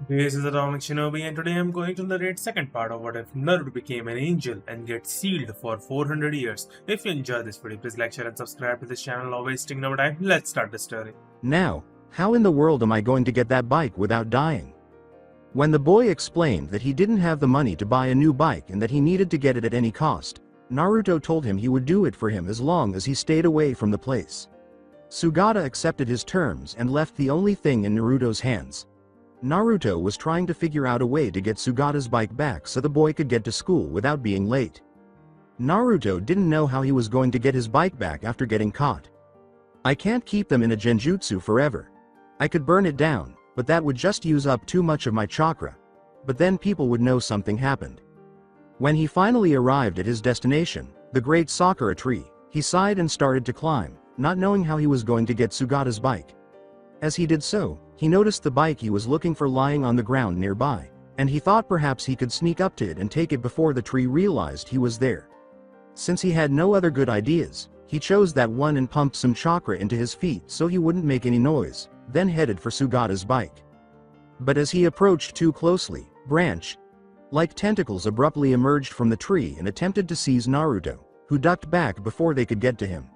This is Atomic Shinobi, and today I'm going to narrate second part of what if Naruto became an angel and gets sealed for 400 years. If you enjoy this video, please like, share, and subscribe to this channel. Not wasting no time. Let's start the story. Now, how in the world am I going to get that bike without dying? When the boy explained that he didn't have the money to buy a new bike and that he needed to get it at any cost, Naruto told him he would do it for him as long as he stayed away from the place. Sugata accepted his terms and left the only thing in Naruto's hands. Naruto was trying to figure out a way to get Sugata's bike back so the boy could get to school without being late. Naruto didn't know how he was going to get his bike back after getting caught. I can't keep them in a genjutsu forever. I could burn it down, but that would just use up too much of my chakra. But then people would know something happened. When he finally arrived at his destination, the great Sakura tree, he sighed and started to climb, not knowing how he was going to get Sugata's bike. As he did so, he noticed the bike he was looking for lying on the ground nearby, and he thought perhaps he could sneak up to it and take it before the tree realized he was there. Since he had no other good ideas, he chose that one and pumped some chakra into his feet so he wouldn't make any noise, then headed for Sugata's bike. But as he approached too closely, branch-like tentacles abruptly emerged from the tree and attempted to seize Naruto, who ducked back before they could get to him.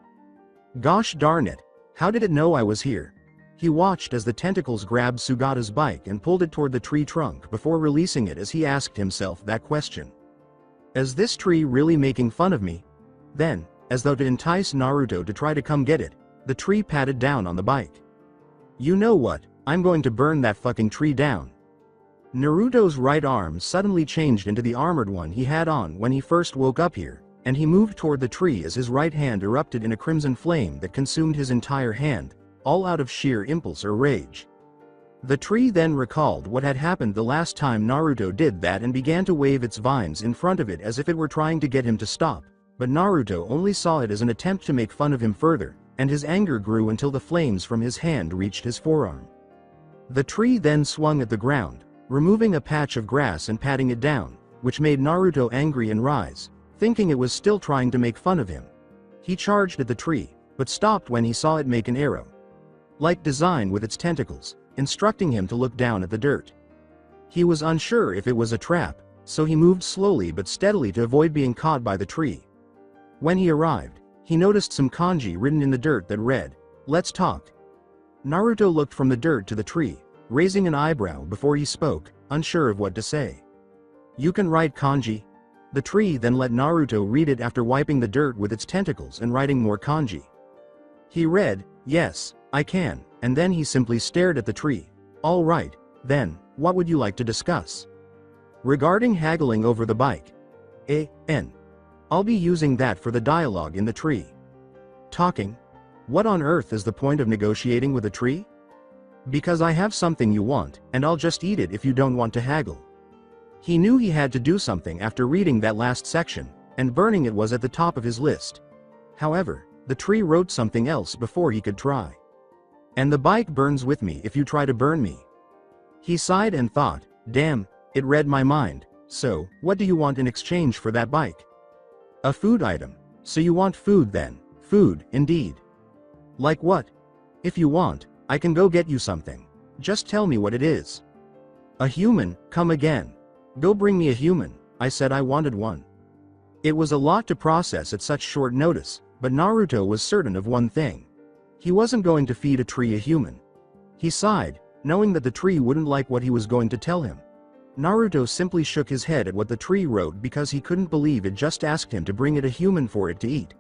Gosh darn it, how did it know I was here? He watched as the tentacles grabbed Sugata's bike and pulled it toward the tree trunk before releasing it as he asked himself that question. Is this tree really making fun of me? Then, as though to entice Naruto to try to come get it, the tree patted down on the bike. You know what, I'm going to burn that fucking tree down. Naruto's right arm suddenly changed into the armored one he had on when he first woke up here, and he moved toward the tree as his right hand erupted in a crimson flame that consumed his entire hand, all out of sheer impulse or rage. The tree then recalled what had happened the last time Naruto did that and began to wave its vines in front of it as if it were trying to get him to stop, but Naruto only saw it as an attempt to make fun of him further, and his anger grew until the flames from his hand reached his forearm. The tree then swung at the ground, removing a patch of grass and patting it down, which made Naruto angry and rise, thinking it was still trying to make fun of him. He charged at the tree, but stopped when he saw it make an arrow-like design with its tentacles, instructing him to look down at the dirt. He was unsure if it was a trap, so he moved slowly but steadily to avoid being caught by the tree. When he arrived, he noticed some kanji written in the dirt that read, "Let's talk." Naruto looked from the dirt to the tree, raising an eyebrow before he spoke, unsure of what to say. You can write kanji? The tree then let Naruto read it after wiping the dirt with its tentacles and writing more kanji. He read, yes, I can, and then he simply stared at the tree. All right, then, what would you like to discuss? Regarding haggling over the bike. I'll be using that for the dialogue in the tree. Talking? What on earth is the point of negotiating with a tree? Because I have something you want, and I'll just eat it if you don't want to haggle. He knew he had to do something after reading that last section, and burning it was at the top of his list. However, the tree wrote something else before he could try. And the bike burns with me if you try to burn me. He sighed and thought, damn, it read my mind, so, what do you want in exchange for that bike? A food item. So you want food then? Food, indeed. Like what? If you want, I can go get you something. Just tell me what it is. A human, come again. Go bring me a human, I said I wanted one. It was a lot to process at such short notice, but Naruto was certain of one thing. He wasn't going to feed a tree a human. He sighed, knowing that the tree wouldn't like what he was going to tell him. Naruto simply shook his head at what the tree wrote because he couldn't believe it just asked him to bring it a human for it to eat.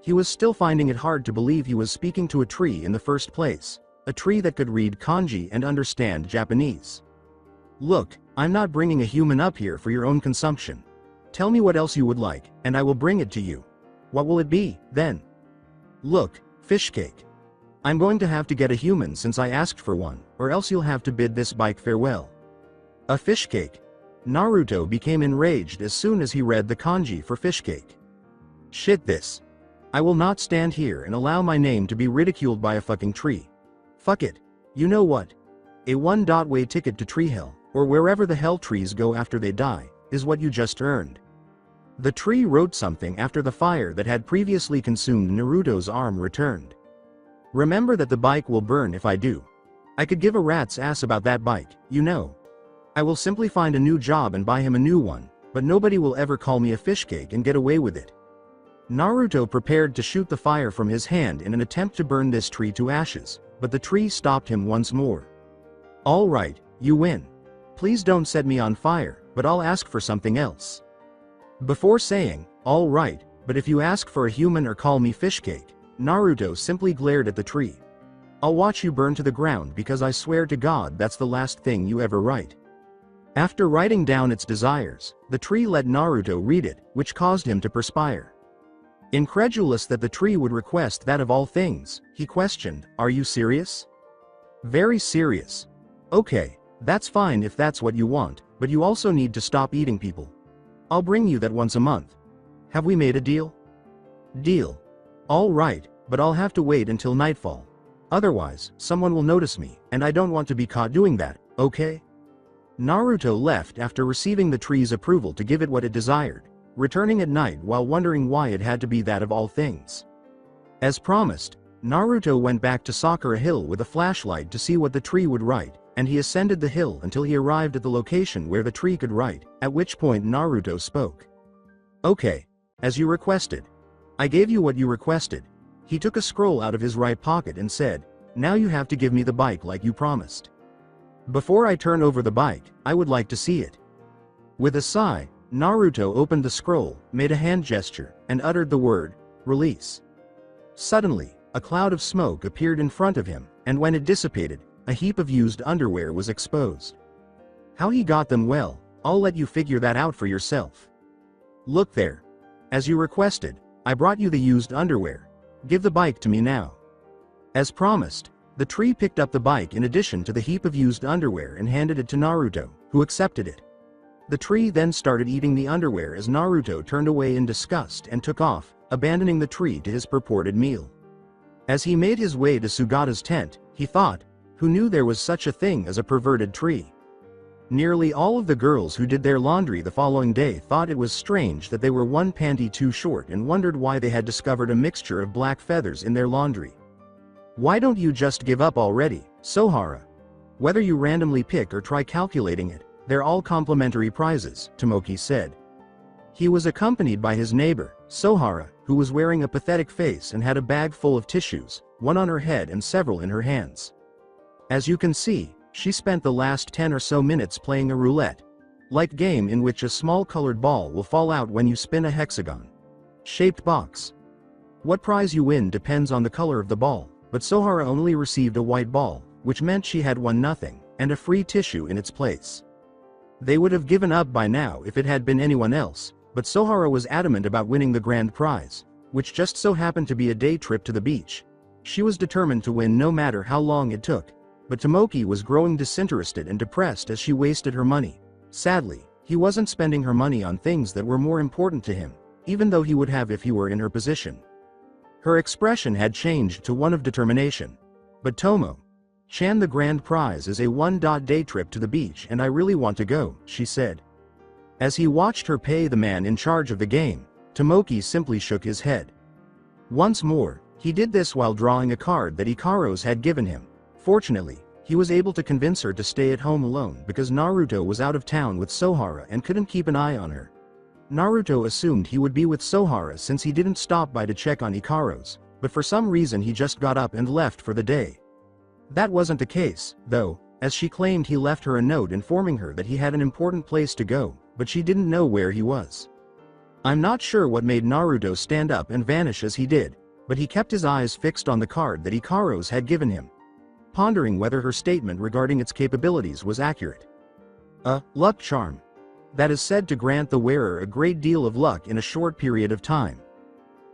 He was still finding it hard to believe he was speaking to a tree in the first place, a tree that could read kanji and understand Japanese. Look, I'm not bringing a human up here for your own consumption. Tell me what else you would like, and I will bring it to you. What will it be, then? Look, fish cake. I'm going to have to get a human since I asked for one, or else you'll have to bid this bike farewell. A fish cake. Naruto became enraged as soon as he read the kanji for fish cake. Shit this. I will not stand here and allow my name to be ridiculed by a fucking tree. Fuck it. You know what? A one-way ticket to tree hell, or wherever the hell trees go after they die, is what you just earned. The tree wrote something after the fire that had previously consumed Naruto's arm returned. Remember that the bike will burn if I do. I could give a rat's ass about that bike, you know. I will simply find a new job and buy him a new one, but nobody will ever call me a fish cake and get away with it. Naruto prepared to shoot the fire from his hand in an attempt to burn this tree to ashes, but the tree stopped him once more. All right, you win. Please don't set me on fire, but I'll ask for something else. Before saying, all right, but if you ask for a human or call me fish cake, Naruto simply glared at the tree. I'll watch you burn to the ground because I swear to God that's the last thing you ever write. After writing down its desires, the tree let Naruto read it, which caused him to perspire. Incredulous that the tree would request that of all things, he questioned, are you serious? Very serious. Okay, that's fine if that's what you want, but you also need to stop eating people. I'll bring you that once a month. Have we made a deal? Deal. All right, but I'll have to wait until nightfall. Otherwise, someone will notice me, and I don't want to be caught doing that, okay? Naruto left after receiving the tree's approval to give it what it desired, returning at night while wondering why it had to be that of all things. As promised, Naruto went back to Sakura Hill with a flashlight to see what the tree would write, and he ascended the hill until he arrived at the location where the tree could write, at which point Naruto spoke. Okay, as you requested. I gave you what you requested. He took a scroll out of his right pocket and said, now you have to give me the bike like you promised. Before I turn over the bike, I would like to see it. With a sigh, Naruto opened the scroll, made a hand gesture, and uttered the word, release. Suddenly, a cloud of smoke appeared in front of him, and when it dissipated, a heap of used underwear was exposed. How he got them, well, I'll let you figure that out for yourself. Look there. As you requested, I brought you the used underwear. Give the bike to me now. As promised, the tree picked up the bike in addition to the heap of used underwear and handed it to Naruto, who accepted it. The tree then started eating the underwear as Naruto turned away in disgust and took off, abandoning the tree to his purported meal. As he made his way to Sugata's tent, he thought, who knew there was such a thing as a perverted tree? Nearly all of the girls who did their laundry the following day thought it was strange that they were one panty too short and wondered why they had discovered a mixture of black feathers in their laundry. Why don't you just give up already, Sohara? Whether you randomly pick or try calculating it, they're all complimentary prizes, Tomoki said. He was accompanied by his neighbor, Sohara, who was wearing a pathetic face and had a bag full of tissues, one on her head and several in her hands. As you can see, she spent the last 10 or so minutes playing a roulette-like game in which a small colored ball will fall out when you spin a hexagon-shaped box. What prize you win depends on the color of the ball, but Sohara only received a white ball, which meant she had won nothing, and a free tissue in its place. They would have given up by now if it had been anyone else, but Sohara was adamant about winning the grand prize, which just so happened to be a day trip to the beach. She was determined to win no matter how long it took. But Tomoki was growing disinterested and depressed as she wasted her money. Sadly, he wasn't spending her money on things that were more important to him, even though he would have if he were in her position. Her expression had changed to one of determination. But Tomo-chan, the grand prize is a one-day trip to the beach and I really want to go, she said. As he watched her pay the man in charge of the game, Tomoki simply shook his head. Once more, he did this while drawing a card that Ikaros had given him. Fortunately, he was able to convince her to stay at home alone because Naruto was out of town with Sohara and couldn't keep an eye on her. Naruto assumed he would be with Sohara since he didn't stop by to check on Ikaros, but for some reason he just got up and left for the day. That wasn't the case, though, as she claimed he left her a note informing her that he had an important place to go, but she didn't know where he was. I'm not sure what made Naruto stand up and vanish as he did, but he kept his eyes fixed on the card that Ikaros had given him, pondering whether her statement regarding its capabilities was accurate. A luck charm that is said to grant the wearer a great deal of luck in a short period of time.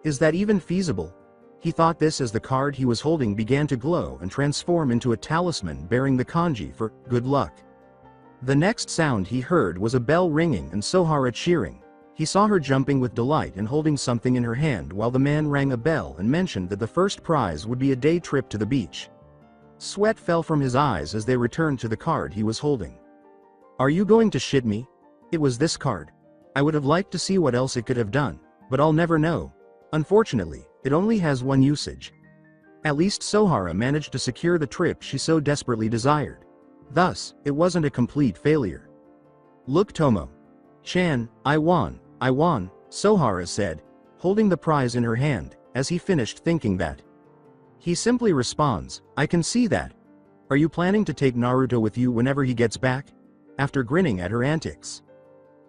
Is that even feasible? He thought this as the card he was holding began to glow and transform into a talisman bearing the kanji for good luck. The next sound he heard was a bell ringing and Sohara cheering. He saw her jumping with delight and holding something in her hand while the man rang a bell and mentioned that the first prize would be a day trip to the beach. Sweat fell from his eyes as they returned to the card he was holding. Are you going to shit me? It was this card. I would have liked to see what else it could have done, but I'll never know. Unfortunately, it only has one usage. At least Sohara managed to secure the trip she so desperately desired. Thus, it wasn't a complete failure. Look Tomo-chan, I won, Sohara said, holding the prize in her hand, as he finished thinking that. He simply responds, I can see that. Are you planning to take Naruto with you whenever he gets back? After grinning at her antics.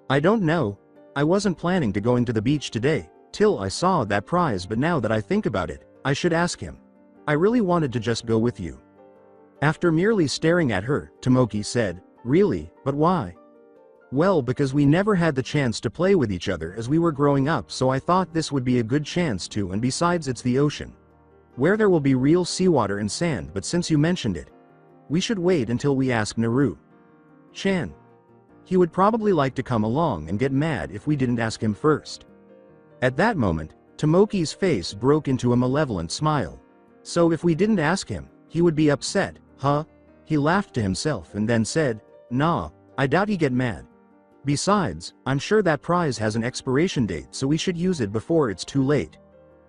I don't know. I wasn't planning to going to the beach today, till I saw that prize, but now that I think about it, I should ask him. I really wanted to just go with you. After merely staring at her, Tomoki said, really, but why? Well, because we never had the chance to play with each other as we were growing up, so I thought this would be a good chance to, and besides it's the ocean, where there will be real seawater and sand, but since you mentioned it, we should wait until we ask Naru-chan. He would probably like to come along and get mad if we didn't ask him first. At that moment, Tomoki's face broke into a malevolent smile. So if we didn't ask him, he would be upset, huh? He laughed to himself and then said, nah, I doubt he'd get mad. Besides, I'm sure that prize has an expiration date, so we should use it before it's too late.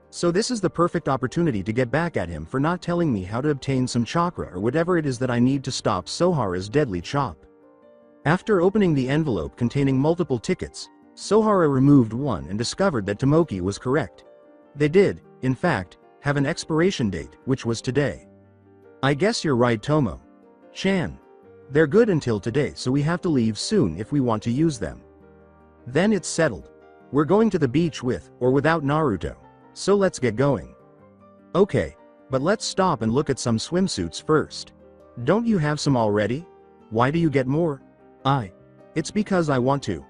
So this is the perfect opportunity to get back at him for not telling me how to obtain some chakra or whatever it is that I need to stop Sohara's deadly chop. After opening the envelope containing multiple tickets, Sohara removed one and discovered that Tomoki was correct. They did, in fact, have an expiration date, which was today. I guess you're right, Tomo-chan. They're good until today, so we have to leave soon if we want to use them. Then it's settled. We're going to the beach with, or without Naruto. So let's get going. Okay, but let's stop and look at some swimsuits first. Don't you have some already? Why do you get more? It's because I want to.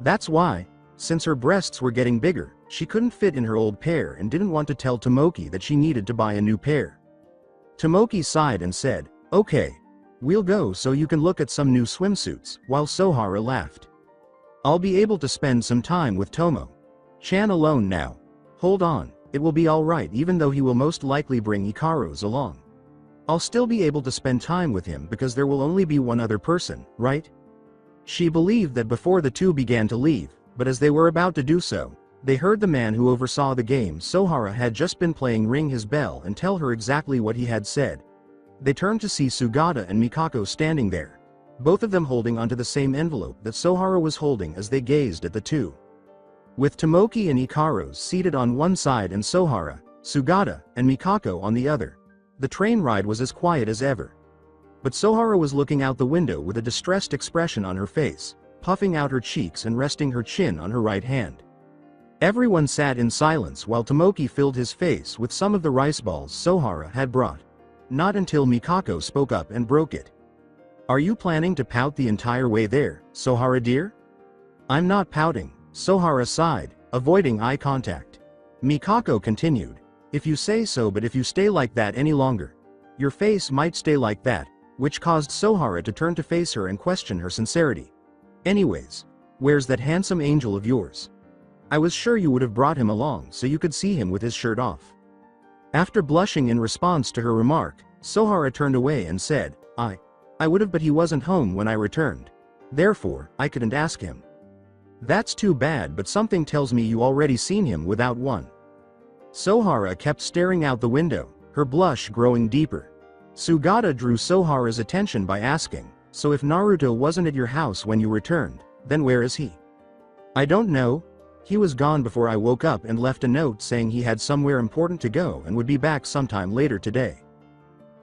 That's why. Since her breasts were getting bigger, she couldn't fit in her old pair and didn't want to tell Tomoki that she needed to buy a new pair. Tomoki sighed and said, okay, we'll go so you can look at some new swimsuits, while Sohara laughed. I'll be able to spend some time with Tomo-chan alone now. Hold on, it will be alright even though he will most likely bring Ikaru's along. I'll still be able to spend time with him because there will only be one other person, right? She believed that before the two began to leave, but as they were about to do so, they heard the man who oversaw the game Sohara had just been playing ring his bell and tell her exactly what he had said. They turned to see Sugata and Mikako standing there, both of them holding onto the same envelope that Sohara was holding as they gazed at the two. With Tomoki and Ikaru seated on one side and Sohara, Sugata, and Mikako on the other, the train ride was as quiet as ever. But Sohara was looking out the window with a distressed expression on her face, puffing out her cheeks and resting her chin on her right hand. Everyone sat in silence while Tomoki filled his face with some of the rice balls Sohara had brought. Not until Mikako spoke up and broke it. Are you planning to pout the entire way there, Sohara dear? I'm not pouting, Sohara sighed, avoiding eye contact. Mikako continued, if you say so, but if you stay like that any longer, your face might stay like that, which caused Sohara to turn to face her and question her sincerity. Anyways, where's that handsome angel of yours? I was sure you would have brought him along so you could see him with his shirt off. After blushing in response to her remark, Sohara turned away and said, I would have, but he wasn't home when I returned. Therefore, I couldn't ask him. That's too bad, but something tells me you already seen him without one. Sohara kept staring out the window, her blush growing deeper. Sugata drew Sohara's attention by asking, so if Naruto wasn't at your house when you returned, then where is he? I don't know. He was gone before I woke up and left a note saying he had somewhere important to go and would be back sometime later today.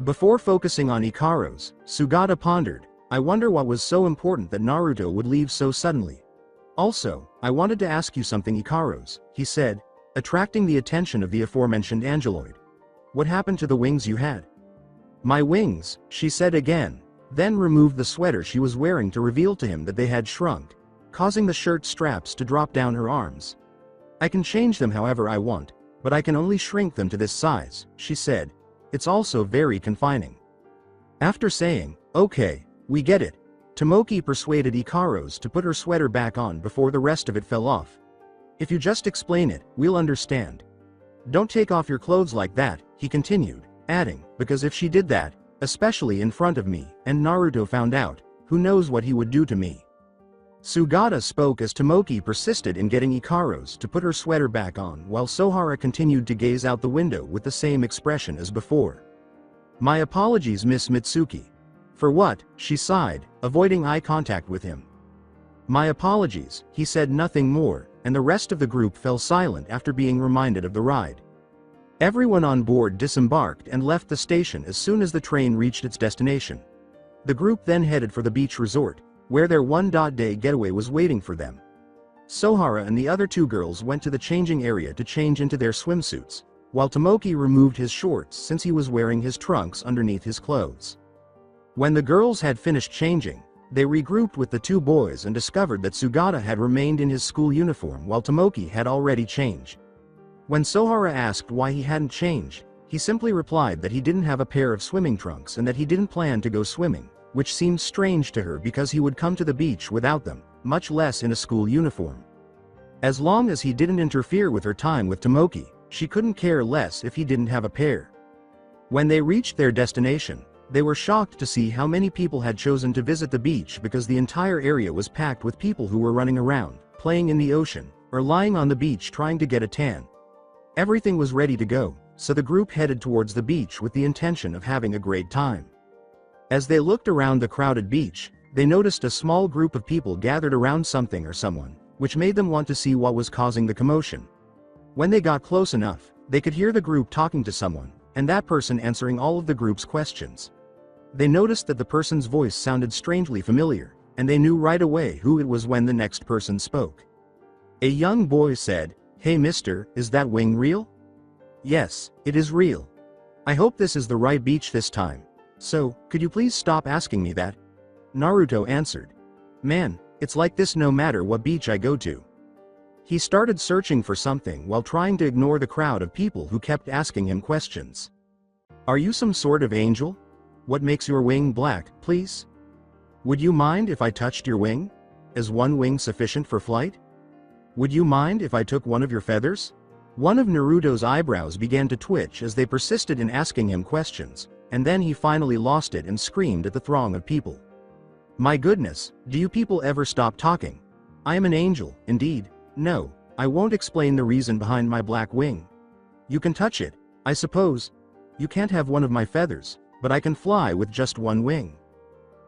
Before focusing on Ikaru's, Sugata pondered, I wonder what was so important that Naruto would leave so suddenly. Also, I wanted to ask you something, Ikaru's, he said, attracting the attention of the aforementioned angeloid. What happened to the wings you had? My wings, she said again, then removed the sweater she was wearing to reveal to him that they had shrunk, causing the shirt straps to drop down her arms. I can change them however I want, but I can only shrink them to this size, she said. It's also very confining. After saying, okay, we get it, Tomoki persuaded Ikaru's to put her sweater back on before the rest of it fell off. If you just explain it, we'll understand. Don't take off your clothes like that, he continued, adding, because if she did that, especially in front of me, and Naruto found out, who knows what he would do to me. Sugata spoke as Tomoki persisted in getting Ikaru's to put her sweater back on while Sohara continued to gaze out the window with the same expression as before. My apologies, Miss Mitsuki. For what? She sighed, avoiding eye contact with him. My apologies, he said nothing more, and the rest of the group fell silent after being reminded of the ride. Everyone on board disembarked and left the station as soon as the train reached its destination. The group then headed for the beach resort, where their one-day getaway was waiting for them. Sohara and the other two girls went to the changing area to change into their swimsuits, while Tomoki removed his shorts since he was wearing his trunks underneath his clothes. When the girls had finished changing, they regrouped with the two boys and discovered that Sugata had remained in his school uniform while Tomoki had already changed. When Sohara asked why he hadn't changed, he simply replied that he didn't have a pair of swimming trunks and that he didn't plan to go swimming, which seemed strange to her because he would come to the beach without them, much less in a school uniform. As long as he didn't interfere with her time with Tomoki, she couldn't care less if he didn't have a pair. When they reached their destination, they were shocked to see how many people had chosen to visit the beach because the entire area was packed with people who were running around, playing in the ocean, or lying on the beach trying to get a tan. Everything was ready to go, so the group headed towards the beach with the intention of having a great time. As they looked around the crowded beach, they noticed a small group of people gathered around something or someone, which made them want to see what was causing the commotion. When they got close enough, they could hear the group talking to someone, and that person answering all of the group's questions. They noticed that the person's voice sounded strangely familiar, and they knew right away who it was when the next person spoke. A young boy said, "Hey mister, is that wing real?" "Yes, it is real. I hope this is the right beach this time. So, could you please stop asking me that?" Naruto answered. "Man, it's like this no matter what beach I go to." He started searching for something while trying to ignore the crowd of people who kept asking him questions. "Are you some sort of angel? What makes your wing black, please? Would you mind if I touched your wing? Is one wing sufficient for flight? Would you mind if I took one of your feathers?" One of Naruto's eyebrows began to twitch as they persisted in asking him questions, and then he finally lost it and screamed at the throng of people. "My goodness, do you people ever stop talking? I am an angel, indeed. No, I won't explain the reason behind my black wing. You can touch it, I suppose. You can't have one of my feathers, but I can fly with just one wing."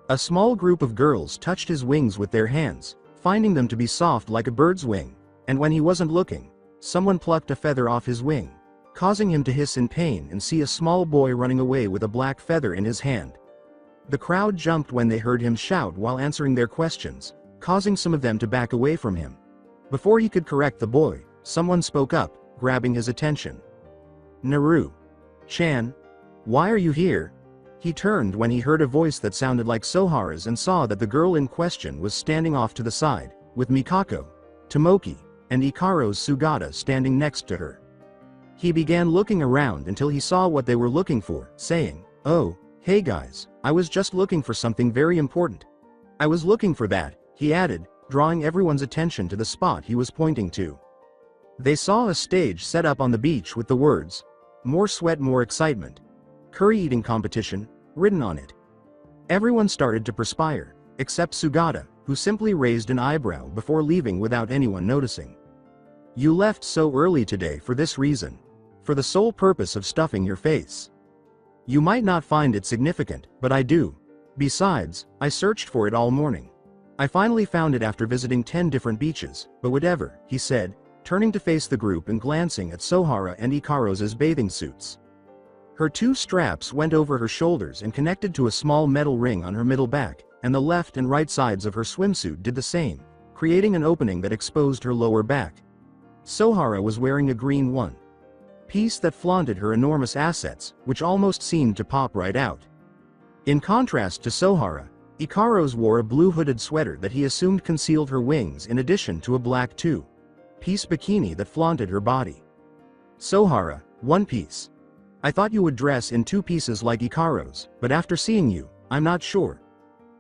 A small group of girls touched his wings with their hands, finding them to be soft like a bird's wing, and when he wasn't looking, someone plucked a feather off his wing, causing him to hiss in pain and see a small boy running away with a black feather in his hand. The crowd jumped when they heard him shout while answering their questions, causing some of them to back away from him. Before he could correct the boy, someone spoke up, grabbing his attention. "Naru-chan, why are you here?" He turned when he heard a voice that sounded like Sohara's and saw that the girl in question was standing off to the side, with Mikako, Tomoki, and Ikaru's Sugata standing next to her. He began looking around until he saw what they were looking for, saying, "Oh, hey guys, I was just looking for something very important. I was looking for that," he added, drawing everyone's attention to the spot he was pointing to. They saw a stage set up on the beach with the words, "More sweat, more excitement. Curry eating competition," written on it. Everyone started to perspire, except Sugata, who simply raised an eyebrow before leaving without anyone noticing. "You left so early today for this reason. For the sole purpose of stuffing your face. You might not find it significant, but I do. Besides, I searched for it all morning. I finally found it after visiting 10 different beaches, but whatever," he said, turning to face the group and glancing at Sohara and Ikaru's bathing suits. Her two straps went over her shoulders and connected to a small metal ring on her middle back, and the left and right sides of her swimsuit did the same, creating an opening that exposed her lower back. Sohara was wearing a green one-piece that flaunted her enormous assets, which almost seemed to pop right out. In contrast to Sohara, Ikaru's wore a blue hooded sweater that he assumed concealed her wings in addition to a black two-piece bikini that flaunted her body. "Sohara, one piece. I thought you would dress in two pieces like Ikaru's, but after seeing you, I'm not sure.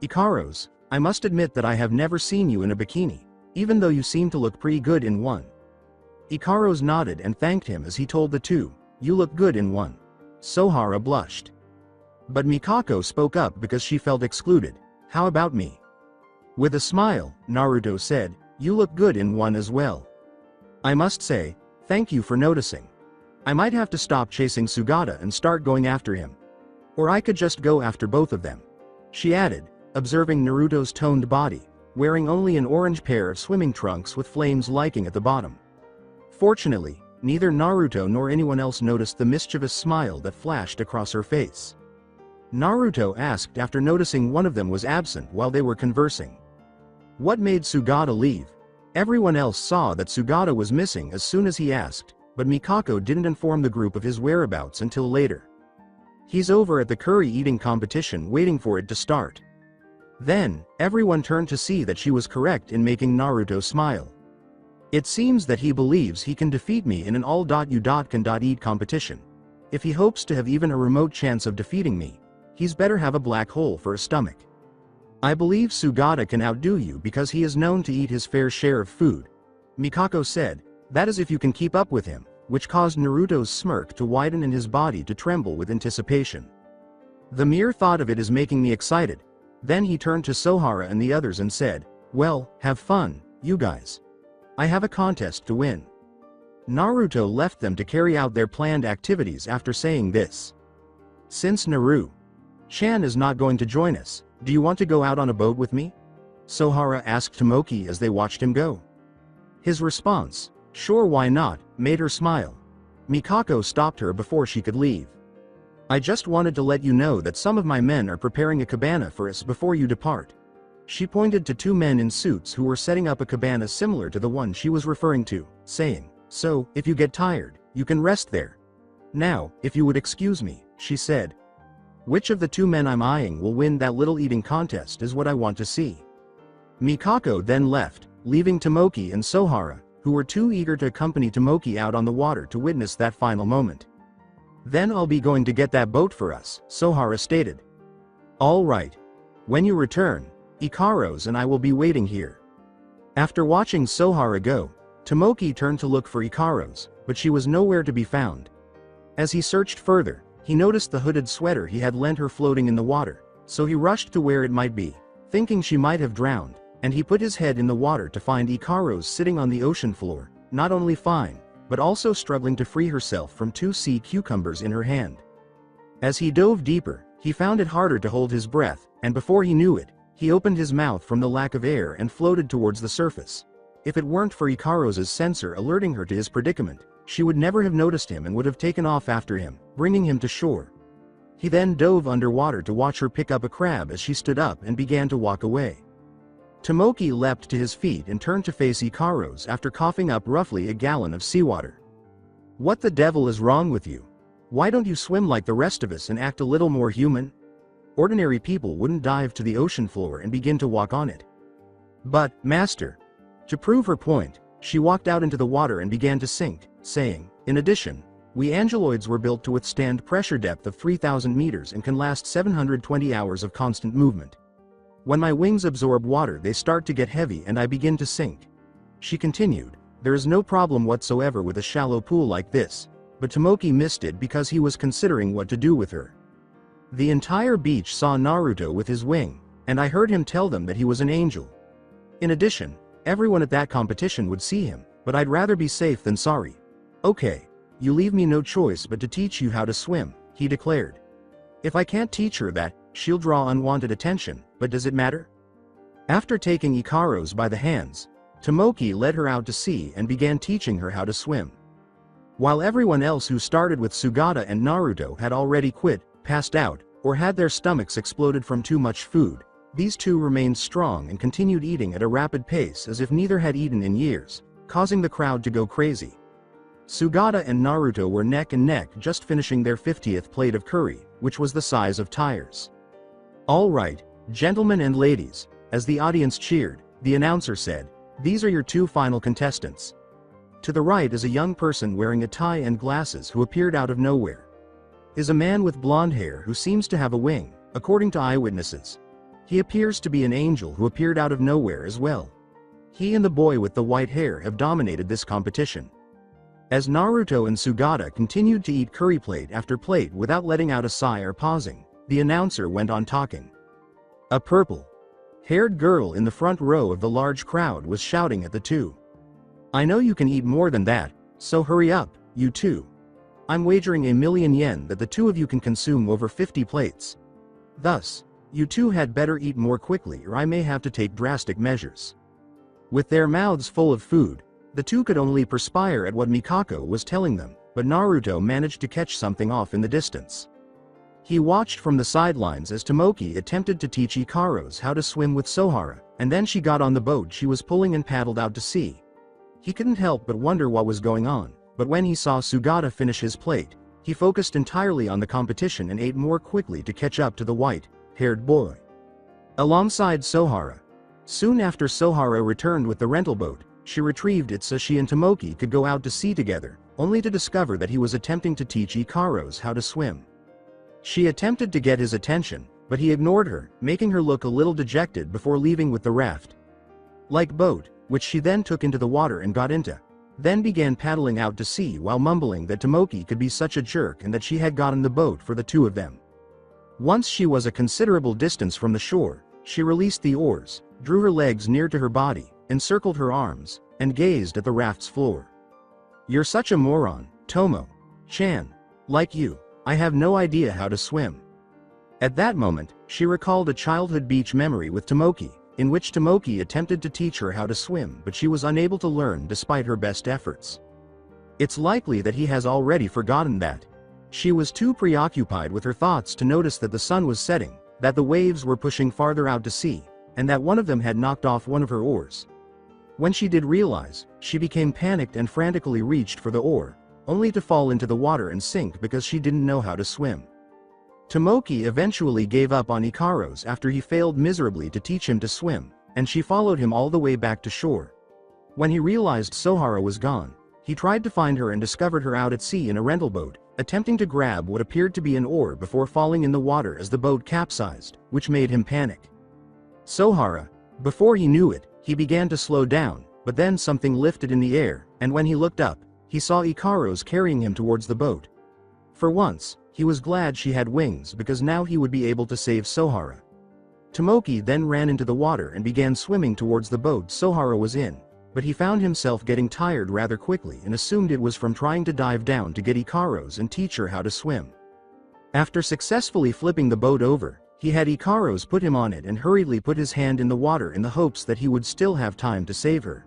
Ikaru's, I must admit that I have never seen you in a bikini, even though you seem to look pretty good in one." Ikaru's nodded and thanked him as he told the two, "You look good in one." Sohara blushed. But Mikako spoke up because she felt excluded. "How about me?" With a smile, Naruto said, "You look good in one as well. I must say, thank you for noticing. I might have to stop chasing Sugata and start going after him. Or I could just go after both of them," she added, observing Naruto's toned body, wearing only an orange pair of swimming trunks with flames lighting at the bottom. Fortunately, neither Naruto nor anyone else noticed the mischievous smile that flashed across her face. Naruto asked after noticing one of them was absent while they were conversing. What made Sugata leave? Everyone else saw that Sugata was missing as soon as he asked, but Mikako didn't inform the group of his whereabouts until later. He's over at the curry eating competition waiting for it to start. Then, everyone turned to see that she was correct in making Naruto smile. It seems that he believes he can defeat me in an all-you-can-eat competition. If he hopes to have even a remote chance of defeating me, he's better have a black hole for a stomach. I believe Sugata can outdo you because he is known to eat his fair share of food. Mikako said, that is if you can keep up with him, which caused Naruto's smirk to widen and his body to tremble with anticipation. The mere thought of it is making me excited. Then he turned to Sohara and the others and said, well, have fun, you guys. I have a contest to win. Naruto left them to carry out their planned activities after saying this. Since Naru-chan is not going to join us, do you want to go out on a boat with me? Sohara asked Tomoki as they watched him go. His response, sure why not, made her smile. Mikako stopped her before she could leave. I just wanted to let you know that some of my men are preparing a cabana for us before you depart. She pointed to two men in suits who were setting up a cabana similar to the one she was referring to, saying, so, if you get tired, you can rest there. Now, if you would excuse me, she said. Which of the two men I'm eyeing will win that little eating contest is what I want to see. Mikako then left, leaving Tomoki and Sohara, who were too eager to accompany Tomoki out on the water to witness that final moment. Then I'll be going to get that boat for us, Sohara stated. All right. When you return, Ikaros and I will be waiting here. After watching Sohara go, Tomoki turned to look for Ikaros, but she was nowhere to be found. As he searched further, he noticed the hooded sweater he had lent her floating in the water, so he rushed to where it might be, thinking she might have drowned, and he put his head in the water to find Ikaros sitting on the ocean floor, not only fine, but also struggling to free herself from two sea cucumbers in her hand. As he dove deeper, he found it harder to hold his breath, and before he knew it, he opened his mouth from the lack of air and floated towards the surface. If it weren't for Ikaros' sensor alerting her to his predicament, she would never have noticed him and would have taken off after him, bringing him to shore. He then dove underwater to watch her pick up a crab as she stood up and began to walk away. Tomoki leapt to his feet and turned to face Ikaros after coughing up roughly a gallon of seawater. What the devil is wrong with you? Why don't you swim like the rest of us and act a little more human? Ordinary people wouldn't dive to the ocean floor and begin to walk on it. But, master. To prove her point, she walked out into the water and began to sink, saying, in addition, we angeloids were built to withstand pressure depth of 3,000 meters and can last 720 hours of constant movement. When my wings absorb water they start to get heavy and I begin to sink. She continued, there is no problem whatsoever with a shallow pool like this, but Tomoki missed it because he was considering what to do with her. The entire beach saw Naruto with his wing, and I heard him tell them that he was an angel. In addition, everyone at that competition would see him, but I'd rather be safe than sorry. Okay, you leave me no choice but to teach you how to swim, he declared. If I can't teach her that, she'll draw unwanted attention, but does it matter? After taking Ikaros by the hands, Tomoki led her out to sea and began teaching her how to swim. While everyone else who started with Sugata and Naruto had already quit, passed out, or had their stomachs exploded from too much food, these two remained strong and continued eating at a rapid pace as if neither had eaten in years, causing the crowd to go crazy. Sugata and Naruto were neck and neck just finishing their 50th plate of curry, which was the size of tires. All right, gentlemen and ladies, as the audience cheered, the announcer said, these are your two final contestants. To the right is a young person wearing a tie and glasses who appeared out of nowhere. Is a man with blonde hair who seems to have a wing, according to eyewitnesses. He appears to be an angel who appeared out of nowhere as well. He and the boy with the white hair have dominated this competition. As Naruto and Sugata continued to eat curry plate after plate without letting out a sigh or pausing, the announcer went on talking. A purple-haired girl in the front row of the large crowd was shouting at the two. I know you can eat more than that, so hurry up, you two. I'm wagering 1,000,000 yen that the two of you can consume over 50 plates. Thus, You two had better eat more quickly or I may have to take drastic measures. With their mouths full of food, the two could only perspire at what Mikako was telling them, but Naruto managed to catch something off in the distance. He watched from the sidelines as Tomoki attempted to teach Ikaros how to swim with Sohara, and then she got on the boat she was pulling and paddled out to sea. He couldn't help but wonder what was going on, but when he saw Sugata finish his plate, he focused entirely on the competition and ate more quickly to catch up to the white-haired boy. Alongside Sohara. Soon after Sohara returned with the rental boat, she retrieved it so she and Tomoki could go out to sea together, only to discover that he was attempting to teach Ikaros how to swim. She attempted to get his attention, but he ignored her, making her look a little dejected before leaving with the raft-like boat, which she then took into the water and got into, then began paddling out to sea while mumbling that Tomoki could be such a jerk and that she had gotten the boat for the two of them. Once she was a considerable distance from the shore, she released the oars, drew her legs near to her body, encircled her arms, and gazed at the raft's floor. "You're such a moron, Tomo-chan. Like you, I have no idea how to swim." At that moment, she recalled a childhood beach memory with Tomoki, in which Tomoki attempted to teach her how to swim but she was unable to learn despite her best efforts. It's likely that he has already forgotten that. She was too preoccupied with her thoughts to notice that the sun was setting, that the waves were pushing farther out to sea, and that one of them had knocked off one of her oars. When she did realize, she became panicked and frantically reached for the oar, only to fall into the water and sink because she didn't know how to swim. Tomoki eventually gave up on Ikaros after he failed miserably to teach him to swim, and she followed him all the way back to shore. When he realized Sohara was gone, he tried to find her and discovered her out at sea in a rental boat, attempting to grab what appeared to be an oar before falling in the water as the boat capsized, which made him panic. Sohara. Before he knew it, he began to slow down, but then something lifted in the air, and when he looked up, he saw Ikaros carrying him towards the boat. For once, he was glad she had wings because now he would be able to save Sohara. Tomoki then ran into the water and began swimming towards the boat Sohara was in, but he found himself getting tired rather quickly and assumed it was from trying to dive down to get Ikaros and teach her how to swim. After successfully flipping the boat over, he had Ikaros put him on it and hurriedly put his hand in the water in the hopes that he would still have time to save her.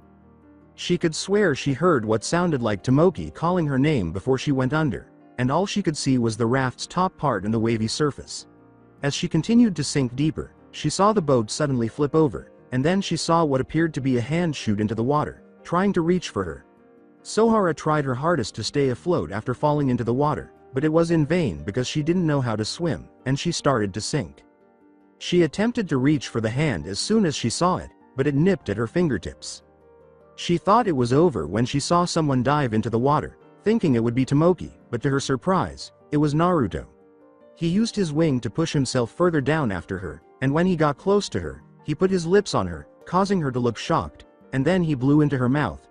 She could swear she heard what sounded like Tomoki calling her name before she went under, and all she could see was the raft's top part and the wavy surface. As she continued to sink deeper, she saw the boat suddenly flip over, and then she saw what appeared to be a hand shoot into the water, trying to reach for her. Sohara tried her hardest to stay afloat after falling into the water, but it was in vain because she didn't know how to swim, and she started to sink. She attempted to reach for the hand as soon as she saw it, but it nipped at her fingertips. She thought it was over when she saw someone dive into the water, thinking it would be Tomoki, but to her surprise, it was Naruto. He used his wing to push himself further down after her, and when he got close to her, he put his lips on her, causing her to look shocked, and then he blew into her mouth.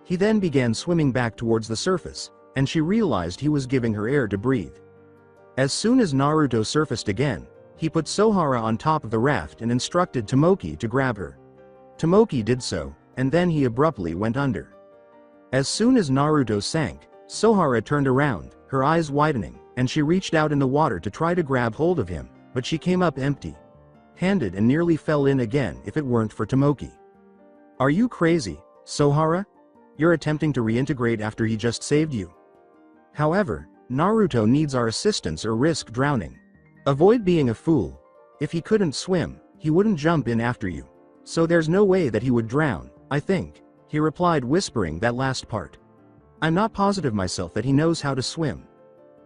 He then began swimming back towards the surface, and she realized he was giving her air to breathe. As soon as Naruto surfaced again, he put Sohara on top of the raft and instructed Tomoki to grab her. Tomoki did so, and then he abruptly went under. As soon as Naruto sank, Sohara turned around, her eyes widening, and she reached out in the water to try to grab hold of him, but she came up empty-handed and nearly fell in again if it weren't for Tomoki. "Are you crazy, Sohara? You're attempting to reintegrate after he just saved you. However, Naruto needs our assistance or risk drowning. Avoid being a fool. If he couldn't swim, he wouldn't jump in after you. So there's no way that he would drown, I think," he replied, whispering that last part. "I'm not positive myself that he knows how to swim.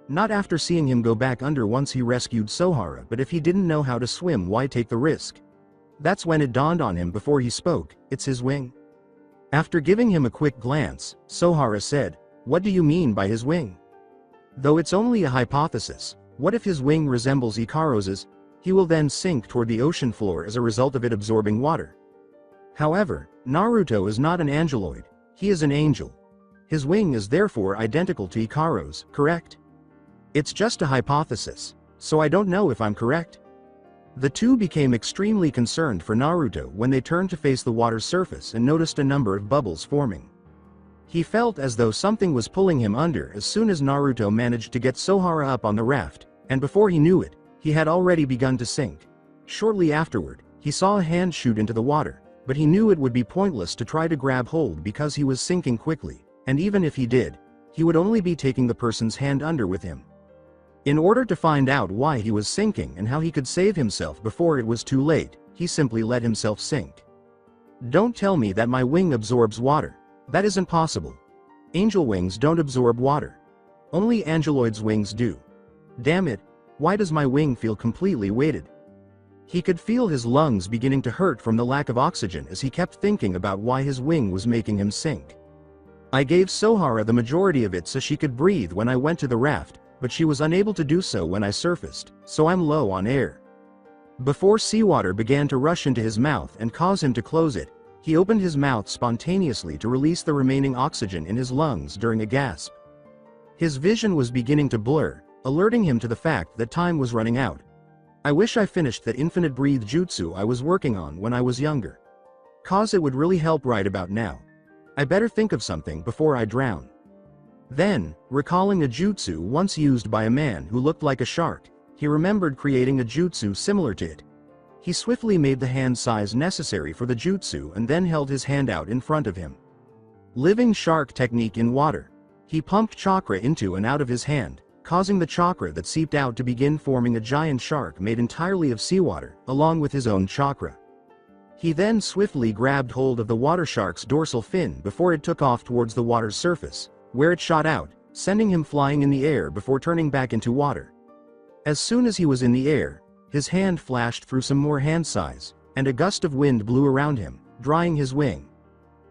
Not after seeing him go back under once he rescued Sohara, but if he didn't know how to swim, why take the risk?" That's when it dawned on him before he spoke, it's his wing. After giving him a quick glance, Sohara said, "What do you mean by his wing? Though it's only a hypothesis, what if his wing resembles Ikaros's? He will then sink toward the ocean floor as a result of it absorbing water. However, Naruto is not an angeloid, he is an angel. His wing is therefore identical to Ikaro's, correct? It's just a hypothesis, so I don't know if I'm correct." The two became extremely concerned for Naruto when they turned to face the water's surface and noticed a number of bubbles forming. He felt as though something was pulling him under as soon as Naruto managed to get Sohara up on the raft, and before he knew it, he had already begun to sink. Shortly afterward, he saw a hand shoot into the water, but he knew it would be pointless to try to grab hold because he was sinking quickly, and even if he did, he would only be taking the person's hand under with him. In order to find out why he was sinking and how he could save himself before it was too late, he simply let himself sink. Don't tell me that my wing absorbs water. That isn't possible. Angel wings don't absorb water. Only angeloid's wings do. Damn it, why does my wing feel completely weighted? He could feel his lungs beginning to hurt from the lack of oxygen as he kept thinking about why his wing was making him sink. I gave Sohara the majority of it so she could breathe when I went to the raft, but she was unable to do so when I surfaced, so I'm low on air. Before seawater began to rush into his mouth and cause him to close it, he opened his mouth spontaneously to release the remaining oxygen in his lungs during a gasp. His vision was beginning to blur, alerting him to the fact that time was running out. I wish I finished that infinite breathe jutsu I was working on when I was younger. Cause it would really help right about now. I better think of something before I drown. Then, recalling a jutsu once used by a man who looked like a shark, he remembered creating a jutsu similar to it. He swiftly made the hand size necessary for the jutsu and then held his hand out in front of him. Living shark technique in water. He pumped chakra into and out of his hand, causing the chakra that seeped out to begin forming a giant shark made entirely of seawater, along with his own chakra. He then swiftly grabbed hold of the water shark's dorsal fin before it took off towards the water's surface, where it shot out, sending him flying in the air before turning back into water. As soon as he was in the air, his hand flashed through some more hand size, and a gust of wind blew around him, drying his wing.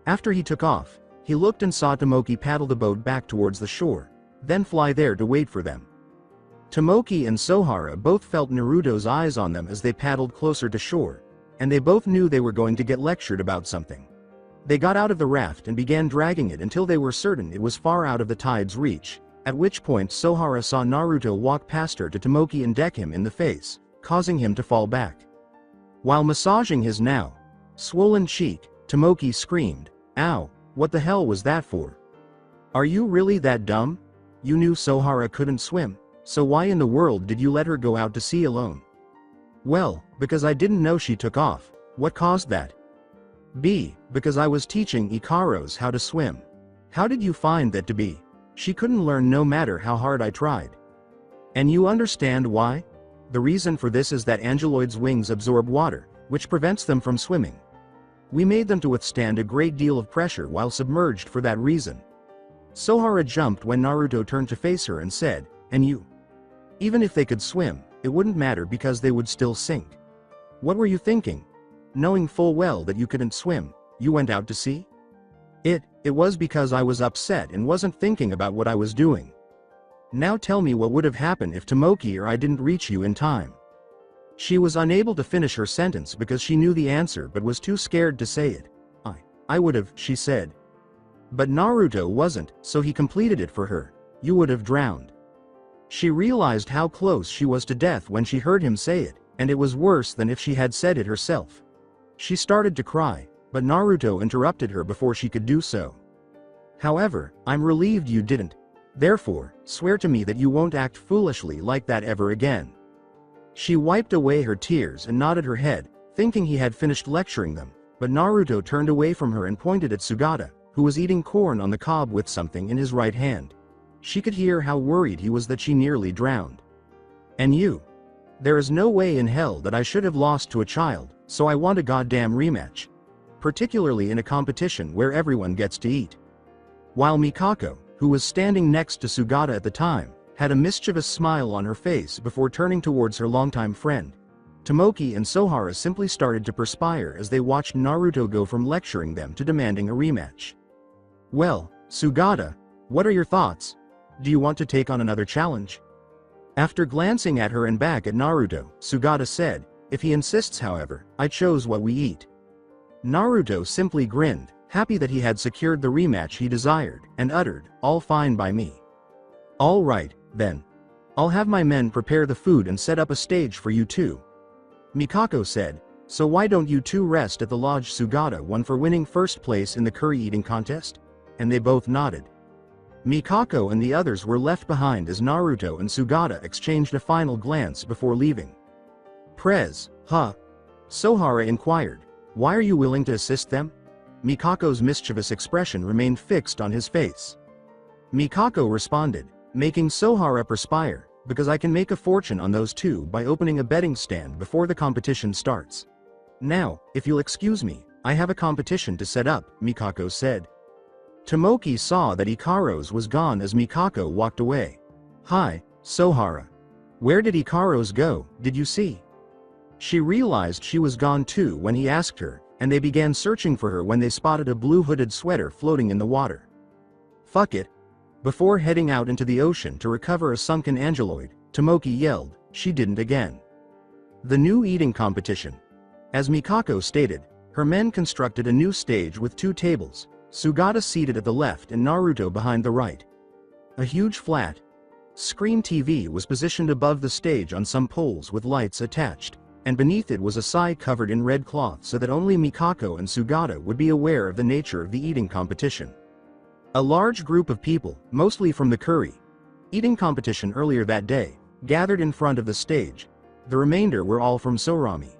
After he took off, he looked and saw Tomoki paddle the boat back towards the shore, then fly there to wait for them. Tomoki and Sohara both felt Naruto's eyes on them as they paddled closer to shore, and they both knew they were going to get lectured about something. They got out of the raft and began dragging it until they were certain it was far out of the tide's reach, at which point Sohara saw Naruto walk past her to Tomoki and deck him in the face, causing him to fall back. While massaging his now swollen cheek, Tomoki screamed, "Ow, what the hell was that for? Are you really that dumb? You knew Sohara couldn't swim, so why in the world did you let her go out to sea alone?" "Well, because I didn't know she took off." "What caused that?" "B. Because I was teaching Ikaros how to swim." "How did you find that to be?" "She couldn't learn no matter how hard I tried." "And you understand why? The reason for this is that angeloid's wings absorb water, which prevents them from swimming. We made them to withstand a great deal of pressure while submerged for that reason." Sohara jumped when Naruto turned to face her and said, "And you? Even if they could swim, it wouldn't matter because they would still sink. What were you thinking? Knowing full well that you couldn't swim, you went out to sea?" It was because I was upset and wasn't thinking about what I was doing." "Now tell me what would have happened if Tomoki or I didn't reach you in time." She was unable to finish her sentence because she knew the answer but was too scared to say it. I would have," she said. But Naruto wasn't, so he completed it for her. "You would have drowned." She realized how close she was to death when she heard him say it, and it was worse than if she had said it herself. She started to cry, but Naruto interrupted her before she could do so. "However, I'm relieved you didn't. Therefore, swear to me that you won't act foolishly like that ever again." She wiped away her tears and nodded her head, thinking he had finished lecturing them, but Naruto turned away from her and pointed at Sugata, who was eating corn on the cob with something in his right hand. She could hear how worried he was that she nearly drowned. "And you? There is no way in hell that I should have lost to a child, so I want a goddamn rematch. Particularly in a competition where everyone gets to eat." While Mikako, who was standing next to Sugata at the time, had a mischievous smile on her face before turning towards her longtime friend, Tomoki and Sohara simply started to perspire as they watched Naruto go from lecturing them to demanding a rematch. "Well, Sugata, what are your thoughts? Do you want to take on another challenge?" After glancing at her and back at Naruto, Sugata said, "If he insists, however, I chose what we eat." Naruto simply grinned, happy that he had secured the rematch he desired, and uttered, "All fine by me." "All right, then. I'll have my men prepare the food and set up a stage for you two." Mikako said, "So why don't you two rest at the lodge Sugata won for winning first place in the curry eating contest?" And they both nodded. Mikako and the others were left behind as Naruto and Sugata exchanged a final glance before leaving. Huh? Sohara inquired. Why are you willing to assist them? Mikako's mischievous expression remained fixed on his face. Mikako responded, making Sohara perspire, because I can make a fortune on those two by opening a betting stand before the competition starts. Now, if you'll excuse me, I have a competition to set up, Mikako said. Tomoki saw that Ikaros was gone as Mikako walked away. Hi, Sohara. Where did Ikaros go, did you see? She realized she was gone too when he asked her, and they began searching for her when they spotted a blue hooded sweater floating in the water. Fuck it. Before heading out into the ocean to recover a sunken angeloid, Tomoki yelled, she didn't again. The new eating competition. As Mikako stated, her men constructed a new stage with 2 tables, Sugata seated at the left and Naruto behind the right. A huge flat screen TV was positioned above the stage on some poles with lights attached, and beneath it was a sai covered in red cloth so that only Mikako and Sugata would be aware of the nature of the eating competition. A large group of people, mostly from the curry eating competition earlier that day, gathered in front of the stage. The remainder were all from Sourami.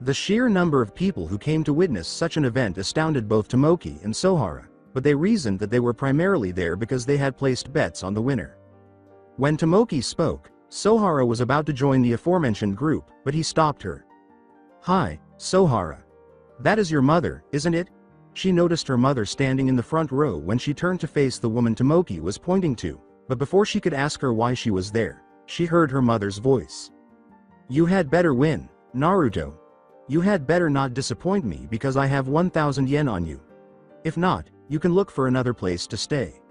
The sheer number of people who came to witness such an event astounded both Tomoki and Sohara, but they reasoned that they were primarily there because they had placed bets on the winner. When Tomoki spoke, Sohara was about to join the aforementioned group, but he stopped her. Hi, Sohara. That is your mother, isn't it? She noticed her mother standing in the front row when she turned to face the woman Tomoki was pointing to, but before she could ask her why she was there, she heard her mother's voice. You had better win, Naruto. You had better not disappoint me because I have 1,000 yen on you. If not, you can look for another place to stay.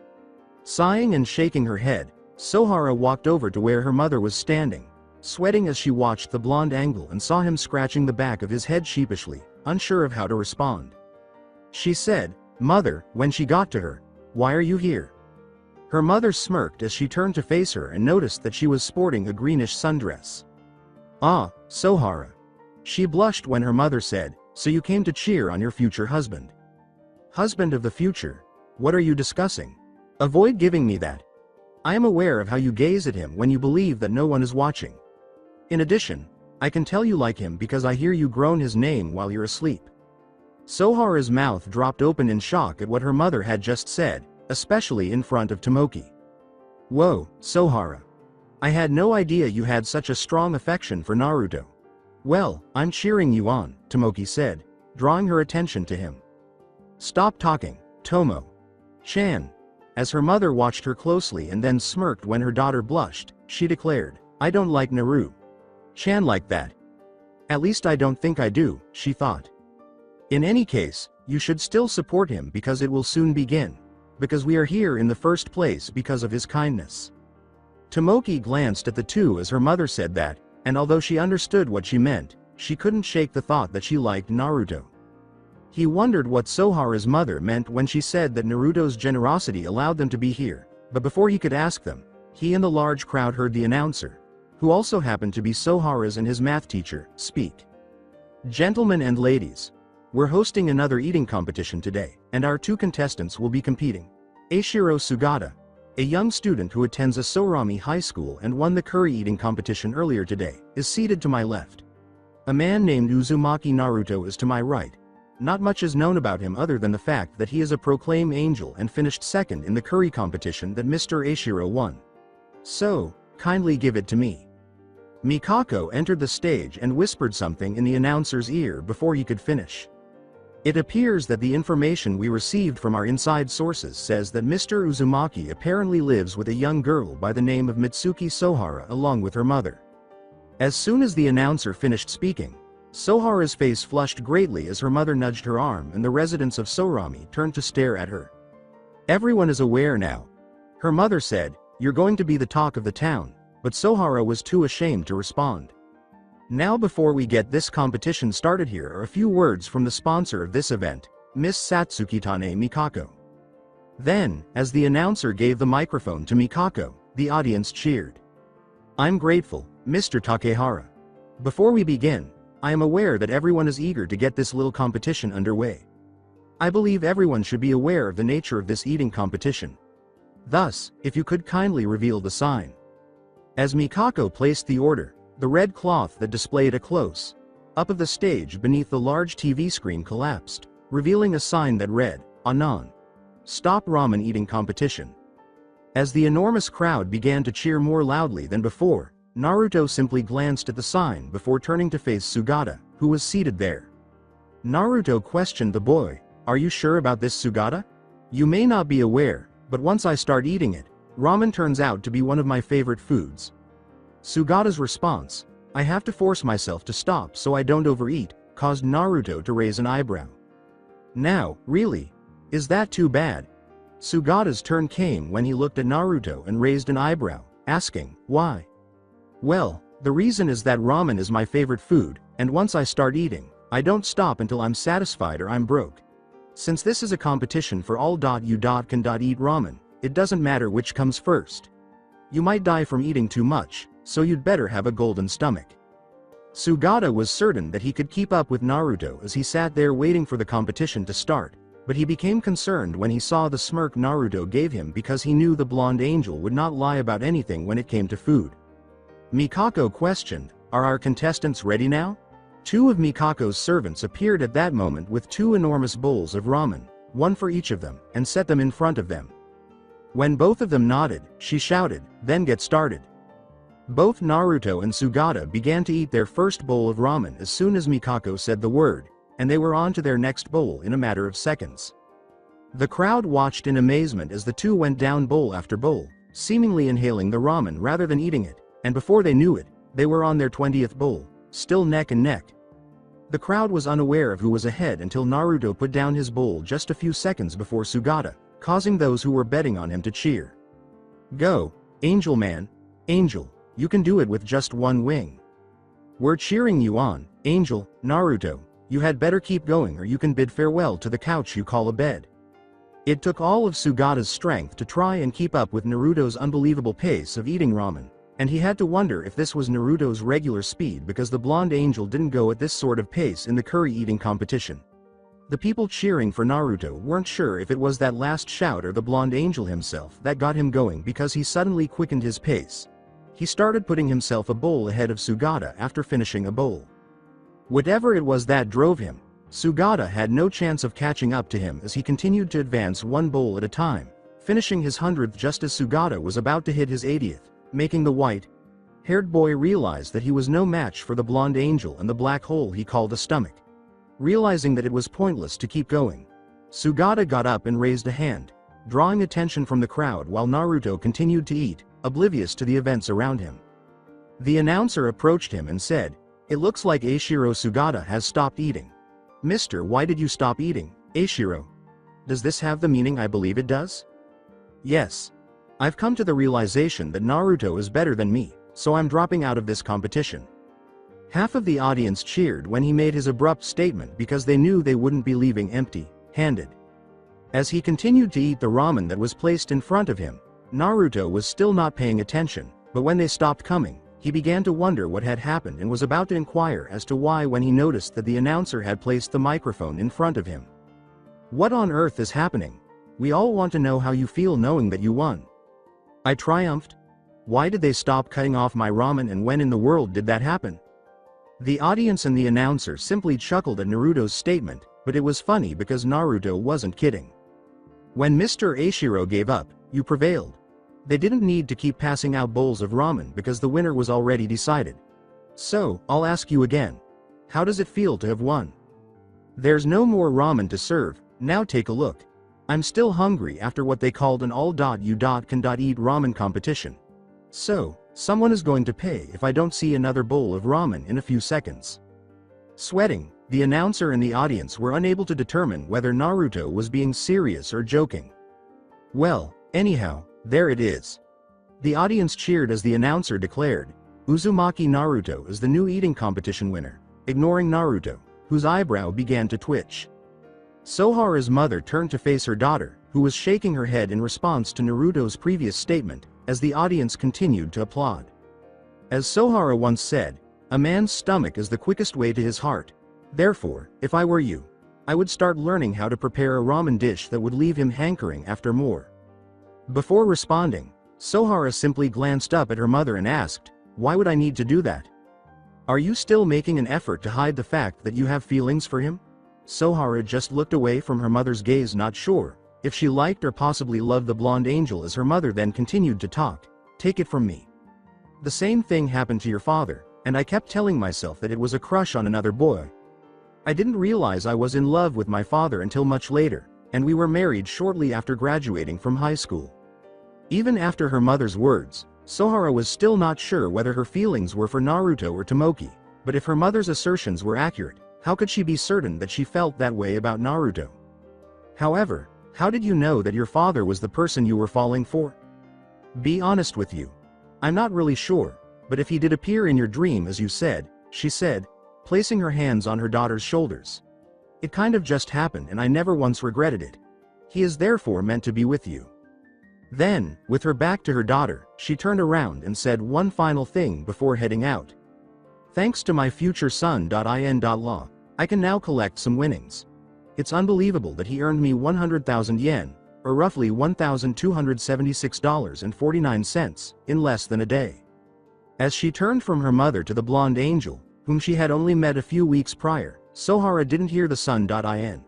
Sighing and shaking her head, Sohara walked over to where her mother was standing, sweating as she watched the blonde angle and saw him scratching the back of his head sheepishly, unsure of how to respond. She said, Mother, when she got to her, why are you here? Her mother smirked as she turned to face her and noticed that she was sporting a greenish sundress. Ah, Sohara. She blushed when her mother said, so you came to cheer on your future husband. Husband of the future? What are you discussing? Avoid giving me that. I am aware of how you gaze at him when you believe that no one is watching. In addition, I can tell you like him because I hear you groan his name while you're asleep. Sohara's mouth dropped open in shock at what her mother had just said, especially in front of Tomoki. Whoa, Sohara. I had no idea you had such a strong affection for Naruto. Well, I'm cheering you on, Tomoki said, drawing her attention to him. Stop talking, Tomo-chan. As her mother watched her closely and then smirked when her daughter blushed, she declared, I don't like Naru-chan like that. At least I don't think I do, she thought. In any case, you should still support him because it will soon begin. Because we are here in the first place because of his kindness. Tomoki glanced at the two as her mother said that, and although she understood what she meant, she couldn't shake the thought that she liked Naruto. He wondered what Sohara's mother meant when she said that Naruto's generosity allowed them to be here, but before he could ask them, he and the large crowd heard the announcer, who also happened to be Sohara's and his math teacher, speak. Gentlemen and ladies, we're hosting another eating competition today, and our 2 contestants will be competing. Eiichiro Sugata, a young student who attends a Sourami high school and won the curry eating competition earlier today, is seated to my left. A man named Uzumaki Naruto is to my right. Not much is known about him other than the fact that he is a proclaimed angel and finished second in the curry competition that Mr. Eiichiro won. So, kindly give it to me. Mikako entered the stage and whispered something in the announcer's ear before he could finish. It appears that the information we received from our inside sources says that Mr. Uzumaki apparently lives with a young girl by the name of Mitsuki Sohara along with her mother. As soon as the announcer finished speaking, Sohara's face flushed greatly as her mother nudged her arm and the residents of Sourami turned to stare at her. Everyone is aware now. Her mother said, you're going to be the talk of the town, but Sohara was too ashamed to respond. Now before we get this competition started, here are a few words from the sponsor of this event, Miss Satsukitane Mikako. Then, as the announcer gave the microphone to Mikako, the audience cheered. I'm grateful, Mr. Takehara. Before we begin, I am aware that everyone is eager to get this little competition underway. I believe everyone should be aware of the nature of this eating competition. Thus, if you could kindly reveal the sign. As Mikako placed the order, the red cloth that displayed a close up of the stage beneath the large TV screen collapsed, revealing a sign that read, "Anon. Stop Ramen Eating Competition." As the enormous crowd began to cheer more loudly than before, Naruto simply glanced at the sign before turning to face Sugata, who was seated there. Naruto questioned the boy, "Are you sure about this, Sugata? You may not be aware, but once I start eating it, ramen turns out to be one of my favorite foods." Sugata's response, "I have to force myself to stop so I don't overeat," caused Naruto to raise an eyebrow. "Now, really? Is that too bad?" Sugata's turn came when he looked at Naruto and raised an eyebrow, asking, "Why?" "Well, the reason is that ramen is my favorite food, and once I start eating, I don't stop until I'm satisfied or I'm broke. Since this is a competition for all you can eat ramen, it doesn't matter which comes first. You might die from eating too much, so you'd better have a golden stomach." Sugata was certain that he could keep up with Naruto as he sat there waiting for the competition to start, but he became concerned when he saw the smirk Naruto gave him because he knew the blonde angel would not lie about anything when it came to food. Mikako questioned, "Are our contestants ready now?" Two of Mikako's servants appeared at that moment with two enormous bowls of ramen, one for each of them, and set them in front of them. When both of them nodded, she shouted, "Then get started." Both Naruto and Sugata began to eat their first bowl of ramen as soon as Mikako said the word, and they were on to their next bowl in a matter of seconds. The crowd watched in amazement as the two went down bowl after bowl, seemingly inhaling the ramen rather than eating it, and before they knew it, they were on their 20th bowl, still neck and neck. The crowd was unaware of who was ahead until Naruto put down his bowl just a few seconds before Sugata, causing those who were betting on him to cheer. "Go, Angel Man, Angel, you can do it with just one wing. We're cheering you on, Angel." "Naruto, you had better keep going or you can bid farewell to the couch you call a bed." It took all of Sugata's strength to try and keep up with Naruto's unbelievable pace of eating ramen, and he had to wonder if this was Naruto's regular speed because the blonde angel didn't go at this sort of pace in the curry eating competition. The people cheering for Naruto weren't sure if it was that last shout or the blonde angel himself that got him going because he suddenly quickened his pace. He started putting himself a bowl ahead of Sugata after finishing a bowl. Whatever it was that drove him, Sugata had no chance of catching up to him as he continued to advance one bowl at a time, finishing his 100th just as Sugata was about to hit his 80th, making the white-haired boy realize that he was no match for the blonde angel and the black hole he called a stomach. Realizing that it was pointless to keep going, Sugata got up and raised a hand, drawing attention from the crowd while Naruto continued to eat, oblivious to the events around him. The announcer approached him and said, "It looks like Eiichiro Sugata has stopped eating." "Mister, why did you stop eating, Eiichiro? Does this have the meaning I believe it does?" "Yes. I've come to the realization that Naruto is better than me, so I'm dropping out of this competition." Half of the audience cheered when he made his abrupt statement because they knew they wouldn't be leaving empty-handed. As he continued to eat the ramen that was placed in front of him, Naruto was still not paying attention, but when they stopped coming, he began to wonder what had happened and was about to inquire as to why when he noticed that the announcer had placed the microphone in front of him. "What on earth is happening? We all want to know how you feel knowing that you won." "I triumphed? Why did they stop cutting off my ramen and when in the world did that happen?" The audience and the announcer simply chuckled at Naruto's statement, but it was funny because Naruto wasn't kidding. When Mr. Eiichiro gave up, you prevailed. They didn't need to keep passing out bowls of ramen because the winner was already decided. So, I'll ask you again. How does it feel to have won? There's no more ramen to serve, now take a look. I'm still hungry after what they called an all-you can eat ramen competition. So, someone is going to pay if I don't see another bowl of ramen in a few seconds. Sweating, the announcer and the audience were unable to determine whether Naruto was being serious or joking. Well, anyhow, there it is. The audience cheered as the announcer declared, "Uzumaki Naruto is the new eating competition winner," ignoring Naruto, whose eyebrow began to twitch. Sohara's mother turned to face her daughter, who was shaking her head in response to Naruto's previous statement, as the audience continued to applaud. As Sohara once said, "A man's stomach is the quickest way to his heart. Therefore, if I were you, I would start learning how to prepare a ramen dish that would leave him hankering after more." Before responding, Sohara simply glanced up at her mother and asked, "Why would I need to do that?" Are you still making an effort to hide the fact that you have feelings for him? Sohara just looked away from her mother's gaze, not sure if she liked or possibly loved the blonde angel, as her mother then continued to talk. Take it from me. The same thing happened to your father, and I kept telling myself that it was a crush on another boy. I didn't realize I was in love with my father until much later, and we were married shortly after graduating from high school. Even after her mother's words, Sohara was still not sure whether her feelings were for Naruto or Tomoki, but if her mother's assertions were accurate, how could she be certain that she felt that way about Naruto? However, how did you know that your father was the person you were falling for? Be honest with you. I'm not really sure, but if he did appear in your dream as you said, she said, placing her hands on her daughter's shoulders. It kind of just happened and I never once regretted it. He is therefore meant to be with you. Then, with her back to her daughter, she turned around and said one final thing before heading out. Thanks to my future son.in.law, I can now collect some winnings. It's unbelievable that he earned me 100,000 yen, or roughly $1,276.49, in less than a day. As she turned from her mother to the blonde angel, whom she had only met a few weeks prior, Sohara didn't hear the son.in.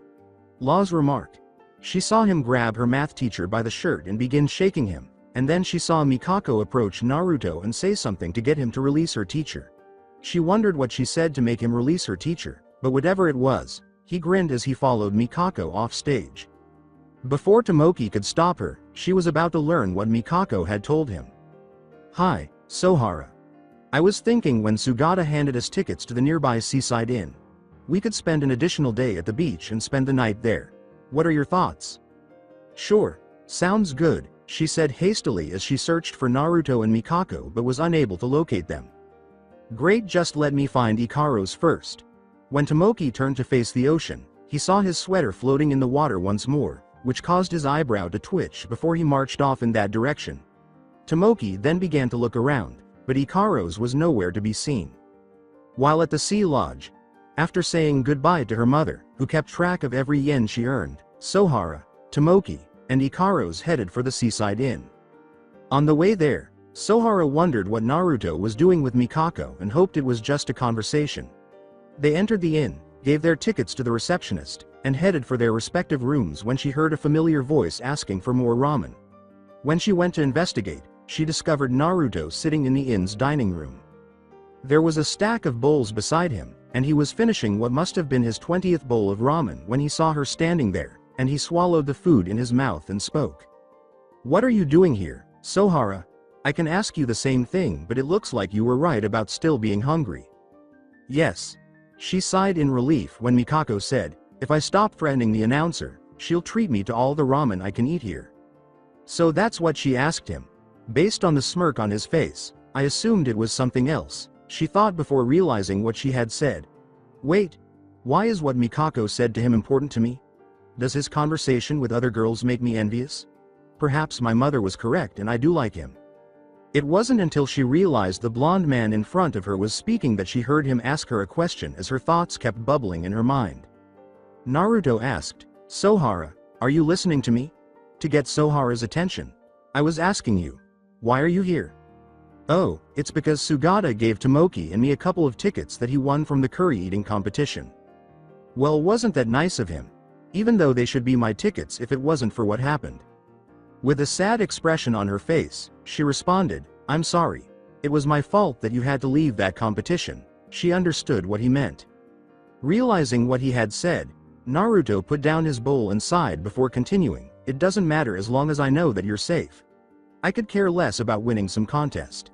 Law's remark. She saw him grab her math teacher by the shirt and begin shaking him, and then she saw Mikako approach Naruto and say something to get him to release her teacher. She wondered what she said to make him release her teacher, but whatever it was, he grinned as he followed Mikako off stage. Before Tomoki could stop her, she was about to learn what Mikako had told him. Hi, Sohara. I was thinking when Sugata handed us tickets to the nearby seaside inn. We could spend an additional day at the beach and spend the night there. What are your thoughts? Sure, sounds good, she said hastily as she searched for Naruto and Mikako but was unable to locate them. Great, just let me find Ikaru's first. When Tomoki turned to face the ocean, he saw his sweater floating in the water once more, which caused his eyebrow to twitch before he marched off in that direction. Tomoki then began to look around, but Ikaru's was nowhere to be seen. While at the sea lodge, after saying goodbye to her mother, who kept track of every yen she earned, Sohara, Tomoki, and Ikaru's headed for the seaside inn. On the way there, Sohara wondered what Naruto was doing with Mikako and hoped it was just a conversation. They entered the inn, gave their tickets to the receptionist, and headed for their respective rooms when she heard a familiar voice asking for more ramen. When she went to investigate, she discovered Naruto sitting in the inn's dining room. There was a stack of bowls beside him, and he was finishing what must have been his 20th bowl of ramen when he saw her standing there, and he swallowed the food in his mouth and spoke. What are you doing here, Sohara? I can ask you the same thing, but it looks like you were right about still being hungry. Yes. She sighed in relief when Mikako said, if I stop threatening the announcer, she'll treat me to all the ramen I can eat here. So that's what she asked him. Based on the smirk on his face, I assumed it was something else, she thought before realizing what she had said. Wait, why is what Mikako said to him important to me? Does his conversation with other girls make me envious? Perhaps my mother was correct and I do like him. It wasn't until she realized the blonde man in front of her was speaking that she heard him ask her a question as her thoughts kept bubbling in her mind. Naruto asked, Sohara, are you listening to me? To get Sohara's attention. I was asking you. Why are you here? Oh, it's because Sugata gave Tomoki and me a couple of tickets that he won from the curry eating competition. Well, wasn't that nice of him? Even though they should be my tickets if it wasn't for what happened. With a sad expression on her face, she responded, I'm sorry. It was my fault that you had to leave that competition. She understood what he meant. Realizing what he had said, Naruto put down his bowl and sighed before continuing, it doesn't matter as long as I know that you're safe. I could care less about winning some contest.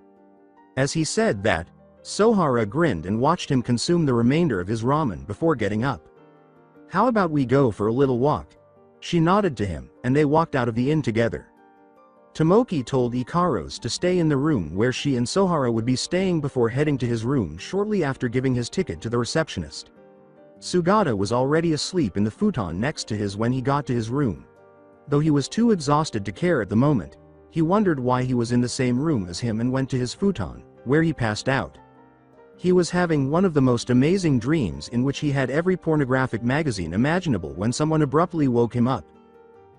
As he said that, Sohara grinned and watched him consume the remainder of his ramen before getting up. How about we go for a little walk? She nodded to him, and they walked out of the inn together. Tomoki told Ikaru's to stay in the room where she and Sohara would be staying before heading to his room shortly after giving his ticket to the receptionist. Sugata was already asleep in the futon next to his when he got to his room. Though he was too exhausted to care at the moment, he wondered why he was in the same room as him and went to his futon, where he passed out. He was having one of the most amazing dreams in which he had every pornographic magazine imaginable when someone abruptly woke him up.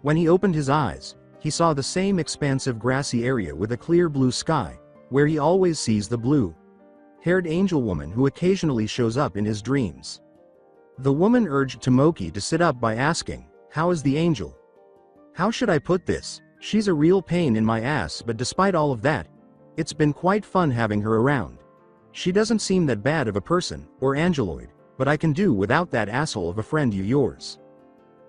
When he opened his eyes, he saw the same expansive grassy area with a clear blue sky, where he always sees the blue. blonde-haired angel woman who occasionally shows up in his dreams. The woman urged Tomoki to sit up by asking, "How is the angel?" How should I put this? She's a real pain in my ass, but despite all of that, it's been quite fun having her around. She doesn't seem that bad of a person, or angeloid, but I can do without that asshole of a friend yours.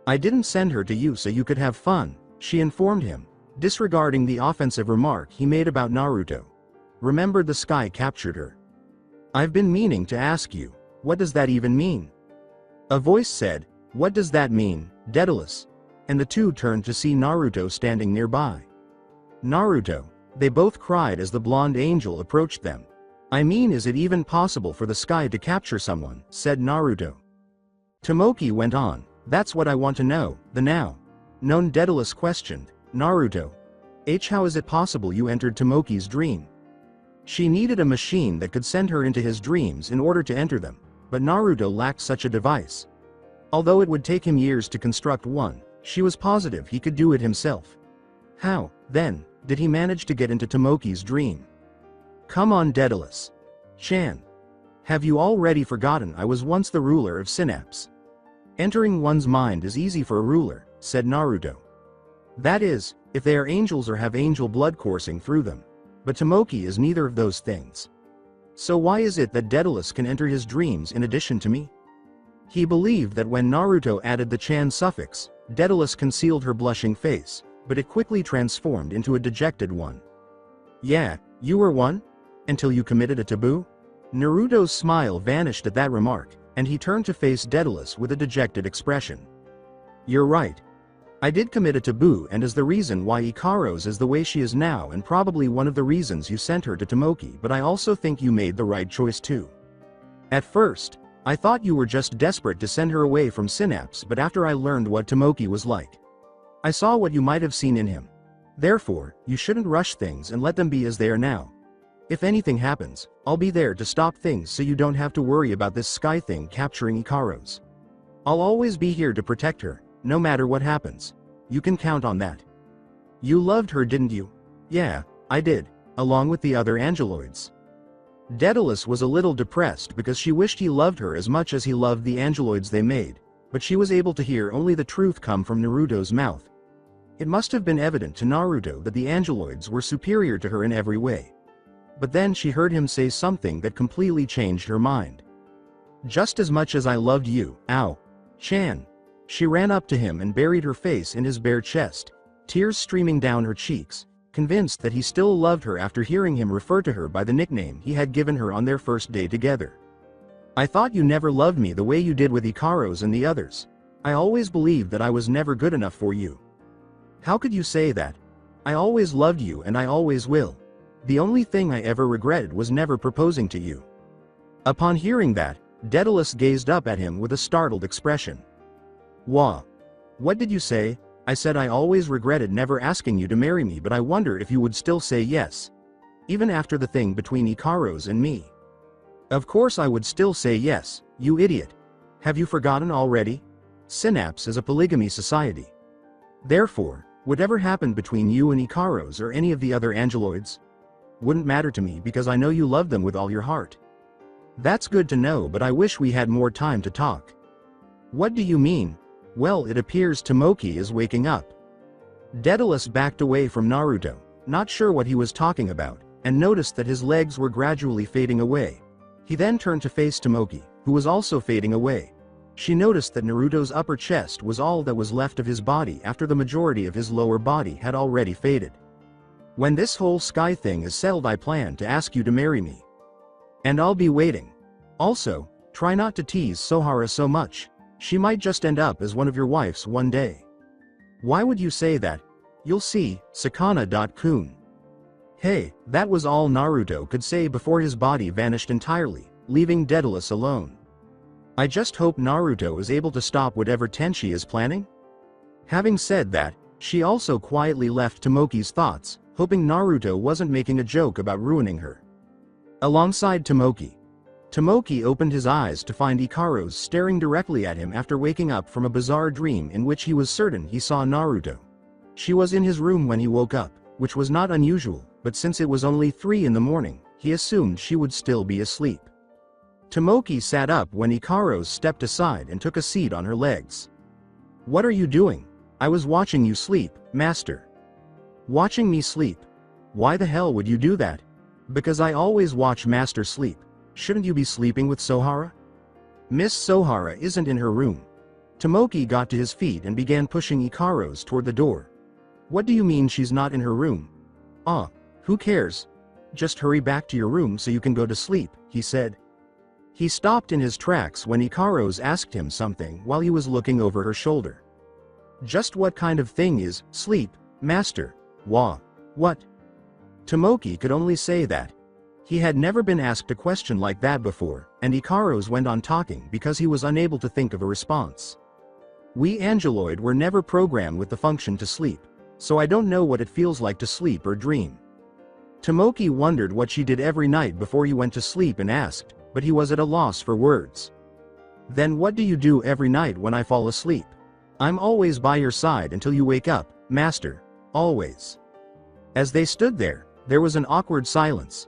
I didn't send her to you so you could have fun, she informed him, disregarding the offensive remark he made about Naruto. Remember, the sky captured her. I've been meaning to ask you, what does that even mean? A voice said, "What does that mean, Daedalus?" And the two turned to see Naruto standing nearby. Naruto, they both cried as the blonde angel approached them. I mean, is it even possible for the sky to capture someone, said Naruto. Tomoki went on, that's what I want to know, the now known Daedalus questioned, Naruto. How is it possible you entered Tomoki's dream? She needed a machine that could send her into his dreams in order to enter them, but Naruto lacked such a device. Although it would take him years to construct one, she was positive he could do it himself. How, then, did he manage to get into Tomoki's dream? Come on, Daedalus. Chan. Have you already forgotten I was once the ruler of Synapse? Entering one's mind is easy for a ruler, said Naruto. That is, if they are angels or have angel blood coursing through them. But Tomoki is neither of those things. So why is it that Daedalus can enter his dreams in addition to me? He believed that when Naruto added the Chan suffix, Daedalus concealed her blushing face, but it quickly transformed into a dejected one. Yeah, you were one? Until you committed a taboo? Naruto's smile vanished at that remark, and he turned to face Daedalus with a dejected expression. You're right. I did commit a taboo, and is the reason why Ikaru's is the way she is now, and probably one of the reasons you sent her to Tomoki, but I also think you made the right choice too. At first, I thought you were just desperate to send her away from Synapse, but after I learned what Tomoki was like, I saw what you might have seen in him. Therefore, you shouldn't rush things and let them be as they are now. If anything happens, I'll be there to stop things so you don't have to worry about this sky thing capturing Ikaru's. I'll always be here to protect her, no matter what happens. You can count on that. You loved her, didn't you? Yeah, I did, along with the other angeloids. Daedalus was a little depressed because she wished he loved her as much as he loved the angeloids they made, but she was able to hear only the truth come from Naruto's mouth. It must have been evident to Naruto that the angeloids were superior to her in every way. But then she heard him say something that completely changed her mind. Just as much as I loved you, ow. Chan. She ran up to him and buried her face in his bare chest, tears streaming down her cheeks, convinced that he still loved her after hearing him refer to her by the nickname he had given her on their first day together. I thought you never loved me the way you did with Ikaru's and the others. I always believed that I was never good enough for you. How could you say that? I always loved you and I always will. The only thing I ever regretted was never proposing to you. Upon hearing that, Daedalus gazed up at him with a startled expression. Wah. What did you say? I said I always regretted never asking you to marry me, but I wonder if you would still say yes. Even after the thing between Ikaru's and me. Of course I would still say yes, you idiot. Have you forgotten already? Synapse is a polygamy society. Therefore, whatever happened between you and Ikaru's or any of the other angeloids wouldn't matter to me because I know you love them with all your heart. That's good to know, but I wish we had more time to talk. What do you mean? Well, it appears Tomoki is waking up. Daedalus backed away from Naruto, not sure what he was talking about, and noticed that his legs were gradually fading away. He then turned to face Tomoki, who was also fading away. She noticed that Naruto's upper chest was all that was left of his body after the majority of his lower body had already faded. When this whole sky thing is settled, I plan to ask you to marry me. And I'll be waiting. Also, try not to tease Sohara so much. She might just end up as one of your wives one day. Why would you say that? You'll see, Sakana.kun. Hey, that was all Naruto could say before his body vanished entirely, leaving Daedalus alone. I just hope Naruto is able to stop whatever Tenchi is planning. Having said that, she also quietly left Tomoki's thoughts, hoping Naruto wasn't making a joke about ruining her. Alongside Tomoki, Tomoki opened his eyes to find Ikaru's staring directly at him after waking up from a bizarre dream in which he was certain he saw Naruto. She was in his room when he woke up, which was not unusual, but since it was only 3 in the morning, He assumed she would still be asleep. Tomoki sat up when Ikaros stepped aside and took a seat on her legs. "What are you doing?" "I was watching you sleep, master." "Watching me sleep? Why the hell would you do that?" "Because I always watch master sleep. Shouldn't you be sleeping with Sohara?" "Miss Sohara isn't in her room." Tomoki got to his feet and began pushing Ikaros toward the door. "What do you mean she's not in her room?" "Ah, who cares? Just hurry back to your room so you can go to sleep," he said. He stopped in his tracks when Ikaros asked him something while he was looking over her shoulder. "Just what kind of thing is sleep, master? Wah? What?" Tomoki could only say that. He had never been asked a question like that before, and Ikaros went on talking because he was unable to think of a response. "We Angeloid were never programmed with the function to sleep, so I don't know what it feels like to sleep or dream." Tomoki wondered what she did every night before he went to sleep and asked, but he was at a loss for words. "Then what do you do every night when I fall asleep?" "I'm always by your side until you wake up, master. Always." As they stood there was an awkward silence.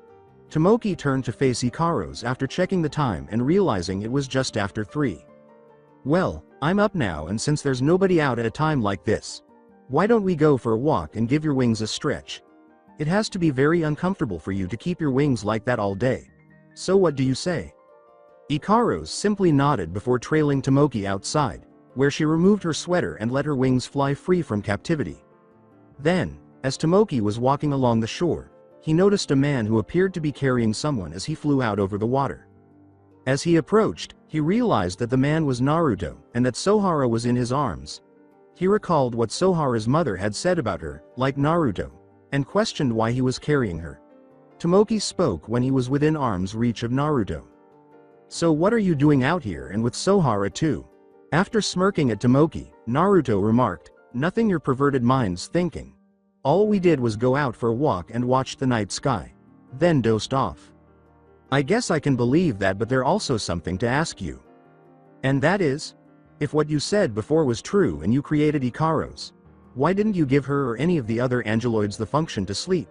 Tomoki turned to face Ikaros after checking the time and realizing it was just after 3. "Well, I'm up now, and since there's nobody out at a time like this, why don't we go for a walk and give your wings a stretch? It has to be very uncomfortable for you to keep your wings like that all day. So what do you say?" Ikaros simply nodded before trailing Tomoki outside, where she removed her sweater and let her wings fly free from captivity. Then, as Tomoki was walking along the shore, he noticed a man who appeared to be carrying someone as he flew out over the water. As he approached, he realized that the man was Naruto, and that Sohara was in his arms. He recalled what Sohara's mother had said about her, like Naruto, and questioned why he was carrying her. Tomoki spoke when he was within arm's reach of Naruto. "So what are you doing out here and with Sohara too?" After smirking at Tomoki, Naruto remarked, "Nothing your perverted mind's thinking. All we did was go out for a walk and watch the night sky. Then dozed off." "I guess I can believe that, but there's also something to ask you." "And that is? If what you said before was true and you created Ikaros, why didn't you give her or any of the other Angeloids the function to sleep?"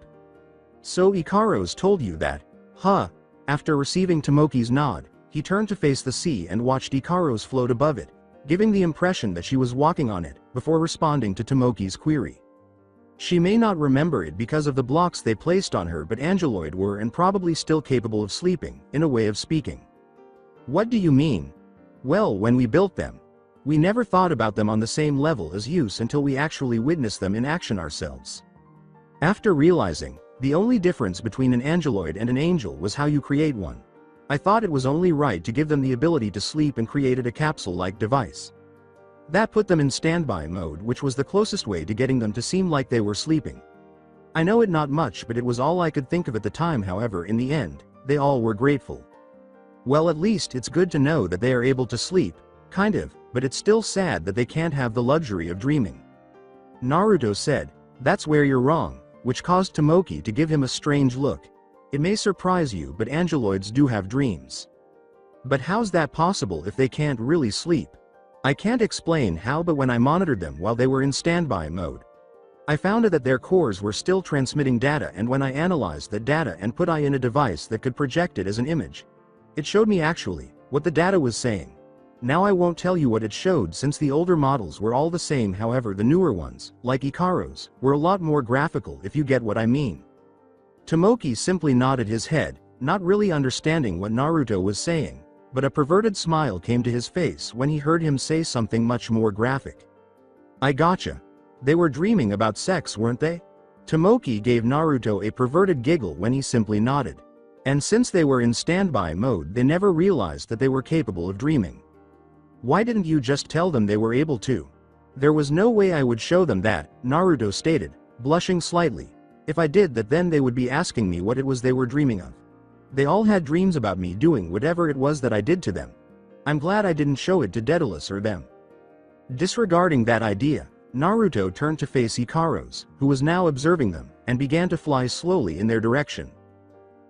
"So Ikaros told you that, huh?" After receiving Tomoki's nod, he turned to face the sea and watched Ikaros float above it, giving the impression that she was walking on it, before responding to Tomoki's query. She may not remember it because of the blocks they placed on her, but Angeloid were and probably still capable of sleeping, in a way of speaking. "What do you mean?" "Well, when we built them, we never thought about them on the same level as use until we actually witnessed them in action ourselves. After realizing, the only difference between an Angeloid and an angel was how you create one, I thought it was only right to give them the ability to sleep and created a capsule-like device. That put them in standby mode, which was the closest way to getting them to seem like they were sleeping. I know it not much, but it was all I could think of at the time. However, in the end, they all were grateful." "Well, at least it's good to know that they are able to sleep, kind of, but it's still sad that they can't have the luxury of dreaming." Naruto said, "That's where you're wrong," which caused Tomoki to give him a strange look. "It may surprise you, but Angeloids do have dreams." "But how's that possible if they can't really sleep?" "I can't explain how, but when I monitored them while they were in standby mode, I found that their cores were still transmitting data, and when I analyzed that data and put it in a device that could project it as an image, it showed me actually what the data was saying. Now I won't tell you what it showed since the older models were all the same, however the newer ones, like Ikaros, were a lot more graphical, if you get what I mean." Tomoki simply nodded his head, not really understanding what Naruto was saying, but a perverted smile came to his face when he heard him say something much more graphic. "I gotcha. They were dreaming about sex, weren't they?" Tomoki gave Naruto a perverted giggle when he simply nodded. "And since they were in standby mode, they never realized that they were capable of dreaming. Why didn't you just tell them they were able to?" "There was no way I would show them that," Naruto stated, blushing slightly. "If I did that, then they would be asking me what it was they were dreaming of. They all had dreams about me doing whatever it was that I did to them. I'm glad I didn't show it to Daedalus or them." Disregarding that idea, Naruto turned to face Ikaros, who was now observing them, and began to fly slowly in their direction.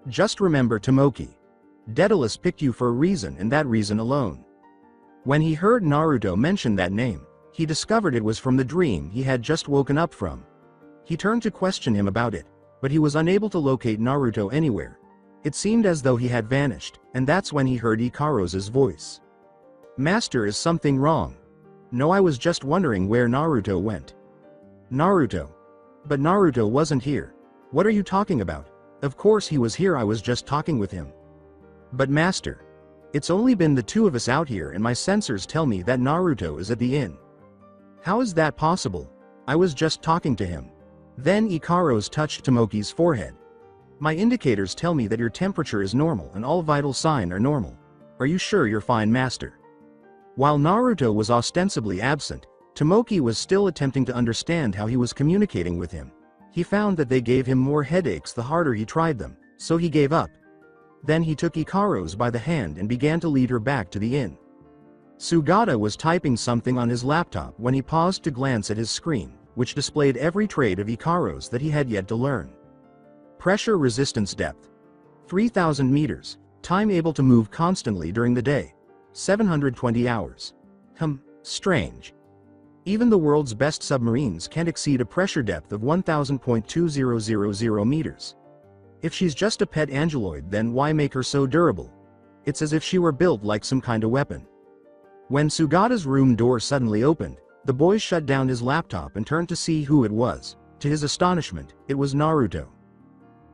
"Just remember, Tomoki, Daedalus picked you for a reason, and that reason alone." When he heard Naruto mention that name, he discovered it was from the dream he had just woken up from. He turned to question him about it, but he was unable to locate Naruto anywhere. It seemed as though he had vanished, and that's when he heard Ikaru's voice. "Master, is something wrong?" "No, I was just wondering where Naruto went." "Naruto? But Naruto wasn't here." "What are you talking about?" "Of course he was here, I was just talking with him." "But Master, it's only been the two of us out here and my sensors tell me that Naruto is at the inn." "How is that possible?" "I was just talking to him." Then Ikaru's touched Tomoki's forehead. "My indicators tell me that your temperature is normal and all vital signs are normal. Are you sure you're fine, Master?" While Naruto was ostensibly absent, Tomoki was still attempting to understand how he was communicating with him. He found that they gave him more headaches the harder he tried them, so he gave up. Then he took Ikaru's by the hand and began to lead her back to the inn. Sugata was typing something on his laptop when he paused to glance at his screen, which displayed every trait of Ikaru's that he had yet to learn. Pressure resistance depth. 3,000 meters. Time able to move constantly during the day. 720 hours. Strange. Even the world's best submarines can't exceed a pressure depth of 1,000.2000 meters. If she's just a pet angeloid, then why make her so durable? It's as if she were built like some kind of weapon. When Sugata's room door suddenly opened, the boy shut down his laptop and turned to see who it was. To his astonishment, it was Naruto.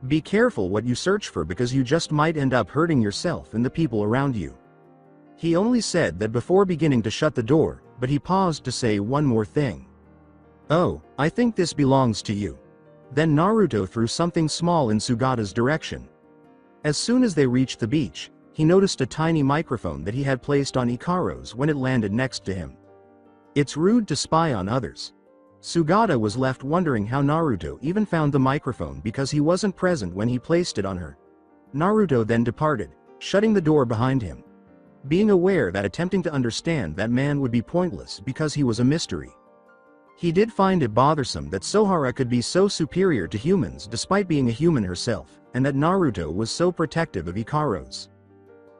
"Be careful what you search for, because you just might end up hurting yourself and the people around you." He only said that before beginning to shut the door, but he paused to say one more thing. "Oh, I think this belongs to you." Then Naruto threw something small in Sugata's direction. As soon as they reached the beach, he noticed a tiny microphone that he had placed on Ikaru's when it landed next to him. It's rude to spy on others. Sugata was left wondering how Naruto even found the microphone because he wasn't present when he placed it on her. Naruto then departed, shutting the door behind him. Being aware that attempting to understand that man would be pointless because he was a mystery. He did find it bothersome that Sohara could be so superior to humans despite being a human herself, and that Naruto was so protective of Ikaru's.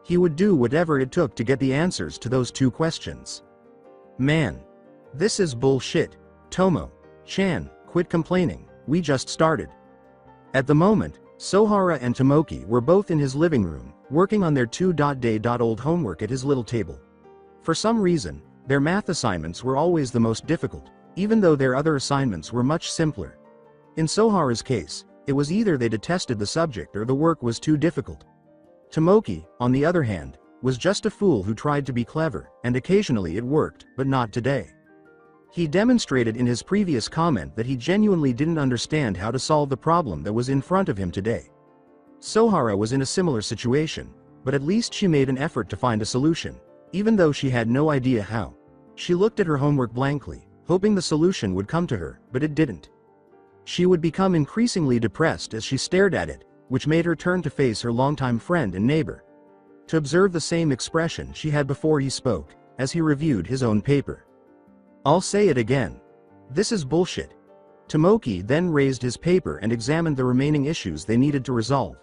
He would do whatever it took to get the answers to those two questions. "Man. This is bullshit. Tomo-chan, quit complaining, we just started." At the moment, Sohara and Tomoki were both in his living room, working on their 2-day-old homework at his little table. For some reason, their math assignments were always the most difficult, even though their other assignments were much simpler. In Sohara's case, it was either they detested the subject or the work was too difficult. Tomoki, on the other hand, was just a fool who tried to be clever, and occasionally it worked, but not today. He demonstrated in his previous comment that he genuinely didn't understand how to solve the problem that was in front of him today. Sohara was in a similar situation, but at least she made an effort to find a solution, even though she had no idea how. She looked at her homework blankly, hoping the solution would come to her, but it didn't. She would become increasingly depressed as she stared at it, which made her turn to face her longtime friend and neighbor, to observe the same expression she had before he spoke, as he reviewed his own paper. "I'll say it again. This is bullshit." Tomoki then raised his paper and examined the remaining issues they needed to resolve.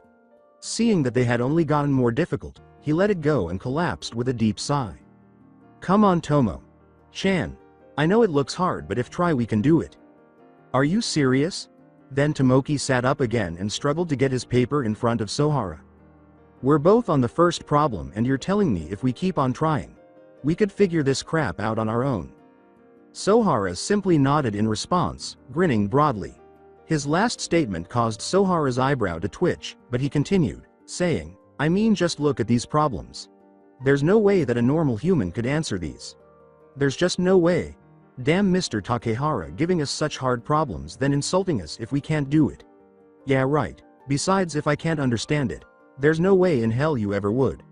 Seeing that they had only gotten more difficult, he let it go and collapsed with a deep sigh. "Come on, Tomo-chan. I know it looks hard, but if try we can do it." "Are you serious?" Then Tomoki sat up again and struggled to get his paper in front of Sohara. "We're both on the first problem and you're telling me if we keep on trying, we could figure this crap out on our own." Sohara simply nodded in response, grinning broadly. His last statement caused Sohara's eyebrow to twitch, but he continued, saying, "I mean, just look at these problems. There's no way that a normal human could answer these. There's just no way. Damn Mr. Takehara giving us such hard problems then insulting us if we can't do it. Yeah, right. Besides, if I can't understand it, there's no way in hell you ever would."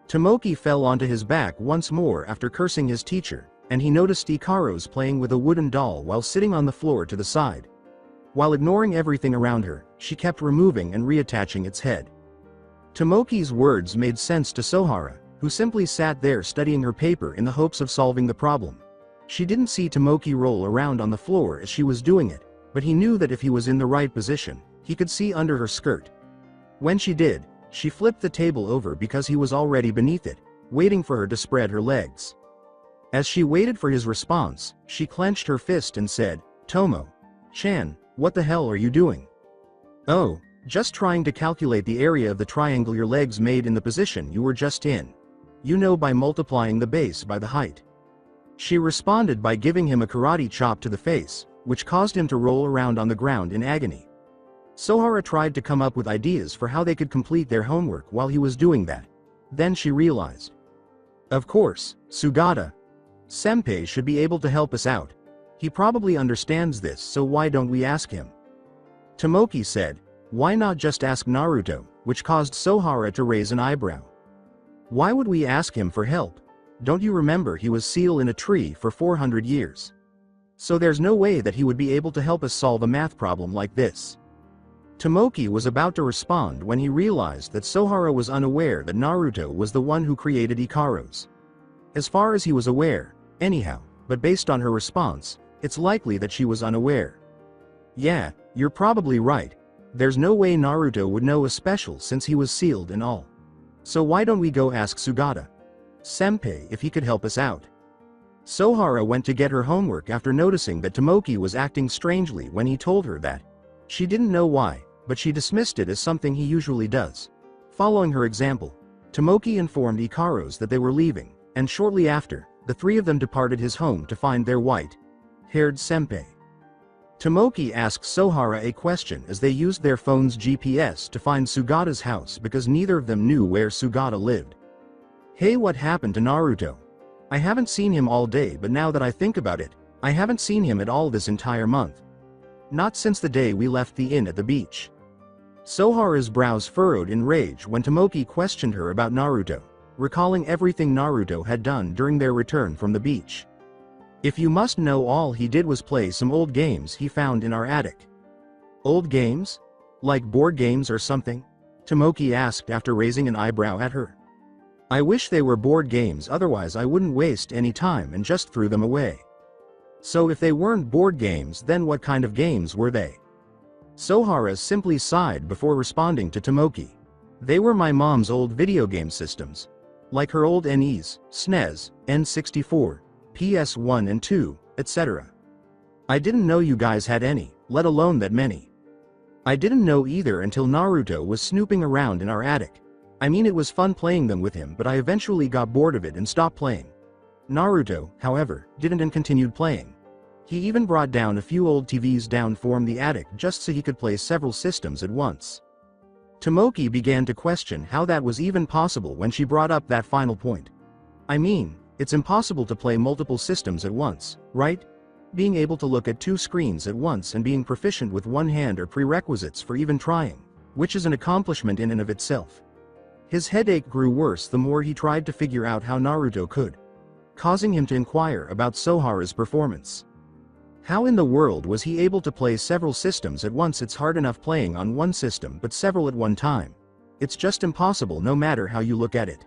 Tomoki fell onto his back once more after cursing his teacher, and he noticed Ikaru's playing with a wooden doll while sitting on the floor to the side. While ignoring everything around her, she kept removing and reattaching its head. Tomoki's words made sense to Sohara, who simply sat there studying her paper in the hopes of solving the problem. She didn't see Tomoki roll around on the floor as she was doing it, but he knew that if he was in the right position, he could see under her skirt. When she did, she flipped the table over because he was already beneath it, waiting for her to spread her legs. As she waited for his response, she clenched her fist and said, "Tomo-chan, what the hell are you doing?" "Oh, Just trying to calculate the area of the triangle your legs made in the position you were just in. You know, by multiplying the base by the height. She responded by giving him a karate chop to the face, which caused him to roll around on the ground in agony. Sohara tried to come up with ideas for how they could complete their homework while he was doing that. Then she realized. Of course, Sugata Senpai should be able to help us out. He probably understands this, so why don't we ask him? Tomoki said, why not just ask Naruto, which caused Sohara to raise an eyebrow. Why would we ask him for help? Don't you remember he was sealed in a tree for 400 years? So there's no way that he would be able to help us solve a math problem like this. Tomoki was about to respond when he realized that Sohara was unaware that Naruto was the one who created Ikaros. As far as he was aware, anyhow, but based on her response, it's likely that she was unaware. Yeah, you're probably right. There's no way Naruto would know a special since he was sealed and all. So why don't we go ask Sugata Senpai if he could help us out? Sohara went to get her homework after noticing that Tomoki was acting strangely when he told her that. She didn't know why, but she dismissed it as something he usually does. Following her example, Tomoki informed Ikaros that they were leaving, and shortly after, the three of them departed his home to find their white-haired senpai. Tomoki asked Sohara a question as they used their phone's GPS to find Sugata's house because neither of them knew where Sugata lived. Hey, what happened to Naruto? I haven't seen him all day, but now that I think about it, I haven't seen him at all this entire month. Not since the day we left the inn at the beach. Sohara's brows furrowed in rage when Tomoki questioned her about Naruto, recalling everything Naruto had done during their return from the beach. If you must know, all he did was play some old games he found in our attic. Old games? Like board games or something? Tomoki asked after raising an eyebrow at her. I wish they were board games, otherwise I wouldn't waste any time and just threw them away. So if they weren't board games, then what kind of games were they? Sohara simply sighed before responding to Tomoki. They were my mom's old video game systems. Like her old NES, SNES, N64, PS1 and 2, etc. I didn't know you guys had any, let alone that many. I didn't know either until Naruto was snooping around in our attic. I mean, it was fun playing them with him, but I eventually got bored of it and stopped playing. Naruto, however, didn't and continued playing. He even brought down a few old TVs down from the attic just so he could play several systems at once. Tomoki began to question how that was even possible when she brought up that final point. I mean, it's impossible to play multiple systems at once, right? Being able to look at two screens at once and being proficient with one hand are prerequisites for even trying, which is an accomplishment in and of itself. His headache grew worse the more he tried to figure out how Naruto could, causing him to inquire about Sohara's performance. How in the world was he able to play several systems at once? It's hard enough playing on one system, but several at one time. It's just impossible no matter how you look at it.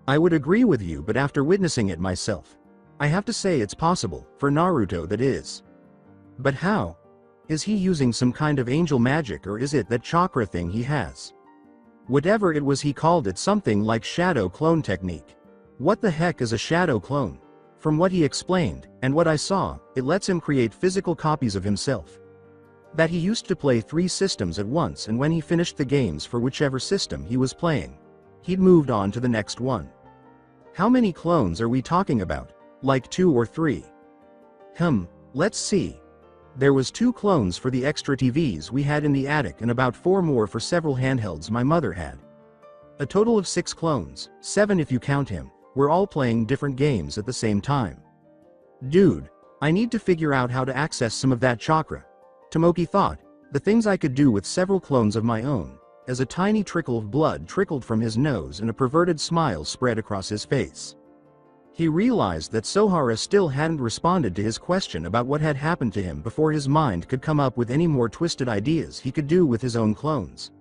I would agree with you, but after witnessing it myself, I have to say it's possible, for Naruto that is. But how? Is he using some kind of angel magic, or is it that chakra thing he has? Whatever it was, he called it something like shadow clone technique. What the heck is a shadow clone? From what he explained, and what I saw, it lets him create physical copies of himself. That he used to play 3 systems at once, and when he finished the games for whichever system he was playing, he'd moved on to the next one. How many clones are we talking about? Like 2 or 3? Let's see. There was 2 clones for the extra TVs we had in the attic and about 4 more for several handhelds my mother had. A total of 6 clones, 7 if you count him, were all playing different games at the same time. Dude, I need to figure out how to access some of that chakra. Tomoki thought, the things I could do with several clones of my own, as a tiny trickle of blood trickled from his nose and a perverted smile spread across his face. He realized that Sohara still hadn't responded to his question about what had happened to him before his mind could come up with any more twisted ideas he could do with his own clones.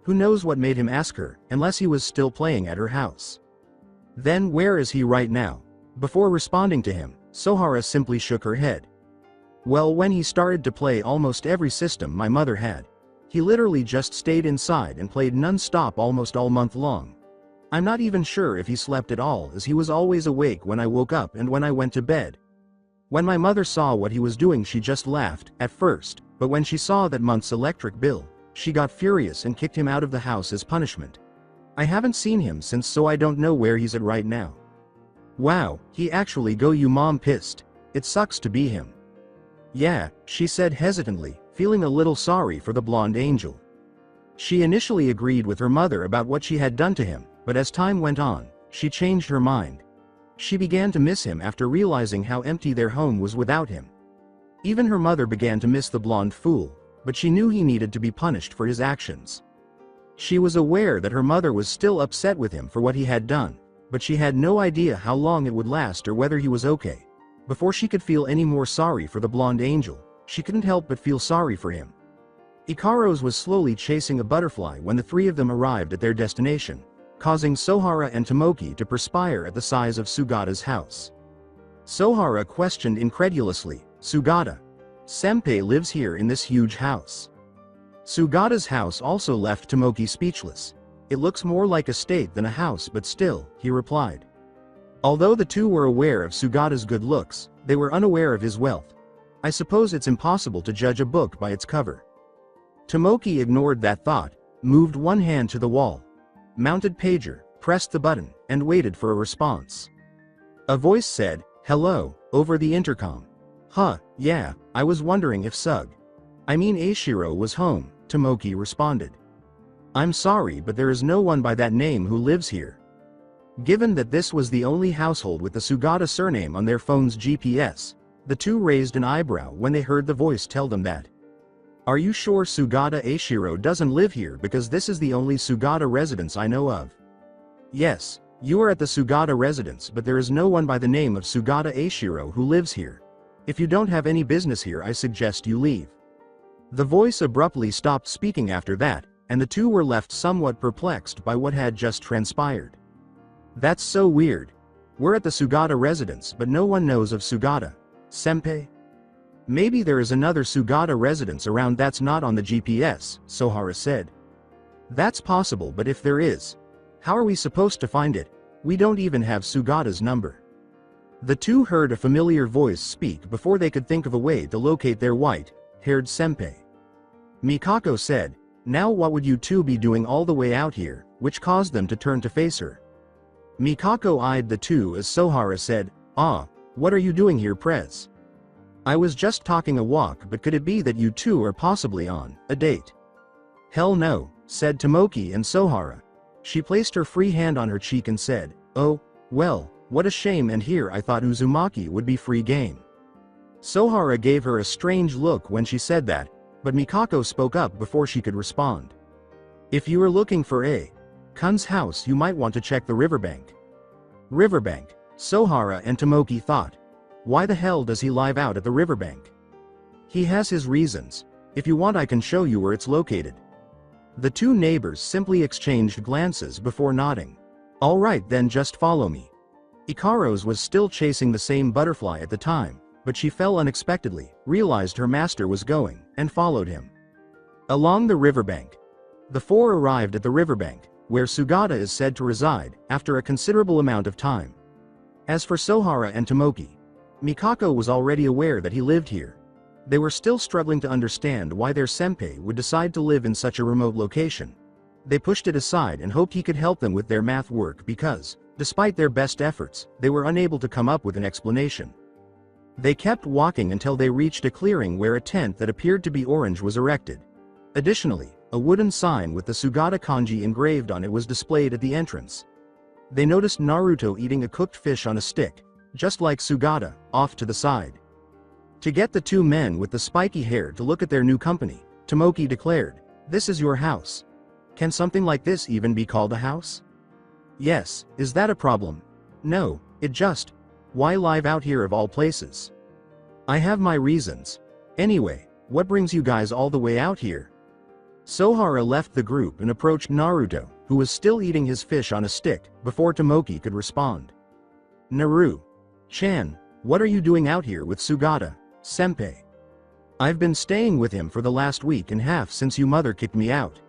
Who knows what made him ask her, unless he was still playing at her house. Then where is he right now? Before responding to him, Sohara simply shook her head. Well, when he started to play almost every system my mother had, he literally just stayed inside and played non-stop almost all month long. I'm not even sure if he slept at all, as he was always awake when I woke up and when I went to bed. When my mother saw what he was doing, she just laughed, at first, but when she saw that month's electric bill, she got furious and kicked him out of the house as punishment. I haven't seen him since, so I don't know where he's at right now. Wow, he actually go, you mom pissed. It sucks to be him. Yeah, she said hesitantly, feeling a little sorry for the blonde angel. She initially agreed with her mother about what she had done to him, but as time went on, she changed her mind. She began to miss him after realizing how empty their home was without him. Even her mother began to miss the blonde fool, but she knew he needed to be punished for his actions. She was aware that her mother was still upset with him for what he had done, but she had no idea how long it would last or whether he was okay. Before she could feel any more sorry for the blonde angel, she couldn't help but feel sorry for him. Ikaros was slowly chasing a butterfly when the three of them arrived at their destination, causing Sohara and Tomoki to perspire at the size of Sugata's house. Sohara questioned incredulously, "Sugata, Senpai lives here in this huge house?" Sugata's house also left Tomoki speechless. "It looks more like a state than a house, but still," he replied. Although the two were aware of Sugata's good looks, they were unaware of his wealth. "I suppose it's impossible to judge a book by its cover." Tomoki ignored that thought, moved one hand to the wall, mounted pager, pressed the button, and waited for a response. A voice said, "Hello," over the intercom. "Huh, yeah, I was wondering if Ashiro was home," Tomoki responded. "I'm sorry, but there is no one by that name who lives here." Given that this was the only household with the Sugata surname on their phone's GPS, the two raised an eyebrow when they heard the voice tell them that. "Are you sure Sugata Ashiro doesn't live here, because this is the only Sugata residence I know of?" "Yes, you are at the Sugata residence, but there is no one by the name of Sugata Ashiro who lives here. If you don't have any business here, I suggest you leave." The voice abruptly stopped speaking after that, and the two were left somewhat perplexed by what had just transpired. "That's so weird. We're at the Sugata residence, but no one knows of Sugata Senpai. Maybe there is another Sugata residence around that's not on the GPS," Sohara said. "That's possible, but if there is, how are we supposed to find it? We don't even have Sugata's number." The two heard a familiar voice speak before they could think of a way to locate their white-haired senpai. Mikako said, "Now what would you two be doing all the way out here?" which caused them to turn to face her. Mikako eyed the two as Sohara said, "Ah, what are you doing here, Prez?" "I was just talking a walk, but could it be that you two are possibly on a date?" "Hell no," said Tomoki and Sohara. She placed her free hand on her cheek and said, "Oh, well, what a shame, and here I thought Uzumaki would be free game." Sohara gave her a strange look when she said that, but Mikako spoke up before she could respond. "If you are looking for a Kun's house, you might want to check the riverbank." Riverbank, Sohara and Tomoki thought. Why the hell does he live out at the riverbank? He has his reasons. If you want, I can show you where it's located. The two neighbors simply exchanged glances before nodding. "All right then, just follow me." Ikaros was still chasing the same butterfly at the time, but she fell unexpectedly, realized her master was going, and followed him. Along the riverbank. The four arrived at the riverbank, where Sugata is said to reside, after a considerable amount of time. As for Sohara and Tomoki, Mikako was already aware that he lived here. They were still struggling to understand why their senpai would decide to live in such a remote location. They pushed it aside and hoped he could help them with their math work because, despite their best efforts, they were unable to come up with an explanation. They kept walking until they reached a clearing where a tent that appeared to be orange was erected. Additionally, a wooden sign with the Sugata kanji engraved on it was displayed at the entrance. They noticed Naruto eating a cooked fish on a stick, just like Sugata, off to the side. To get the two men with the spiky hair to look at their new company, Tomoki declared, "This is your house. Can something like this even be called a house?" "Yes, is that a problem?" "No, it just. Why live out here of all places?" "I have my reasons. Anyway, what brings you guys all the way out here?" Sohara left the group and approached Naruto, who was still eating his fish on a stick, before Tomoki could respond. "Naru-chan, what are you doing out here with Sugata senpai?" "I've been staying with him for the last week and a half since your mother kicked me out."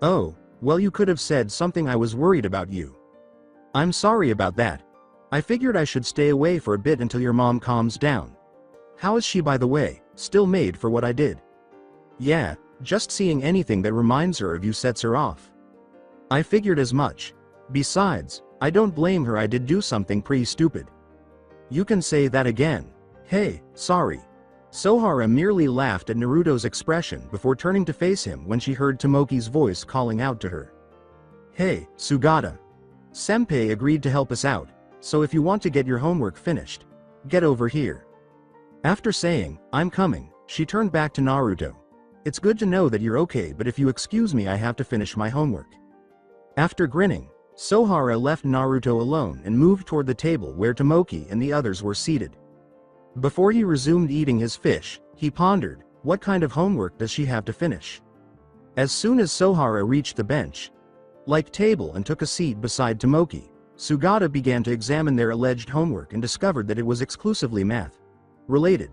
"Oh, well, you could have said something. I was worried about you." "I'm sorry about that. I figured I should stay away for a bit until your mom calms down." "How is she, by the way? Still made for what I did?" "Yeah, Just seeing anything that reminds her of you sets her off. I figured as much. Besides, I don't blame her, I did do something pretty stupid. You can say that again. Hey, sorry. Sohara merely laughed at Naruto's expression before turning to face him when she heard Tomoki's voice calling out to her. Hey, Sugata. Senpai agreed to help us out, so if you want to get your homework finished, get over here. After saying, I'm coming, she turned back to Naruto. It's good to know that you're okay, but if you excuse me, I have to finish my homework. After grinning, Sohara left Naruto alone and moved toward the table where Tomoki and the others were seated. Before he resumed eating his fish, he pondered, what kind of homework does she have to finish? As soon as Sohara reached the bench, like table, and took a seat beside Tomoki, Sugata began to examine their alleged homework and discovered that it was exclusively math-related.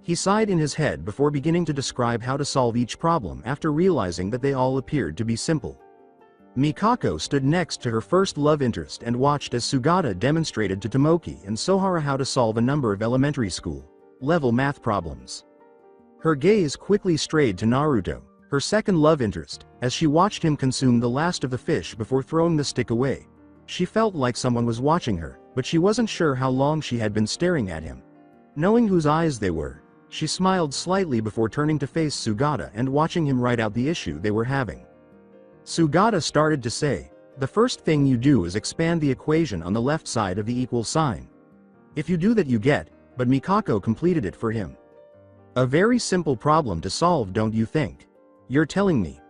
He sighed in his head before beginning to describe how to solve each problem after realizing that they all appeared to be simple. Mikako stood next to her first love interest and watched as Sugata demonstrated to Tomoki and Sohara how to solve a number of elementary school-level math problems. Her gaze quickly strayed to Naruto, her second love interest, as she watched him consume the last of the fish before throwing the stick away. She felt like someone was watching her, but she wasn't sure how long she had been staring at him. Knowing whose eyes they were, she smiled slightly before turning to face Sugata and watching him write out the issue they were having. Sugata started to say, the first thing you do is expand the equation on the left side of the equal sign. If you do that you get, but Mikako completed it for him. A very simple problem to solve, don't you think? You're telling me.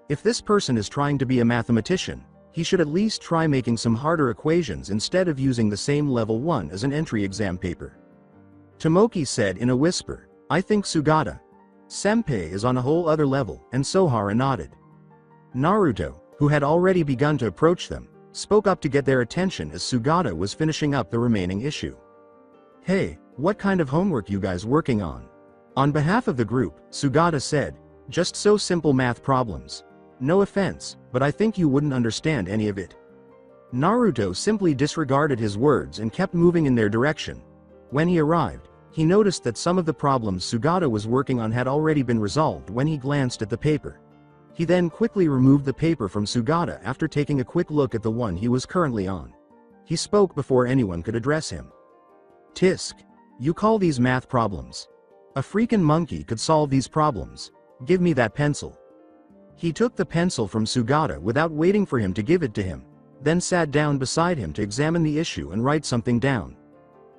If this person is trying to be a mathematician, he should at least try making some harder equations instead of using the same level 1 as an entry exam paper. Tomoki said in a whisper, I think Sugata Senpai is on a whole other level, and Sohara nodded. Naruto, who had already begun to approach them, spoke up to get their attention as Sugata was finishing up the remaining issue. Hey, what kind of homework you guys working on? On behalf of the group, Sugata said, just so simple math problems. No offense, but I think you wouldn't understand any of it. Naruto simply disregarded his words and kept moving in their direction. When he arrived, he noticed that some of the problems Sugata was working on had already been resolved when he glanced at the paper. He then quickly removed the paper from Sugata after taking a quick look at the one he was currently on. He spoke before anyone could address him. Tisk. You call these math problems? A freaking monkey could solve these problems. Give me that pencil. He took the pencil from Sugata without waiting for him to give it to him, then sat down beside him to examine the issue and write something down.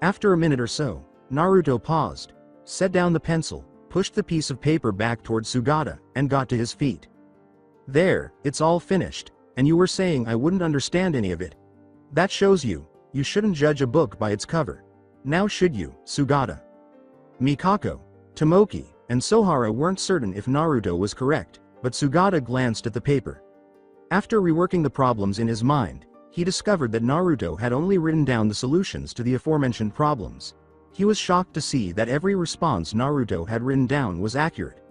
After a minute or so, Naruto paused, set down the pencil, pushed the piece of paper back towards Sugata, and got to his feet. There, it's all finished, and you were saying I wouldn't understand any of it. That shows you shouldn't judge a book by its cover. Now should you, Sugata? Mikako, Tomoki, and Sohara weren't certain if Naruto was correct, but Sugata glanced at the paper. After reworking the problems in his mind, he discovered that Naruto had only written down the solutions to the aforementioned problems. He was shocked to see that every response Naruto had written down was accurate.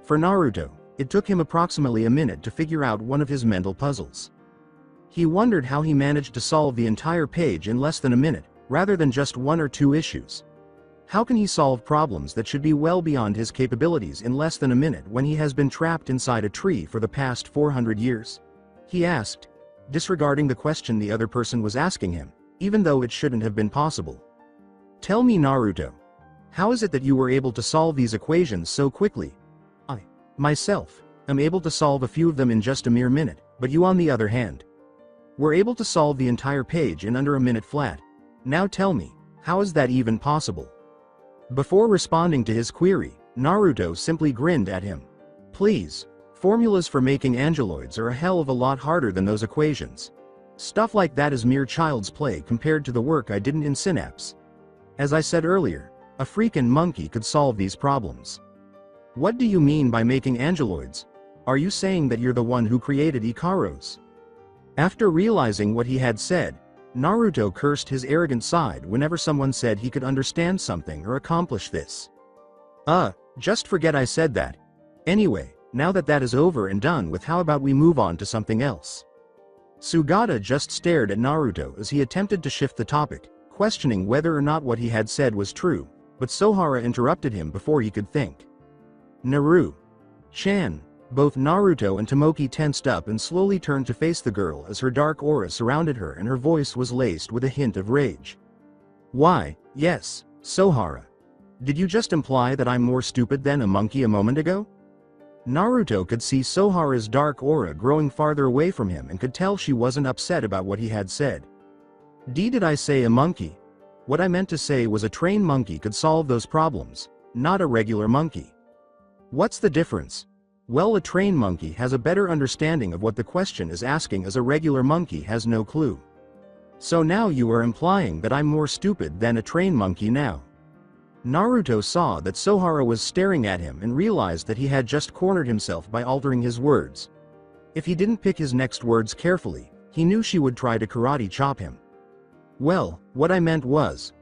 For Naruto, it took him approximately a minute to figure out one of his mental puzzles. He wondered how he managed to solve the entire page in less than a minute, rather than just one or two issues. How can he solve problems that should be well beyond his capabilities in less than a minute when he has been trapped inside a tree for the past 400 years? He asked, disregarding the question the other person was asking him, even though it shouldn't have been possible. Tell me, Naruto. How is it that you were able to solve these equations so quickly? I, myself, am able to solve a few of them in just a mere minute, but you on the other hand, were able to solve the entire page in under a minute flat. Now tell me, how is that even possible? Before responding to his query, Naruto simply grinned at him. Please, formulas for making angeloids are a hell of a lot harder than those equations. Stuff like that is mere child's play compared to the work I did in Synapse. As I said earlier, a freaking monkey could solve these problems. What do you mean by making angeloids? Are you saying that you're the one who created Ikaros? After realizing what he had said, Naruto cursed his arrogant side whenever someone said he could understand something or accomplish this. Just forget I said that. Anyway, now that that is over and done with, how about we move on to something else? Sugata just stared at Naruto as he attempted to shift the topic, questioning whether or not what he had said was true, but Sohara interrupted him before he could think. Naru-chan, Both Naruto and Tomoki tensed up and slowly turned to face the girl as her dark aura surrounded her and her voice was laced with a hint of rage. Why, yes, Sohara. Did you just imply that I'm more stupid than a monkey a moment ago? Naruto could see Sohara's dark aura growing farther away from him and could tell she wasn't upset about what he had said. Did I say a monkey? What I meant to say was a trained monkey could solve those problems, not a regular monkey. What's the difference? Well, a trained monkey has a better understanding of what the question is asking as a regular monkey has no clue. So now you are implying that I'm more stupid than a trained monkey now. Naruto saw that Sohara was staring at him and realized that he had just cornered himself by altering his words. If he didn't pick his next words carefully, he knew she would try to karate chop him. Well, what I meant was,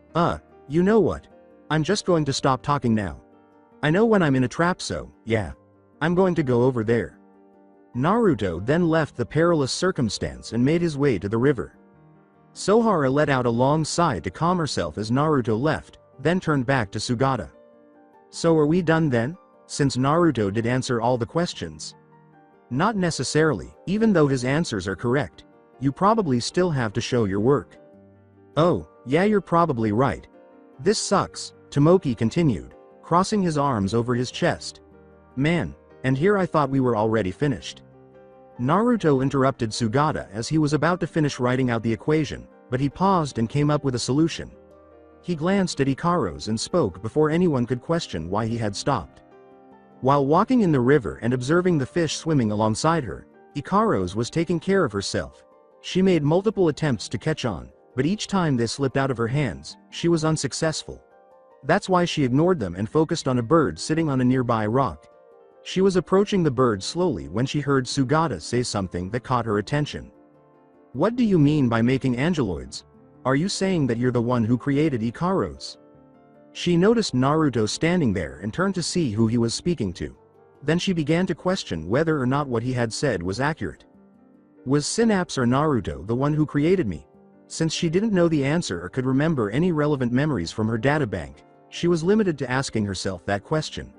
you know what? I'm just going to stop talking now. I know when I'm in a trap, so, yeah. I'm going to go over there. Naruto then left the perilous circumstance and made his way to the river. Sohara let out a long sigh to calm herself as Naruto left, then turned back to Sugata. So are we done then? Since Naruto did answer all the questions. Not necessarily, even though his answers are correct. You probably still have to show your work. Oh, yeah, you're probably right. This sucks, Tomoki continued, crossing his arms over his chest. Man, and here I thought we were already finished. Naruto interrupted Sugata as he was about to finish writing out the equation, but he paused and came up with a solution. He glanced at Ikaros and spoke before anyone could question why he had stopped. While walking in the river and observing the fish swimming alongside her, Ikaros was taking care of herself. She made multiple attempts to catch on, but each time they slipped out of her hands, she was unsuccessful. That's why she ignored them and focused on a bird sitting on a nearby rock. She was approaching the bird slowly when she heard Sugata say something that caught her attention. What do you mean by making angeloids? Are you saying that you're the one who created Ikaros? She noticed Naruto standing there and turned to see who he was speaking to. Then she began to question whether or not what he had said was accurate. Was Synapse or Naruto the one who created me? Since she didn't know the answer or could remember any relevant memories from her databank, she was limited to asking herself that question.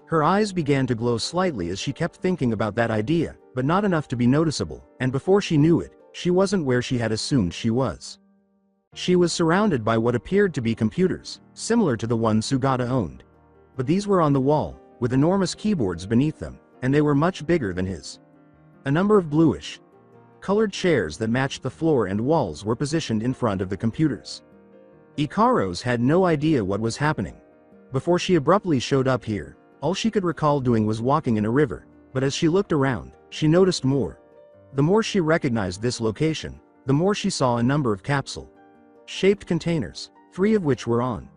Her eyes began to glow slightly as she kept thinking about that idea, but not enough to be noticeable, and before she knew it, she wasn't where she had assumed she was. She was surrounded by what appeared to be computers, similar to the one Sugata owned. But these were on the wall, with enormous keyboards beneath them, and they were much bigger than his. A number of bluish colored chairs that matched the floor and walls were positioned in front of the computers. Ikaros had no idea what was happening. Before she abruptly showed up here, all she could recall doing was walking in a river, but as she looked around, she noticed more. The more she recognized this location, the more she saw a number of capsule-shaped containers, 3 of which were on.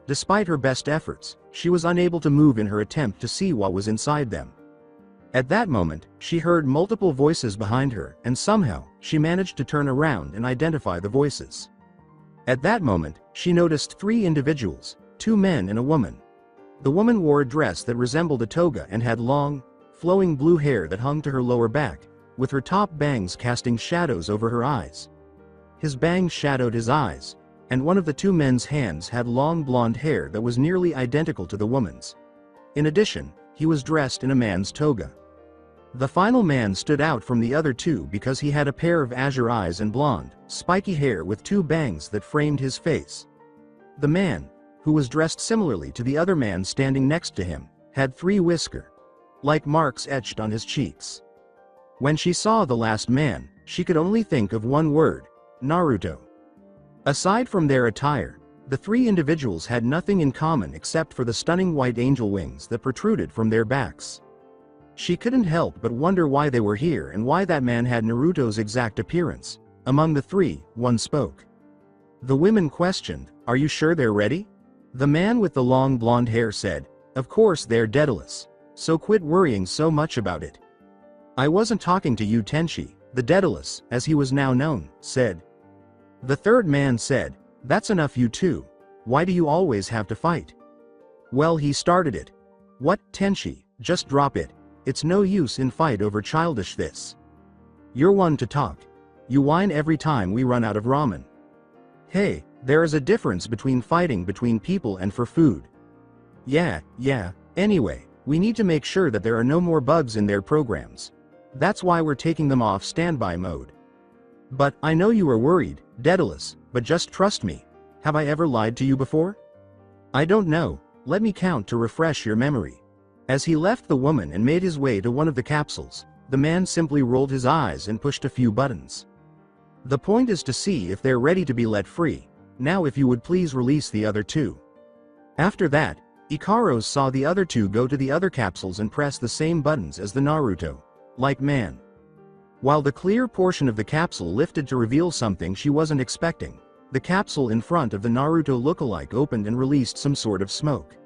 Despite her best efforts, she was unable to move in her attempt to see what was inside them. At that moment, she heard multiple voices behind her, and somehow, she managed to turn around and identify the voices. At that moment, she noticed 3 individuals, 2 men and a woman. The woman wore a dress that resembled a toga and had long, flowing blue hair that hung to her lower back, with her top bangs casting shadows over her eyes. His bangs shadowed his eyes, and one of the 2 men's hands had long blonde hair that was nearly identical to the woman's. In addition, he was dressed in a man's toga. The final man stood out from the other 2 because he had a pair of azure eyes and blonde, spiky hair with 2 bangs that framed his face. The man, who was dressed similarly to the other man standing next to him, had 3 whisker-like marks etched on his cheeks. When she saw the last man, she could only think of one word: Naruto. Aside from their attire, the 3 individuals had nothing in common except for the stunning white angel wings that protruded from their backs. She couldn't help but wonder why they were here and why that man had Naruto's exact appearance. Among the 3, one spoke. The women questioned, "Are you sure they're ready?" The man with the long blonde hair said, "Of course they're Daedalus. So quit worrying so much about it." "I wasn't talking to you, Tenchi," the Daedalus, as he was now known, said. The 3rd man said, "That's enough, you two. Why do you always have to fight?" "Well, he started it." "What, Tenchi, just drop it. It's no use in fight over childish this. You're one to talk. You whine every time we run out of ramen." "Hey, there is a difference between fighting between people and for food." Yeah, anyway, We need to make sure that there are no more bugs in their programs. That's why we're taking them off standby mode. But, I know you are worried, Daedalus, but just trust me. Have I ever lied to you before? I don't know, let me count to refresh your memory. As he left the woman and made his way to one of the capsules, the man simply rolled his eyes and pushed a few buttons. The point is to see if they're ready to be let free. Now if you would please release the other two. After that, Ikaros saw the other two go to the other capsules and press the same buttons as the Naruto. Like man. While the clear portion of the capsule lifted to reveal something she wasn't expecting, the capsule in front of the Naruto lookalike opened and released some sort of smoke.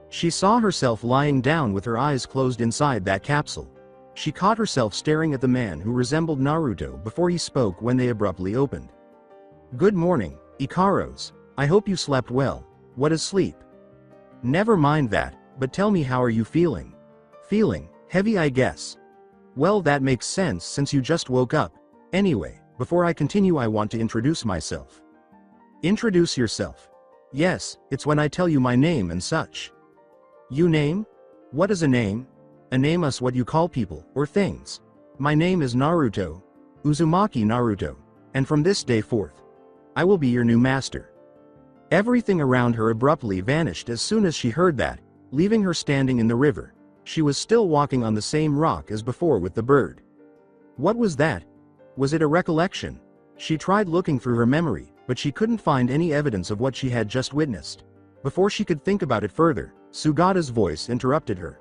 She saw herself lying down with her eyes closed inside that capsule. She caught herself staring at the man who resembled Naruto before he spoke when they abruptly opened. Good morning, Ikaros. I hope you slept well. What is sleep? Never mind that, but tell me, how are you feeling? Feeling heavy, I guess. Well, that makes sense since you just woke up. Anyway, before I continue, I want to introduce myself. Introduce yourself? Yes, it's when I tell you my name and such. You name? What is a name? A name is what you call people, or things. My name is Naruto. Uzumaki Naruto. And from this day forth, I will be your new master. Everything around her abruptly vanished as soon as she heard that, leaving her standing in the river. She was still walking on the same rock as before with the bird. What was that? Was it a recollection? She tried looking through her memory, but she couldn't find any evidence of what she had just witnessed. Before she could think about it further, Sugata's voice interrupted her.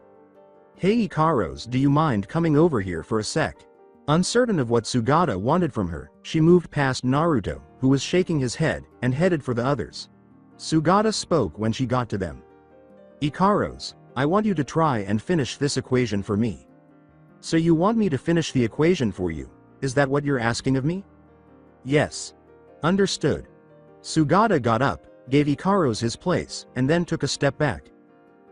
Hey Ikaros, do you mind coming over here for a sec? Uncertain of what Sugata wanted from her, she moved past Naruto, who was shaking his head, and headed for the others. Sugata spoke when she got to them. Ikaros, I want you to try and finish this equation for me. So you want me to finish the equation for you? Is that what you're asking of me? Yes. Understood. Sugata got up, gave Ikaros his place, and then took a step back.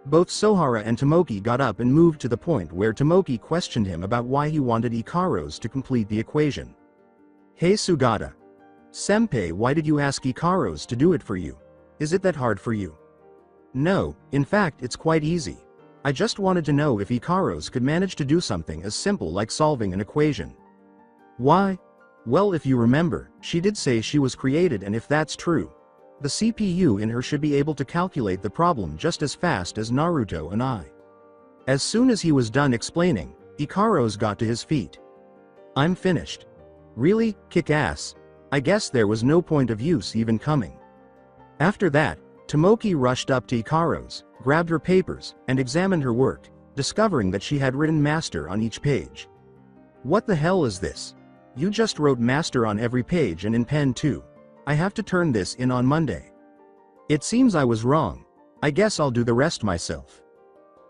Both Sohara and Tomoki got up and moved to the point where Tomoki questioned him about why he wanted Ikaros to complete the equation. Hey Sugata. Senpai, why did you ask Ikaros to do it for you? Is it that hard for you? No, in fact it's quite easy. I just wanted to know if Ikaros could manage to do something as simple like solving an equation. Why? Well, if you remember, she did say she was created, and if that's true, the CPU in her should be able to calculate the problem just as fast as Naruto and I. As soon as he was done explaining, Ikaros got to his feet. I'm finished. Really? Kick ass. I guess there was no point of use even coming. After that, Tomoki rushed up to Ikaros, grabbed her papers, and examined her work, discovering that she had written master on each page. What the hell is this? You just wrote master on every page and in pen too. I have to turn this in on Monday. It seems I was wrong. I guess I'll do the rest myself.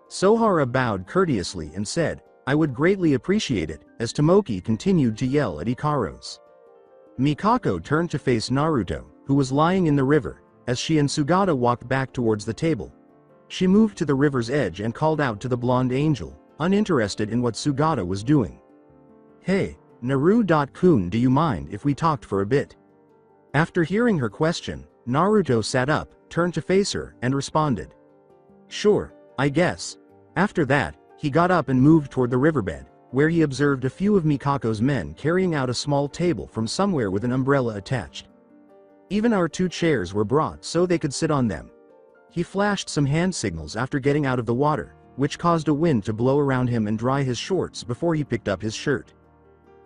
Sohara bowed courteously and said, I would greatly appreciate it, as Tomoki continued to yell at Ikaros. Mikako turned to face Naruto, who was lying in the river, as she and Sugata walked back towards the table. She moved to the river's edge and called out to the blonde angel, uninterested in what Sugata was doing. Hey, Naru.kun, do you mind if we talked for a bit? After hearing her question, Naruto sat up, turned to face her, and responded. Sure, I guess. After that, he got up and moved toward the riverbed, where he observed a few of Mikako's men carrying out a small table from somewhere with an umbrella attached. Even our two chairs were brought so they could sit on them. He flashed some hand signals after getting out of the water, which caused a wind to blow around him and dry his shorts before he picked up his shirt.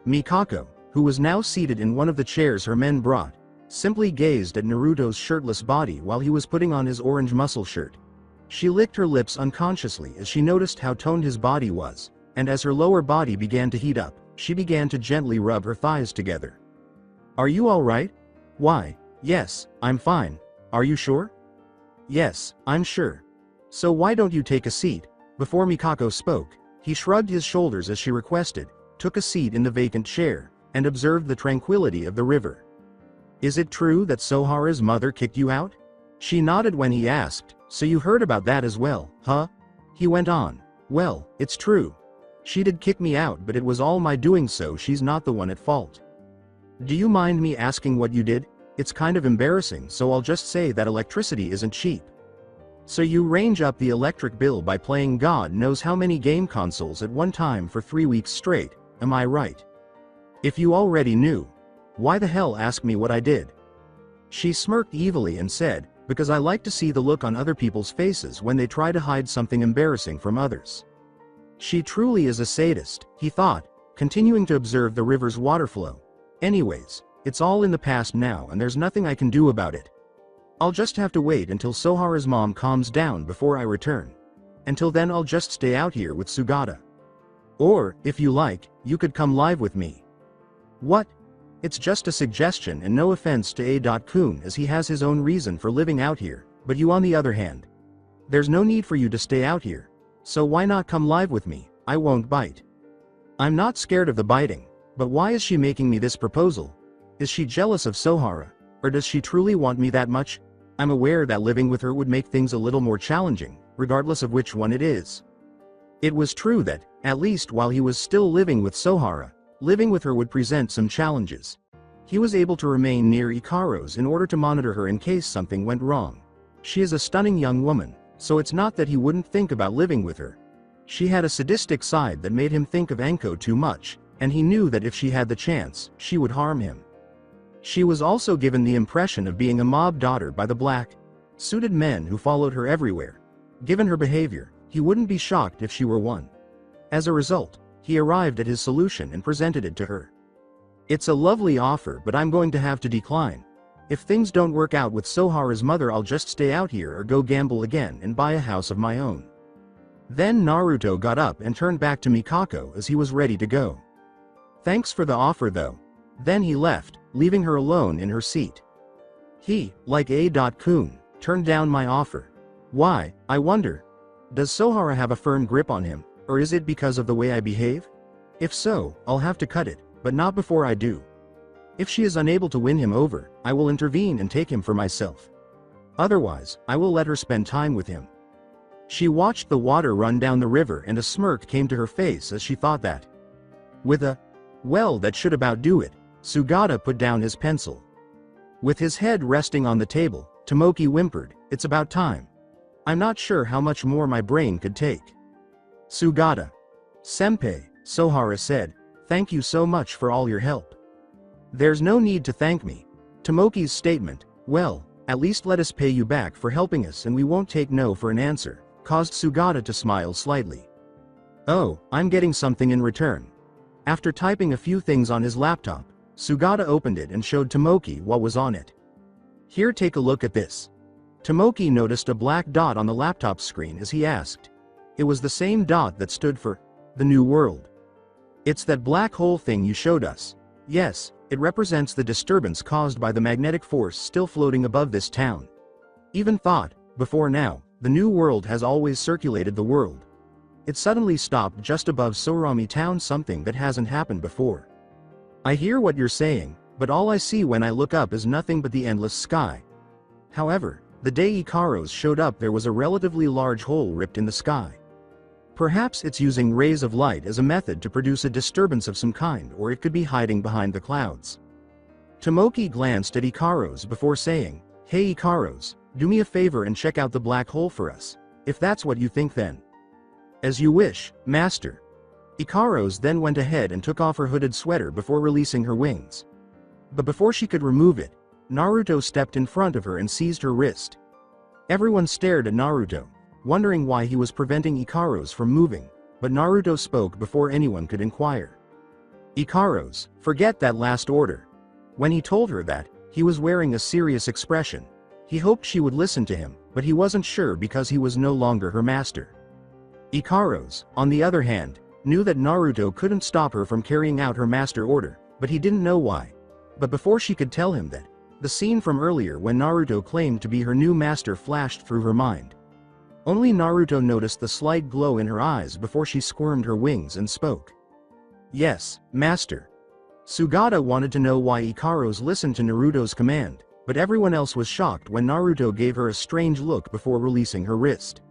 Mikako, who was now seated in one of the chairs her men brought, simply gazed at Naruto's shirtless body while he was putting on his orange muscle shirt. She licked her lips unconsciously as she noticed how toned his body was, and as her lower body began to heat up, she began to gently rub her thighs together. Are you all right? Why, yes, I'm fine. Are you sure? Yes, I'm sure. So why don't you take a seat? Before Mikako spoke, he shrugged his shoulders as she requested, took a seat in the vacant chair, and observed the tranquility of the river. Is it true that Sohara's mother kicked you out? She nodded when he asked, so you heard about that as well, huh? He went on, well, it's true. She did kick me out, but it was all my doing, so she's not the one at fault. Do you mind me asking what you did? It's kind of embarrassing, so I'll just say that electricity isn't cheap. So you range up the electric bill by playing God knows how many game consoles at one time for 3 weeks straight, am I right? If you already knew, why the hell ask me what I did? She smirked evilly and said, because I like to see the look on other people's faces when they try to hide something embarrassing from others. She truly is a sadist, he thought, continuing to observe the river's water flow. Anyways, it's all in the past now and there's nothing I can do about it. I'll just have to wait until Sohara's mom calms down before I return. Until then I'll just stay out here with Sugata. Or, if you like, you could come live with me. What? It's just a suggestion and no offense to A.Kun as he has his own reason for living out here, but you on the other hand. There's no need for you to stay out here. So why not come live with me? I won't bite. I'm not scared of the biting, but why is she making me this proposal? Is she jealous of Sohara, or does she truly want me that much? I'm aware that living with her would make things a little more challenging, regardless of which one it is. It was true that, at least while he was still living with Sohara, living with her would present some challenges. He was able to remain near Ikaros in order to monitor her in case something went wrong. She is a stunning young woman, so it's not that he wouldn't think about living with her. She had a sadistic side that made him think of Anko too much, and he knew that if she had the chance, she would harm him. She was also given the impression of being a mob daughter by the black-suited men who followed her everywhere. Given her behavior, he wouldn't be shocked if she were one. As a result, he arrived at his solution and presented it to her. It's a lovely offer, but I'm going to have to decline. If things don't work out with Sohara's mother, I'll just stay out here or go gamble again and buy a house of my own. Then Naruto got up and turned back to Mikako as he was ready to go. Thanks for the offer though. Then he left, leaving her alone in her seat. He, like A.Kun, turned down my offer. Why, I wonder? Does Sohara have a firm grip on him, or is it because of the way I behave? If so, I'll have to cut it, but not before I do. If she is unable to win him over, I will intervene and take him for myself. Otherwise, I will let her spend time with him. She watched the water run down the river and a smirk came to her face as she thought that. With a, well, that should about do it, Sugata put down his pencil. With his head resting on the table, Tomoki whimpered, it's about time. I'm not sure how much more my brain could take. Sugata. Senpai, Sohara said, thank you so much for all your help. There's no need to thank me. Tomoki's statement, well, at least let us pay you back for helping us and we won't take no for an answer, caused Sugata to smile slightly. Oh, I'm getting something in return. After typing a few things on his laptop, Sugata opened it and showed Tomoki what was on it. Here, take a look at this. Tomoki noticed a black dot on the laptop screen as he asked. It was the same dot that stood for the New World. It's that black hole thing you showed us. Yes, it represents the disturbance caused by the magnetic force still floating above this town. Even thought, before now, the New World has always circulated the world. It suddenly stopped just above Sorami town, something that hasn't happened before. I hear what you're saying, but all I see when I look up is nothing but the endless sky. However, the day Ikaros showed up there was a relatively large hole ripped in the sky. Perhaps it's using rays of light as a method to produce a disturbance of some kind, or it could be hiding behind the clouds. Tomoki glanced at Ikaros before saying, hey Ikaros, do me a favor and check out the black hole for us. If that's what you think then. As you wish, master. Ikaros then went ahead and took off her hooded sweater before releasing her wings. But before she could remove it, Naruto stepped in front of her and seized her wrist. Everyone stared at Naruto, wondering why he was preventing Ikaros from moving, but Naruto spoke before anyone could inquire. Ikaros, forget that last order. When he told her that, he was wearing a serious expression. He hoped she would listen to him, but he wasn't sure because he was no longer her master. Ikaros, on the other hand, knew that Naruto couldn't stop her from carrying out her master order, but he didn't know why. But before she could tell him that, the scene from earlier when Naruto claimed to be her new master flashed through her mind. Only Naruto noticed the slight glow in her eyes before she squirmed her wings and spoke. Yes, master. Sugata wanted to know why Ikaros listened to Naruto's command, but everyone else was shocked when Naruto gave her a strange look before releasing her wrist.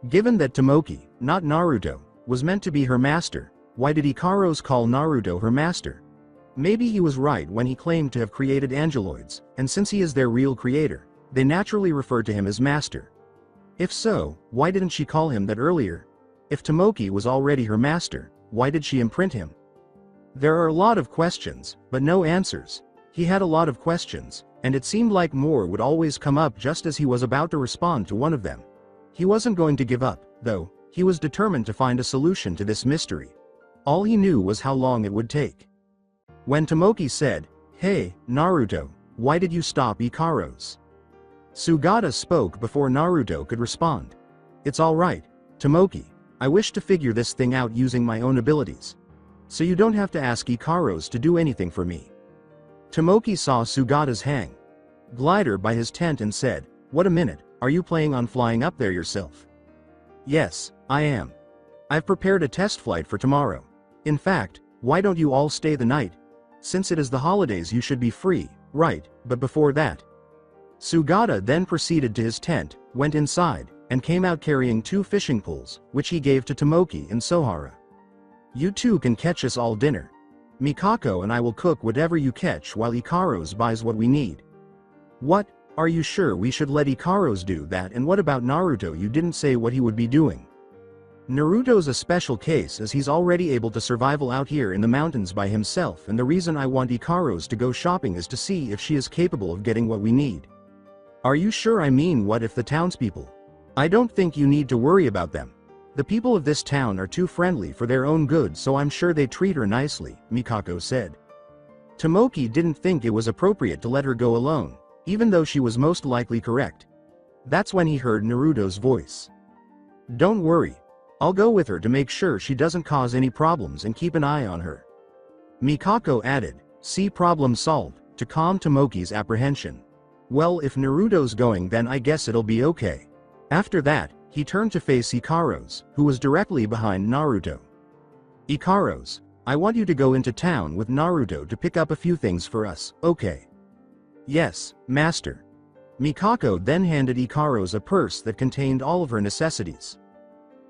Given that Tomoki, not Naruto, was meant to be her master, why did Ikaros call Naruto her master? Maybe he was right when he claimed to have created angeloids, and since he is their real creator, they naturally referred to him as master. If so, why didn't she call him that earlier? If Tomoki was already her master, why did she imprint him? There are a lot of questions, but no answers. He had a lot of questions, and it seemed like more would always come up just as he was about to respond to one of them. He wasn't going to give up, though. He was determined to find a solution to this mystery. All he knew was how long it would take. When Tomoki said, "Hey, Naruto, why did you stop Ikaros?" Sugata spoke before Naruto could respond. "It's alright, Tomoki. I wish to figure this thing out using my own abilities. So you don't have to ask Ikaros to do anything for me." Tomoki saw Sugata's hang glider by his tent and said, "What a minute, are you planning on flying up there yourself?" "Yes, I am. I've prepared a test flight for tomorrow. In fact, why don't you all stay the night? Since it is the holidays you should be free, right, but before that." Sugata then proceeded to his tent, went inside, and came out carrying 2 fishing poles, which he gave to Tomoki and Sohara. "You two can catch us all dinner. Mikako and I will cook whatever you catch while Ikaros buys what we need." "What? Are you sure we should let Ikaros do that, and what about Naruto? You didn't say what he would be doing." "Naruto's a special case as he's already able to survival out here in the mountains by himself, and the reason I want Ikaros to go shopping is to see if she is capable of getting what we need." "Are you sure? I mean, what if the townspeople?" "I don't think you need to worry about them. The people of this town are too friendly for their own good, so I'm sure they treat her nicely," Mikako said. Tomoki didn't think it was appropriate to let her go alone, even though she was most likely correct. That's when he heard Naruto's voice. "Don't worry. I'll go with her to make sure she doesn't cause any problems and keep an eye on her." Mikako added, "See, problem solved," to calm Tomoki's apprehension. "Well, if Naruto's going, then I guess it'll be okay." After that, he turned to face Ikaros, who was directly behind Naruto. "Ikaros, I want you to go into town with Naruto to pick up a few things for us, okay?" "Yes, master." Mikako then handed Ikaros a purse that contained all of her necessities.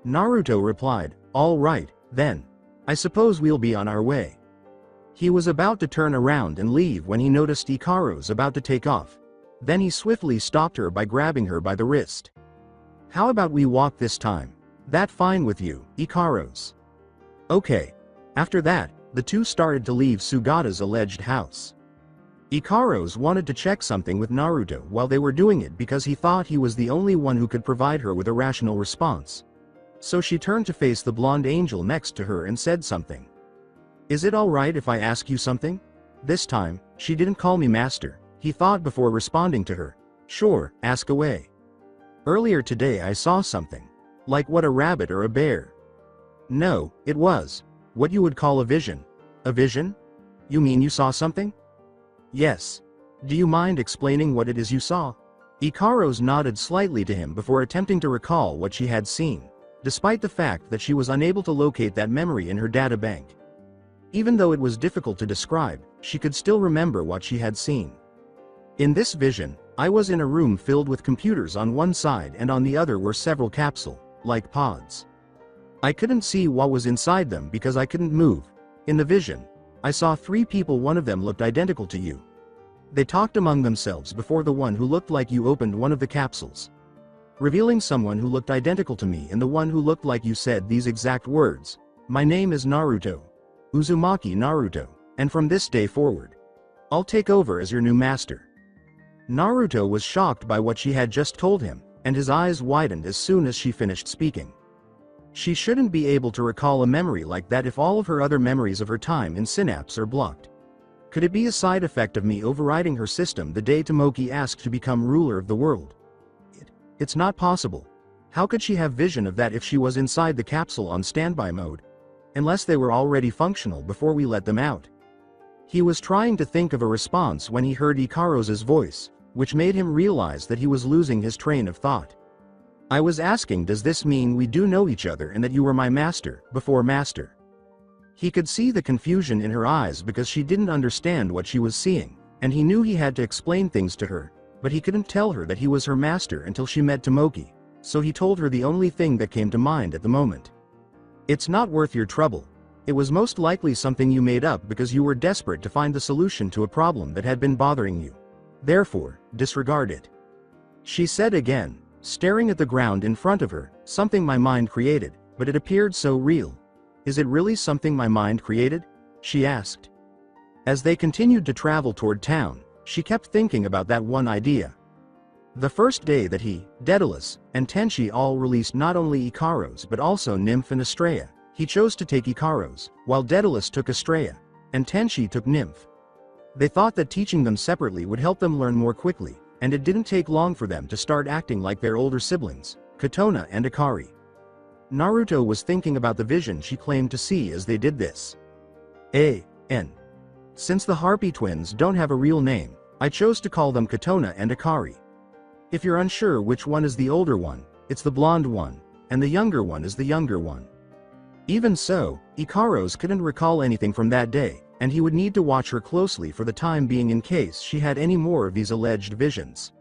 Naruto replied, "All right, then. I suppose we'll be on our way." He was about to turn around and leave when he noticed Ikaros about to take off. Then he swiftly stopped her by grabbing her by the wrist. "How about we walk this time? That fine with you, Ikaros?" "Okay." After that, the two started to leave Sugata's alleged house. Ikaros wanted to check something with Naruto while they were doing it because he thought he was the only one who could provide her with a rational response. So she turned to face the blonde angel next to her and said something. "Is it alright if I ask you something?" This time, she didn't call me master, he thought before responding to her. "Sure, ask away." "Earlier today I saw something. Like what, a rabbit or a bear?" "No, it was what you would call a vision." "A vision? You mean you saw something?" "Yes. Do you mind explaining what it is you saw?" Ikaros nodded slightly to him before attempting to recall what she had seen, despite the fact that she was unable to locate that memory in her data bank. Even though it was difficult to describe, she could still remember what she had seen. "In this vision, I was in a room filled with computers on one side and on the other were several capsule-like pods. I couldn't see what was inside them because I couldn't move. In the vision, I saw 3 people, one of them looked identical to you. They talked among themselves before the one who looked like you opened one of the capsules, revealing someone who looked identical to me, and the one who looked like you said these exact words: 'My name is Naruto. Uzumaki Naruto, and from this day forward, I'll take over as your new master.'" Naruto was shocked by what she had just told him, and his eyes widened as soon as she finished speaking. She shouldn't be able to recall a memory like that if all of her other memories of her time in Synapse are blocked. Could it be a side effect of me overriding her system the day Tomoki asked to become ruler of the world? It's not possible. How could she have vision of that if she was inside the capsule on standby mode? Unless they were already functional before we let them out. He was trying to think of a response when he heard Ikaros's voice, which made him realize that he was losing his train of thought. "I was asking, does this mean we do know each other and that you were my master, before master?" He could see the confusion in her eyes because she didn't understand what she was seeing, and he knew he had to explain things to her, but he couldn't tell her that he was her master until she met Tomoki, so he told her the only thing that came to mind at the moment. "It's not worth your trouble. It was most likely something you made up because you were desperate to find the solution to a problem that had been bothering you. Therefore, disregard it," she said again, staring at the ground in front of her, something my mind created, but it appeared so real. Is it really something my mind created? She asked. As they continued to travel toward town, she kept thinking about that one idea. The first day that he, Daedalus, and Tenchi all released not only Ikaros but also Nymph and Astraea, he chose to take Ikaros, while Daedalus took Astraea, and Tenchi took Nymph. They thought that teaching them separately would help them learn more quickly, and it didn't take long for them to start acting like their older siblings, Katona and Akari. Naruto was thinking about the vision she claimed to see as they did this. A.N. Since the Harpy twins don't have a real name, I chose to call them Katona and Akari. If you're unsure which one is the older one, it's the blonde one, and the younger one is the younger one. Even so, Ikaros couldn't recall anything from that day, and he would need to watch her closely for the time being in case she had any more of these alleged visions.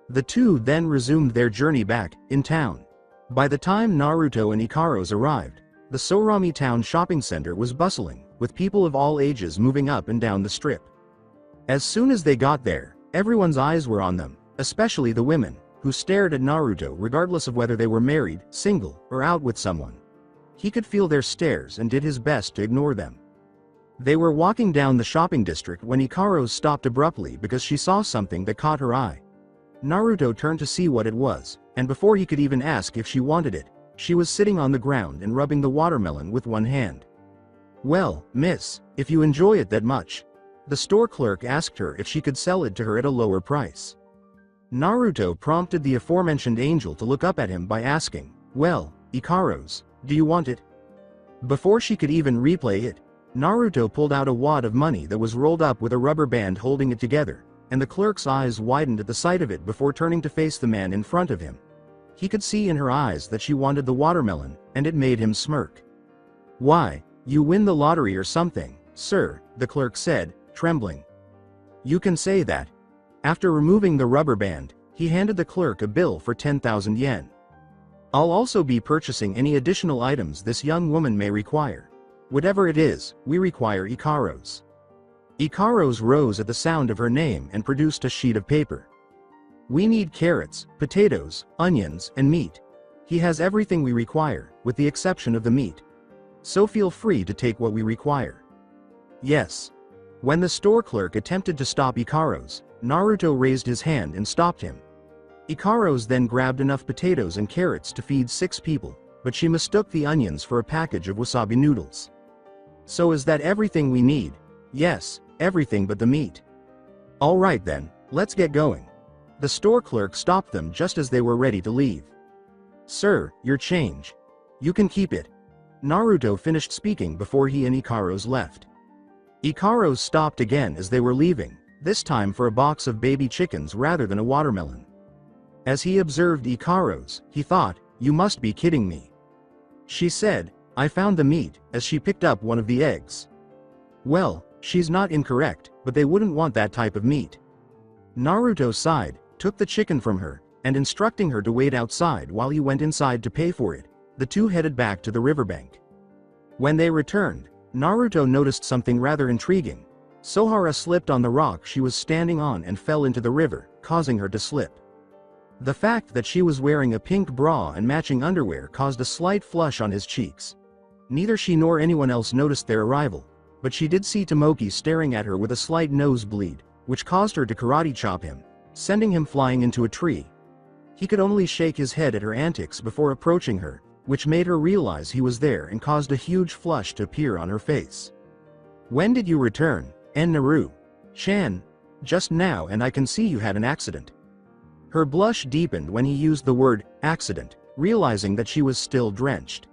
The two then resumed their journey back, in town. By the time Naruto and Ikaros arrived, the Sorami town shopping center was bustling, with people of all ages moving up and down the strip. As soon as they got there, everyone's eyes were on them, especially the women, who stared at Naruto regardless of whether they were married, single, or out with someone. He could feel their stares and did his best to ignore them. They were walking down the shopping district when Ikaros stopped abruptly because she saw something that caught her eye. Naruto turned to see what it was, and before he could even ask if she wanted it, she was sitting on the ground and rubbing the watermelon with one hand. "Well, miss, if you enjoy it that much." The store clerk asked her if she could sell it to her at a lower price. Naruto prompted the aforementioned angel to look up at him by asking, "Well, Ikaros, do you want it?" Before she could even replay it, Naruto pulled out a wad of money that was rolled up with a rubber band holding it together, and the clerk's eyes widened at the sight of it before turning to face the man in front of him. He could see in her eyes that she wanted the watermelon, and it made him smirk. "Why, you win the lottery or something, sir," the clerk said, trembling. "You can say that." After removing the rubber band, he handed the clerk a bill for 10,000 yen. "I'll also be purchasing any additional items this young woman may require. Whatever it is, we require Ikaros." Ikaros rose at the sound of her name and produced a sheet of paper. "We need carrots, potatoes, onions, and meat. He has everything we require, with the exception of the meat. So feel free to take what we require." "Yes." When the store clerk attempted to stop Ikaros, Naruto raised his hand and stopped him. Ikaros then grabbed enough potatoes and carrots to feed 6 people, but she mistook the onions for a package of wasabi noodles. "So is that everything we need?" "Yes, everything but the meat." "All right then, let's get going." The store clerk stopped them just as they were ready to leave. "Sir, your change. You can keep it." Naruto finished speaking before he and Ikaros left. Ikaros stopped again as they were leaving, this time for a box of baby chickens rather than a watermelon. As he observed Ikaros, he thought, "You must be kidding me." She said, "I found the meat," as she picked up one of the eggs. Well, she's not incorrect, but they wouldn't want that type of meat. Naruto sighed, took the chicken from her, and instructing her to wait outside while he went inside to pay for it, the two headed back to the riverbank. When they returned, Naruto noticed something rather intriguing. Sohara slipped on the rock she was standing on and fell into the river, causing her to slip. The fact that she was wearing a pink bra and matching underwear caused a slight flush on his cheeks. Neither she nor anyone else noticed their arrival, but she did see Tomoki staring at her with a slight nosebleed, which caused her to karate chop him, sending him flying into a tree. He could only shake his head at her antics before approaching her, which made her realize he was there and caused a huge flush to appear on her face. "When did you return, Naru? Chan? Just now, and I can see you had an accident." Her blush deepened when he used the word accident, realizing that she was still drenched.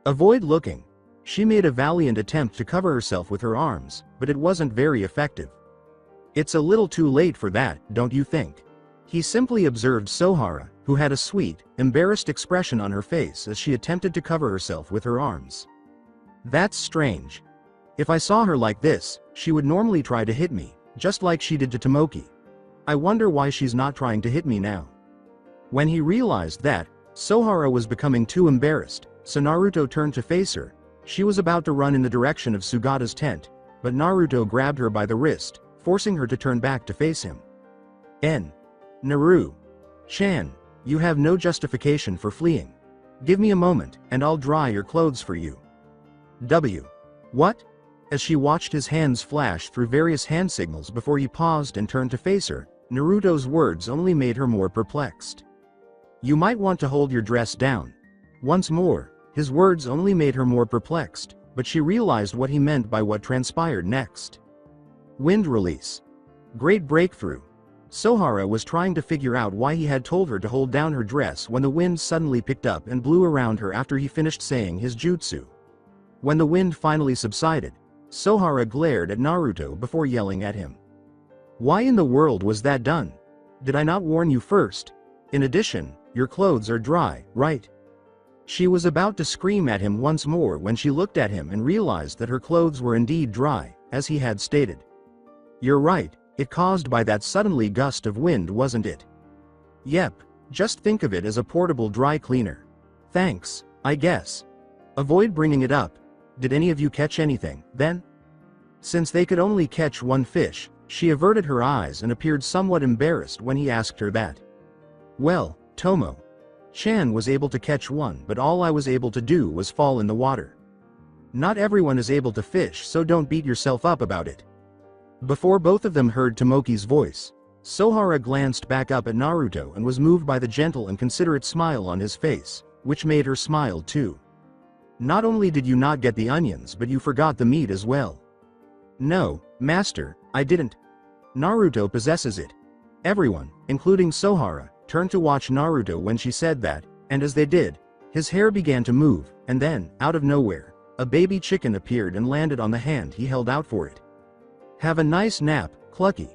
"Avoid looking." She made a valiant attempt to cover herself with her arms, but it wasn't very effective. "It's a little too late for that, don't you think?" He simply observed Sohara, who had a sweet, embarrassed expression on her face as she attempted to cover herself with her arms. "That's strange. If I saw her like this, she would normally try to hit me, just like she did to Tomoki. I wonder why she's not trying to hit me now." When he realized that, Sohara was becoming too embarrassed, so Naruto turned to face her. She was about to run in the direction of Sugata's tent, but Naruto grabbed her by the wrist, forcing her to turn back to face him. Naru. Chan. You have no justification for fleeing. Give me a moment, and I'll dry your clothes for you. W. What? As she watched his hands flash through various hand signals before he paused and turned to face her, Naruto's words only made her more perplexed. You might want to hold your dress down. Once more, his words only made her more perplexed, but she realized what he meant by what transpired next. Wind release. Great breakthrough. Sohara was trying to figure out why he had told her to hold down her dress when the wind suddenly picked up and blew around her after he finished saying his jutsu. When the wind finally subsided, Sohara glared at Naruto before yelling at him. Why in the world was that done? Did I not warn you first? In addition, your clothes are dry, right? She was about to scream at him once more when she looked at him and realized that her clothes were indeed dry, as he had stated. You're right, it caused by that suddenly gust of wind, wasn't it? Yep, just think of it as a portable dry cleaner. Thanks, I guess. Avoid bringing it up. Did any of you catch anything, then? Since they could only catch one fish, she averted her eyes and appeared somewhat embarrassed when he asked her that. Well, Tomo-chan was able to catch one, but all I was able to do was fall in the water. Not everyone is able to fish, so don't beat yourself up about it. Before both of them heard Tomoki's voice, Sohara glanced back up at Naruto and was moved by the gentle and considerate smile on his face, which made her smile too. Not only did you not get the onions, but you forgot the meat as well. No, master, I didn't. Naruto possesses it. Everyone, including Sohara, turned to watch Naruto when she said that, and as they did, his hair began to move, and then, out of nowhere, a baby chicken appeared and landed on the hand he held out for it. Have a nice nap, Clucky.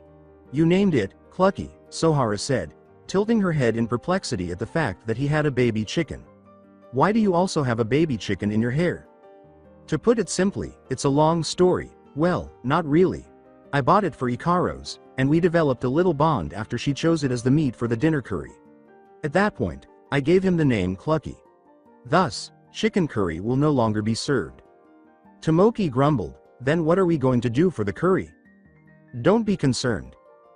You named it, Clucky, Sohara said, tilting her head in perplexity at the fact that he had a baby chicken. Why do you also have a baby chicken in your hair? To put it simply, it's a long story. Well, not really. I bought it for Ikaros, and we developed a little bond after she chose it as the meat for the dinner curry. At that point, I gave him the name Clucky. Thus, chicken curry will no longer be served. Tomoki grumbled, then what are we going to do for the curry? Don't be concerned.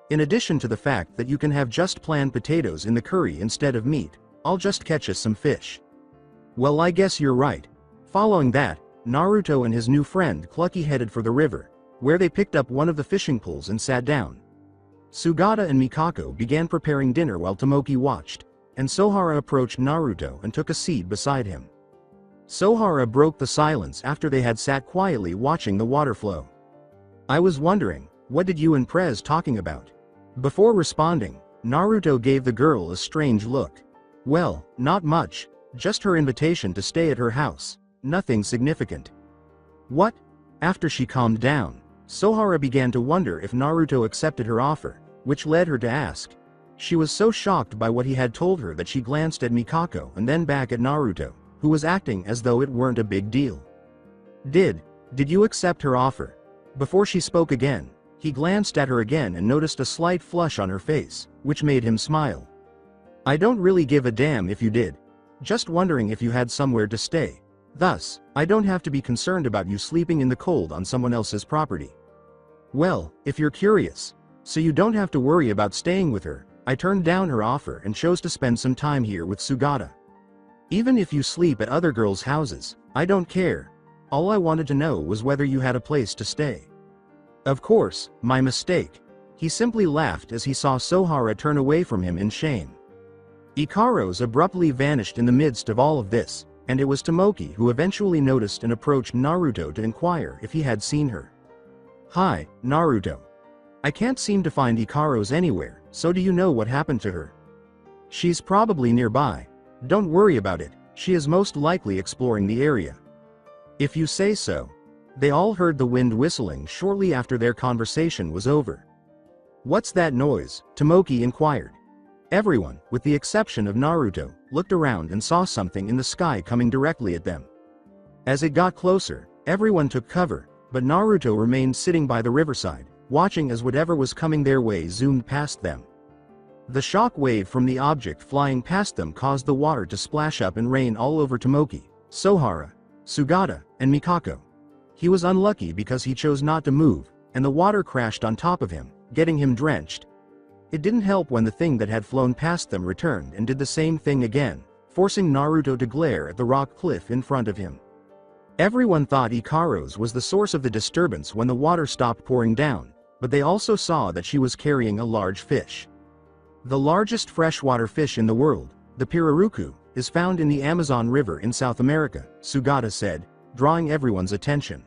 In addition to the fact that you can have just plain potatoes in the curry instead of meat, I'll just catch us some fish. Well, I guess you're right. Following that, Naruto and his new friend Clucky headed for the river, where they picked up one of the fishing poles and sat down. Sugata and Mikako began preparing dinner while Tomoki watched, and Sohara approached Naruto and took a seat beside him. Sohara broke the silence after they had sat quietly watching the water flow. I was wondering, what did you and Prez talking about? Before responding, Naruto gave the girl a strange look. Well, not much, just her invitation to stay at her house, nothing significant. What? After she calmed down, Sohara began to wonder if Naruto accepted her offer, which led her to ask. She was so shocked by what he had told her that she glanced at Mikako and then back at Naruto, who was acting as though it weren't a big deal. Did you accept her offer? Before she spoke again, he glanced at her again and noticed a slight flush on her face, which made him smile. I don't really give a damn if you did. Just wondering if you had somewhere to stay. Thus, I don't have to be concerned about you sleeping in the cold on someone else's property. Well, if you're curious, so you don't have to worry about staying with her, I turned down her offer and chose to spend some time here with Sugata. Even if you sleep at other girls' houses, I don't care. All I wanted to know was whether you had a place to stay. Of course, my mistake. He simply laughed as he saw Sohara turn away from him in shame. Ikaros abruptly vanished in the midst of all of this, and it was Tomoki who eventually noticed and approached Naruto to inquire if he had seen her. Hi, Naruto. I can't seem to find Ikaros anywhere, so do you know what happened to her? She's probably nearby. Don't worry about it, she is most likely exploring the area. If you say so. They all heard the wind whistling shortly after their conversation was over. What's that noise? Tomoki inquired. Everyone, with the exception of Naruto, looked around and saw something in the sky coming directly at them. As it got closer, everyone took cover, but Naruto remained sitting by the riverside, watching as whatever was coming their way zoomed past them. The shock wave from the object flying past them caused the water to splash up and rain all over Tomoki, Sohara, Sugata, and Mikako. He was unlucky because he chose not to move, and the water crashed on top of him, getting him drenched. It didn't help when the thing that had flown past them returned and did the same thing again, forcing Naruto to glare at the rock cliff in front of him. Everyone thought Ikaros was the source of the disturbance when the water stopped pouring down, but they also saw that she was carrying a large fish. The largest freshwater fish in the world, the pirarucu, is found in the Amazon River in South America, Sugata said, drawing everyone's attention.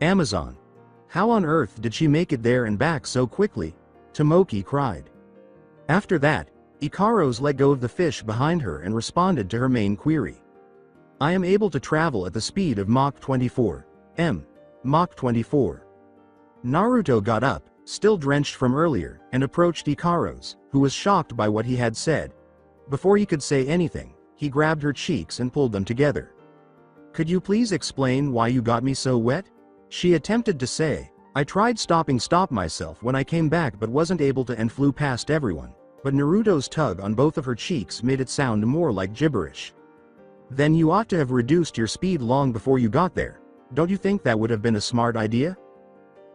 Amazon. How on earth did she make it there and back so quickly? Tomoki cried. After that, Ikaros let go of the fish behind her and responded to her main query. I am able to travel at the speed of Mach 24. Mach 24. Naruto got up, still drenched from earlier, and approached Ikaros, who was shocked by what he had said. Before he could say anything, he grabbed her cheeks and pulled them together. Could you please explain why you got me so wet? She attempted to say, I tried stop myself when I came back but wasn't able to and flew past everyone, but Naruto's tug on both of her cheeks made it sound more like gibberish. Then you ought to have reduced your speed long before you got there. Don't you think that would have been a smart idea?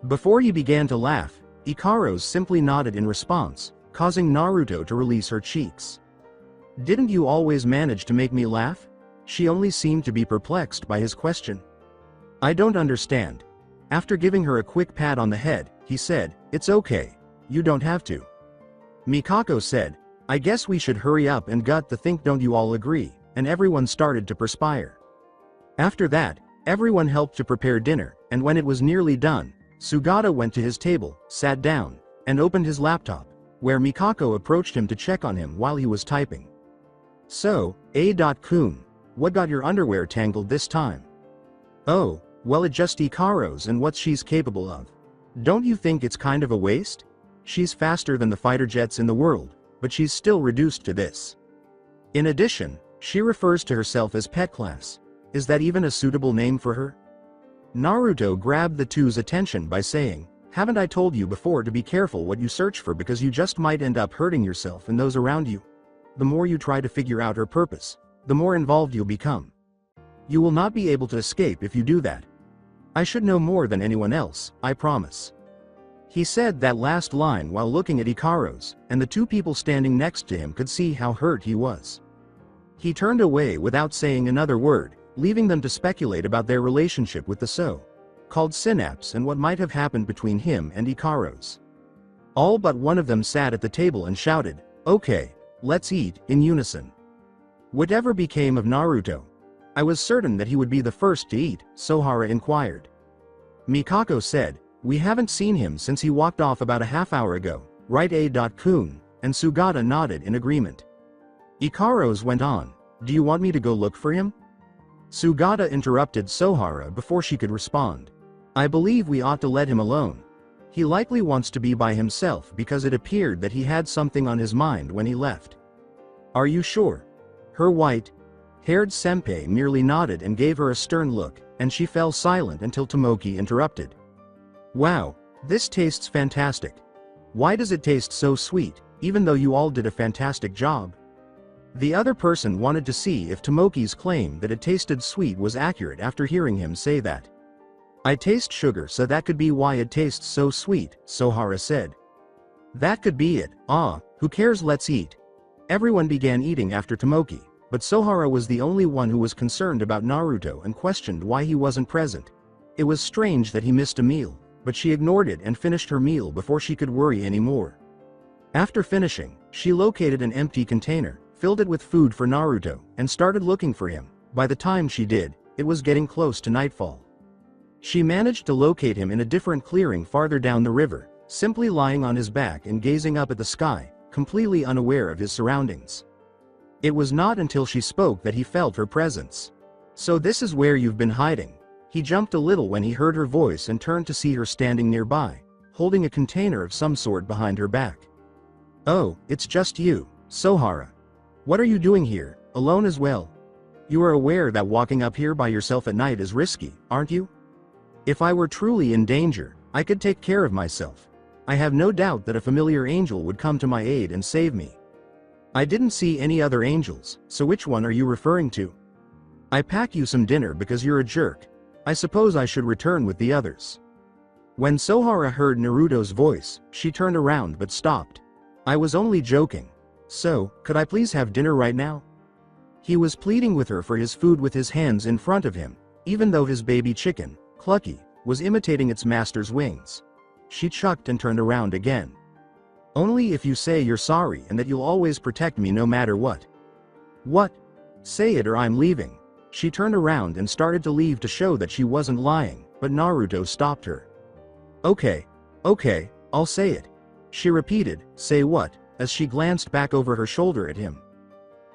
Before he began to laugh, Ikaros simply nodded in response, causing Naruto to release her cheeks. Didn't you always manage to make me laugh? She only seemed to be perplexed by his question. I don't understand. After giving her a quick pat on the head, he said, It's okay. You don't have to. Mikako said, I guess we should hurry up and gut the think, don't you all agree? And everyone started to perspire. After that, everyone helped to prepare dinner, and when it was nearly done, Sugata went to his table, sat down, and opened his laptop, where Mikako approached him to check on him while he was typing. So, A.Kun, what got your underwear tangled this time? Oh, well, it just Ikaros and what she's capable of. Don't you think it's kind of a waste? She's faster than the fighter jets in the world, but she's still reduced to this. In addition, she refers to herself as pet class. Is that even a suitable name for her? Naruto grabbed the two's attention by saying, Haven't I told you before to be careful what you search for because you just might end up hurting yourself and those around you? The more you try to figure out her purpose, the more involved you'll become. You will not be able to escape if you do that. I should know more than anyone else, I promise. He said that last line while looking at Ikaros, and the two people standing next to him could see how hurt he was. He turned away without saying another word, leaving them to speculate about their relationship with the so-called synapse and what might have happened between him and Ikaros. All but one of them sat at the table and shouted, Okay, let's eat, in unison. Whatever became of Naruto? I was certain that he would be the first to eat, Sohara inquired. Mikako said, We haven't seen him since he walked off about a half hour ago, right A.Kun, and Sugata nodded in agreement. Ikaros went on, Do you want me to go look for him? Sugata interrupted Sohara before she could respond. I believe we ought to let him alone. He likely wants to be by himself because it appeared that he had something on his mind when he left. Are you sure? Her white-haired senpai merely nodded and gave her a stern look, and she fell silent until Tomoki interrupted. Wow, this tastes fantastic. Why does it taste so sweet, even though you all did a fantastic job? The other person wanted to see if Tomoki's claim that it tasted sweet was accurate after hearing him say that. I taste sugar, so that could be why it tastes so sweet, Sohara said. That could be it. Who cares, let's eat. Everyone began eating after Tomoki, but Sohara was the only one who was concerned about Naruto and questioned why he wasn't present. It was strange that he missed a meal, but she ignored it and finished her meal before she could worry anymore. After finishing, she located an empty container, filled it with food for Naruto, and started looking for him. By the time she did, it was getting close to nightfall. She managed to locate him in a different clearing farther down the river, simply lying on his back and gazing up at the sky, completely unaware of his surroundings. It was not until she spoke that he felt her presence. So this is where you've been hiding. He jumped a little when he heard her voice and turned to see her standing nearby, holding a container of some sort behind her back. Oh, it's just you, Sohara. What are you doing here, alone as well? You are aware that walking up here by yourself at night is risky, aren't you? If I were truly in danger, I could take care of myself. I have no doubt that a familiar angel would come to my aid and save me. I didn't see any other angels, so which one are you referring to? I pack you some dinner because you're a jerk. I suppose I should return with the others. When Sohara heard Naruto's voice, she turned around but stopped. I was only joking. So, could I please have dinner right now? He was pleading with her for his food with his hands in front of him, even though his baby chicken, Clucky, was imitating its master's wings. She chucked and turned around again. Only if you say you're sorry and that you'll always protect me no matter what. What? Say it or I'm leaving. She turned around and started to leave to show that she wasn't lying, but Naruto stopped her. Okay, I'll say it. She repeated, say what, as she glanced back over her shoulder at him.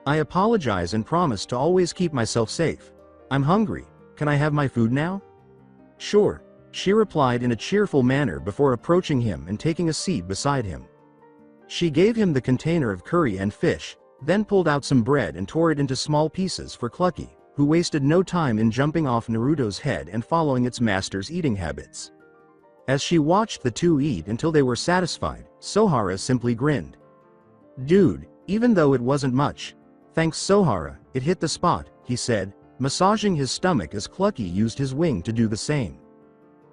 I apologize and promise to always keep myself safe. I'm hungry, can I have my food now? Sure, she replied in a cheerful manner before approaching him and taking a seat beside him. She gave him the container of curry and fish, then pulled out some bread and tore it into small pieces for Clucky, who wasted no time in jumping off Naruto's head and following its master's eating habits. As she watched the two eat until they were satisfied, Sohara simply grinned. Dude, even though it wasn't much. Thanks Sohara, it hit the spot, he said, massaging his stomach as Clucky used his wing to do the same.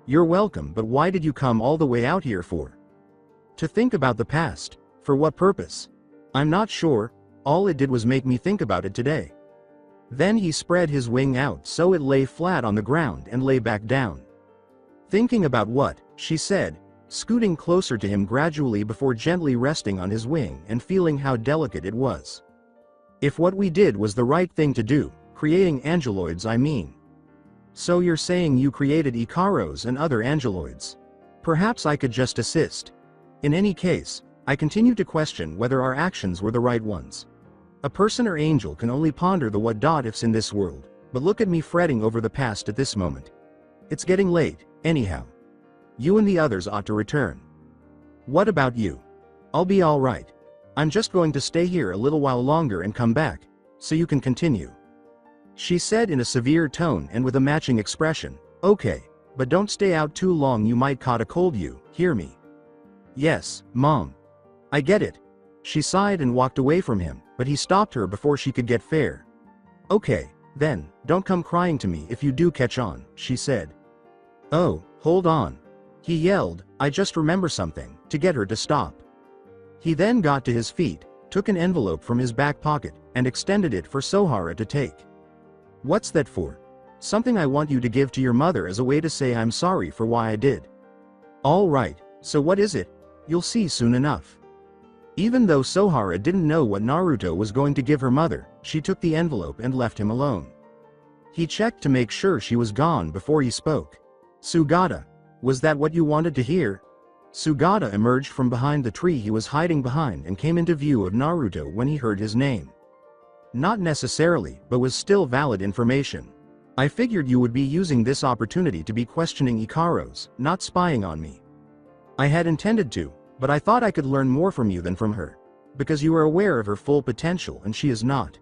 You're welcome, but why did you come all the way out here for? To think about the past. For what purpose? I'm not sure, all it did was make me think about it today. Then he spread his wing out so it lay flat on the ground and lay back down. Thinking about what, she said, scooting closer to him gradually before gently resting on his wing and feeling how delicate it was. If what we did was the right thing to do, creating angeloids I mean. So you're saying you created Ikaros and other angeloids? Perhaps I could just assist. In any case, I continue to question whether our actions were the right ones. A person or angel can only ponder the what-ifs in this world, but look at me fretting over the past at this moment. It's getting late, anyhow. You and the others ought to return. What about you? I'll be all right. I'm just going to stay here a little while longer and come back, so you can continue. She said in a severe tone and with a matching expression, okay, but don't stay out too long, you might caught a cold, you hear me? Yes, Mom. I get it. She sighed and walked away from him, but he stopped her before she could get fair. Okay, then, don't come crying to me if you do catch on, she said. Oh, hold on. He yelled, I just remember something, to get her to stop. He then got to his feet, took an envelope from his back pocket, and extended it for Sohara to take. What's that for? Something I want you to give to your mother as a way to say I'm sorry for why I did. All right, so what is it? You'll see soon enough. Even though Sohara didn't know what Naruto was going to give her mother, she took the envelope and left him alone. He checked to make sure she was gone before he spoke. Sugata, was that what you wanted to hear? Sugata emerged from behind the tree he was hiding behind and came into view of Naruto when he heard his name. Not necessarily, but was still valid information. I figured you would be using this opportunity to be questioning Ikaros, not spying on me. I had intended to, but I thought I could learn more from you than from her. Because you are aware of her full potential and she is not.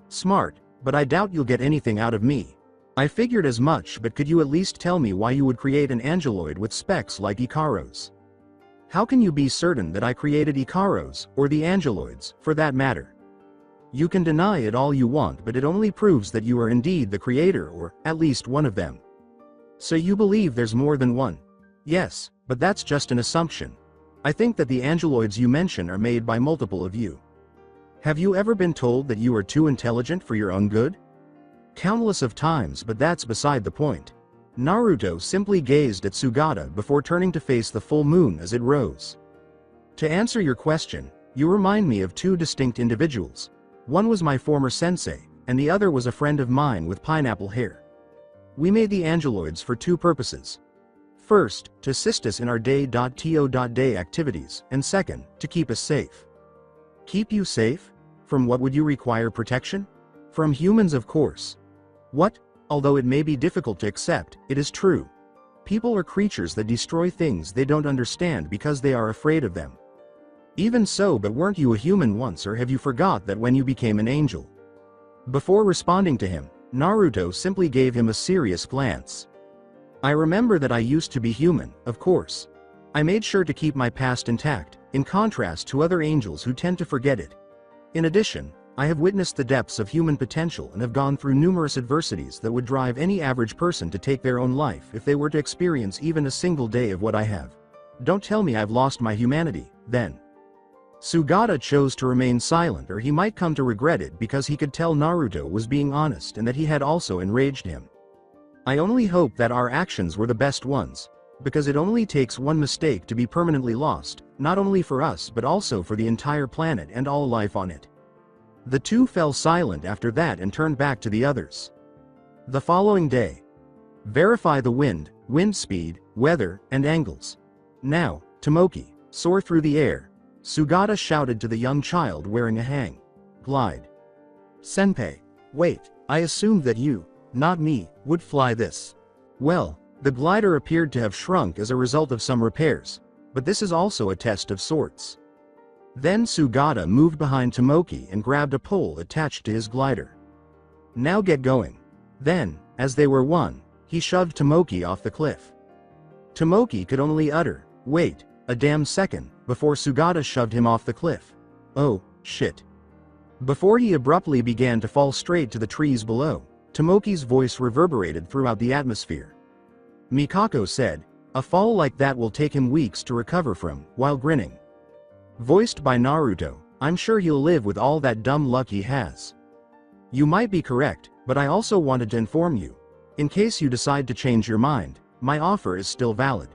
Smart, but I doubt you'll get anything out of me. I figured as much, but could you at least tell me why you would create an angeloid with specs like Ikaros? How can you be certain that I created Ikaros, or the angeloids, for that matter? You can deny it all you want, but it only proves that you are indeed the creator or, at least one of them. So you believe there's more than one? Yes, but that's just an assumption. I think that the angeloids you mention are made by multiple of you. Have you ever been told that you are too intelligent for your own good? Countless of times, but that's beside the point. Naruto simply gazed at Sugata before turning to face the full moon as it rose. To answer your question, you remind me of two distinct individuals. One was my former sensei, and the other was a friend of mine with pineapple hair. We made the angeloids for two purposes. First, to assist us in our day-to-day activities, and second, to keep us safe. Keep you safe? From what would you require protection? From humans, of course. What? Although it may be difficult to accept, it is true. People are creatures that destroy things they don't understand because they are afraid of them. Even so, but weren't you a human once, or have you forgot that when you became an angel? Before responding to him, Naruto simply gave him a serious glance. I remember that I used to be human, of course. I made sure to keep my past intact, in contrast to other angels who tend to forget it. In addition, I have witnessed the depths of human potential and have gone through numerous adversities that would drive any average person to take their own life if they were to experience even a single day of what I have. Don't tell me I've lost my humanity, then. Sugata chose to remain silent, or he might come to regret it, because he could tell Naruto was being honest and that he had also enraged him. I only hope that our actions were the best ones, because it only takes one mistake to be permanently lost, not only for us but also for the entire planet and all life on it. The two fell silent after that and turned back to the others. The following day. Verify the wind speed, weather, and angles. Now, Tomoki, soar through the air, Sugata shouted to the young child wearing a hang glide. Senpai, wait, I assumed that you, not me, would fly this. Well, the glider appeared to have shrunk as a result of some repairs, but this is also a test of sorts. Then Sugata moved behind Tomoki and grabbed a pole attached to his glider. Now get going. Then, as they were one, he shoved Tomoki off the cliff. Tomoki could only utter, "Wait, a damn second," before Sugata shoved him off the cliff. Oh, shit. Before he abruptly began to fall straight to the trees below, Tomoki's voice reverberated throughout the atmosphere. Mikako said, "A fall like that will take him weeks to recover from," while grinning. Voiced by Naruto, "I'm sure he'll live with all that dumb luck he has." You might be correct, but I also wanted to inform you. In case you decide to change your mind, my offer is still valid.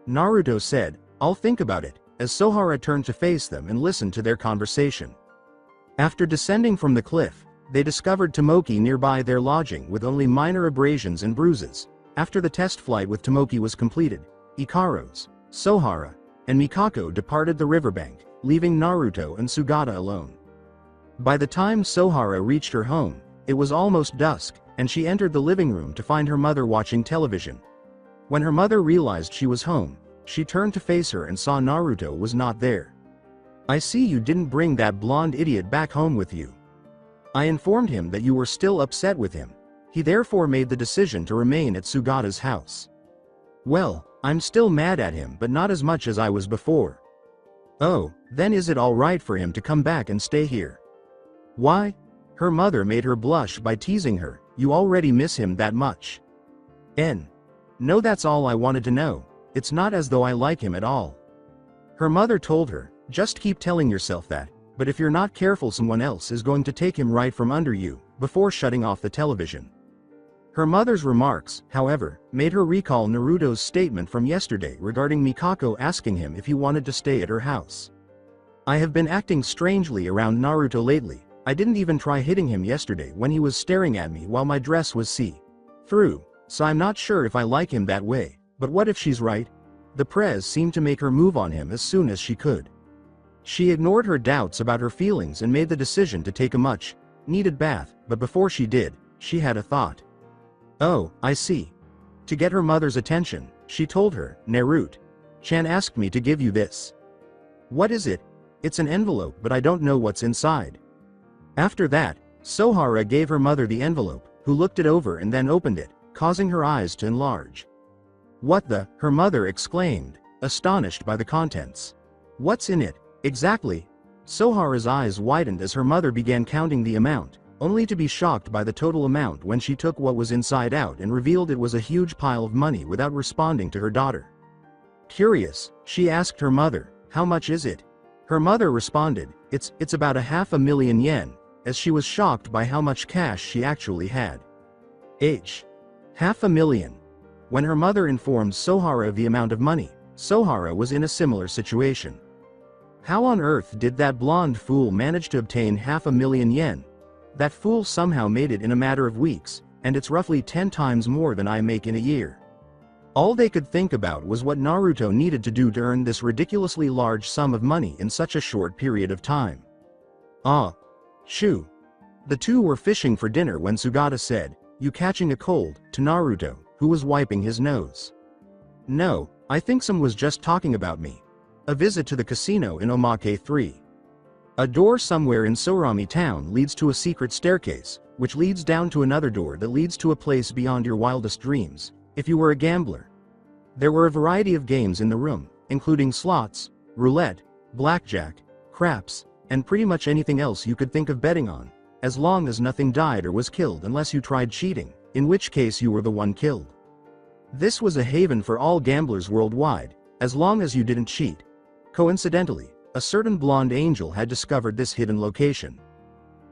Naruto said, "I'll think about it," as Sohara turned to face them and listened to their conversation. After descending from the cliff, they discovered Tomoki nearby their lodging with only minor abrasions and bruises. After the test flight with Tomoki was completed, Ikaros, Sohara, and Mikako departed the riverbank, leaving Naruto and Sugata alone. By the time Sohara reached her home, it was almost dusk, and she entered the living room to find her mother watching television. When her mother realized she was home, she turned to face her and saw Naruto was not there. "I see you didn't bring that blonde idiot back home with you. I informed him that you were still upset with him. He therefore made the decision to remain at Sugata's house." "Well, I'm still mad at him, but not as much as I was before." "Oh, then is it all right for him to come back and stay here?" "Why?" Her mother made her blush by teasing her, "You already miss him that much?" "No, that's all I wanted to know. It's not as though I like him at all." Her mother told her, "Just keep telling yourself that, but if you're not careful someone else is going to take him right from under you," before shutting off the television. Her mother's remarks, however, made her recall Naruto's statement from yesterday regarding Mikako asking him if he wanted to stay at her house. "I have been acting strangely around Naruto lately. I didn't even try hitting him yesterday when he was staring at me while my dress was see-through, so I'm not sure if I like him that way, but what if she's right?" The Prez seemed to make her move on him as soon as she could. She ignored her doubts about her feelings and made the decision to take a much-needed bath, but before she did, she had a thought. "Oh, I see." To get her mother's attention, she told her, "Naruto-chan asked me to give you this." "What is it?" "It's an envelope, but I don't know what's inside." After that, Sohara gave her mother the envelope, who looked it over and then opened it, causing her eyes to enlarge. "What the?" her mother exclaimed, astonished by the contents. "What's in it, exactly?" Sohara's eyes widened as her mother began counting the amount, only to be shocked by the total amount when she took what was inside out and revealed it was a huge pile of money without responding to her daughter. Curious, she asked her mother, "How much is it?" Her mother responded, It's about 500,000 yen, as she was shocked by how much cash she actually had. 500,000. When her mother informed Sohara of the amount of money, Sohara was in a similar situation. How on earth did that blonde fool manage to obtain 500,000 yen? That fool somehow made it in a matter of weeks, and it's roughly 10 times more than I make in a year. All they could think about was what Naruto needed to do to earn this ridiculously large sum of money in such a short period of time. "Ah. Shoo." The two were fishing for dinner when Sugata said, "You catching a cold?" to Naruto, who was wiping his nose. "No, I think someone was just talking about me. A visit to the casino in Omake 3. A door somewhere in Sorami town leads to a secret staircase, which leads down to another door that leads to a place beyond your wildest dreams, if you were a gambler. There were a variety of games in the room, including slots, roulette, blackjack, craps, and pretty much anything else you could think of betting on, as long as nothing died or was killed unless you tried cheating, in which case you were the one killed. This was a haven for all gamblers worldwide, as long as you didn't cheat. Coincidentally, A certain blonde angel had discovered this hidden location.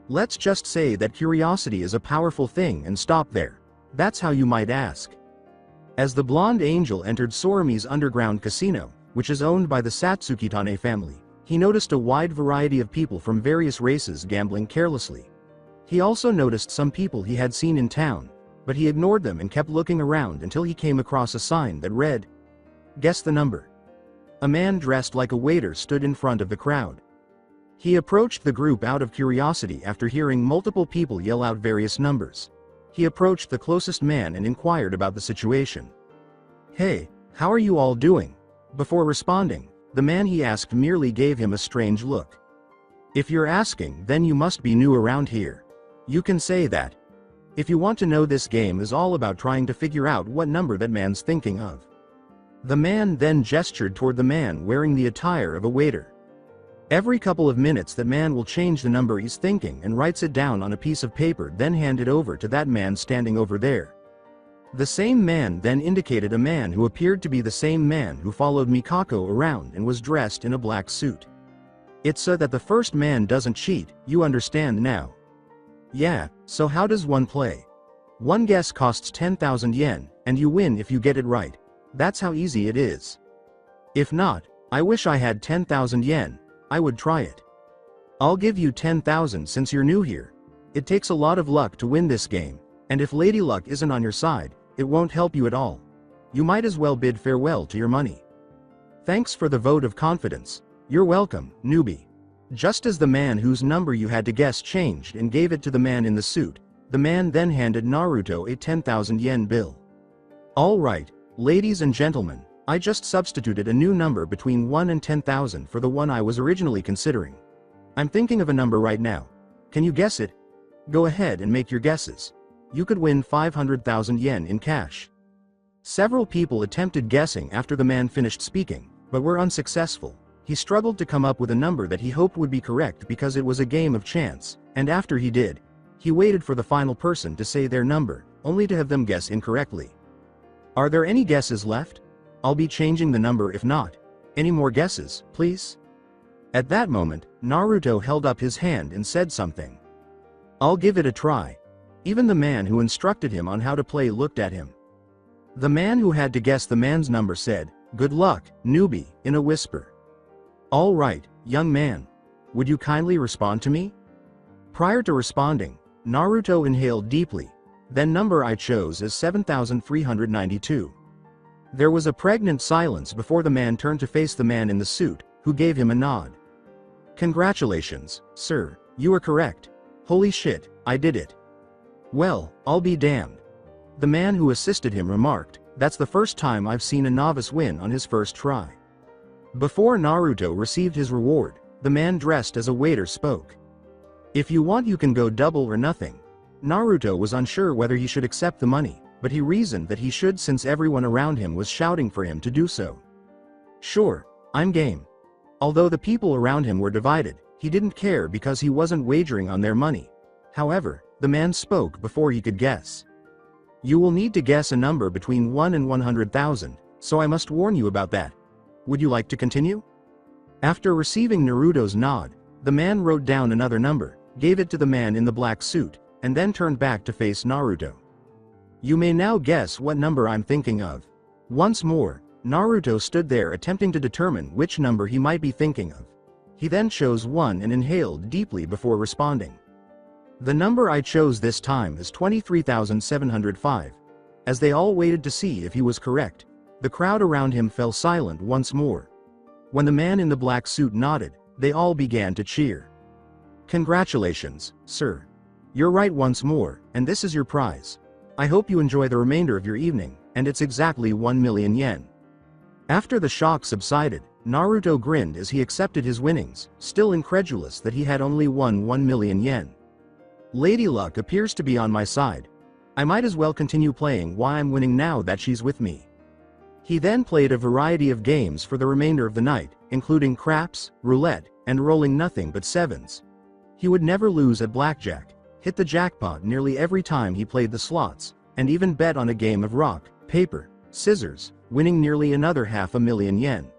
Let's just say that curiosity is a powerful thing and stop there. That's how you might ask. As the blonde angel entered Sorami's underground casino, which is owned by the Satsukitane family, he noticed a wide variety of people from various races gambling carelessly. He also noticed some people he had seen in town, but he ignored them and kept looking around until he came across a sign that read, "Guess the number." A man dressed like a waiter stood in front of the crowd. He approached the group out of curiosity after hearing multiple people yell out various numbers. He approached the closest man and inquired about the situation. "Hey, how are you all doing?" Before responding, the man he asked merely gave him a strange look. "If you're asking, then you must be new around here. You can say that. If you want to know, this game is all about trying to figure out what number that man's thinking of." The man then gestured toward the man wearing the attire of a waiter. Every couple of minutes that man will change the number he's thinking and writes it down on a piece of paper, then hand it over to that man standing over there. The same man then indicated a man who appeared to be the same man who followed Mikako around and was dressed in a black suit. It's so that the first man doesn't cheat, you understand now? Yeah, so how does one play? One guess costs 10,000 yen, and you win if you get it right. That's how easy it is. If not, I wish I had 10,000 yen, I would try it. I'll give you 10,000 since you're new here. It takes a lot of luck to win this game, and if Lady Luck isn't on your side, it won't help you at all. You might as well bid farewell to your money. Thanks for the vote of confidence. You're welcome, newbie. Just as the man whose number you had to guess changed and gave it to the man in the suit, the man then handed Naruto a 10,000 yen bill. All right, ladies and gentlemen, I just substituted a new number between 1 and 10,000 for the one I was originally considering. I'm thinking of a number right now. Can you guess it? Go ahead and make your guesses. You could win 500,000 yen in cash. Several people attempted guessing after the man finished speaking, but were unsuccessful. He struggled to come up with a number that he hoped would be correct because it was a game of chance, and after he did, he waited for the final person to say their number, only to have them guess incorrectly. Are there any guesses left? I'll be changing the number if not. Any more guesses, please? At that moment, Naruto held up his hand and said something. I'll give it a try. Even the man who instructed him on how to play looked at him. The man who had to guess the man's number said, "Good luck, newbie," in a whisper. All right, young man. Would you kindly respond to me? Prior to responding, Naruto inhaled deeply. Then number I chose is 7,392. There was a pregnant silence before the man turned to face the man in the suit, who gave him a nod. Congratulations, sir, you are correct. Holy shit, I did it. Well, I'll be damned. The man who assisted him remarked, that's the first time I've seen a novice win on his first try. Before Naruto received his reward, the man dressed as a waiter spoke. If you want you can go double or nothing. Naruto was unsure whether he should accept the money, but he reasoned that he should since everyone around him was shouting for him to do so. Sure, I'm game. Although the people around him were divided, he didn't care because he wasn't wagering on their money. However, the man spoke before he could guess. You will need to guess a number between 1 and 100,000, so I must warn you about that. Would you like to continue? After receiving Naruto's nod, the man wrote down another number, gave it to the man in the black suit, and then turned back to face Naruto. You may now guess what number I'm thinking of. Once more, Naruto stood there attempting to determine which number he might be thinking of. He then chose 1 and inhaled deeply before responding. The number I chose this time is 23,705. As they all waited to see if he was correct, the crowd around him fell silent once more. When the man in the black suit nodded, they all began to cheer. Congratulations, sir. You're right once more, and this is your prize. I hope you enjoy the remainder of your evening, and it's exactly 1 million yen. After the shock subsided, Naruto grinned as he accepted his winnings, still incredulous that he had only won 1 million yen. Lady Luck appears to be on my side. I might as well continue playing while I'm winning now that she's with me. He then played a variety of games for the remainder of the night, including craps, roulette, and rolling nothing but sevens. He would never lose at blackjack, hit the jackpot nearly every time he played the slots, and even bet on a game of rock, paper, scissors, winning nearly another 500,000 yen.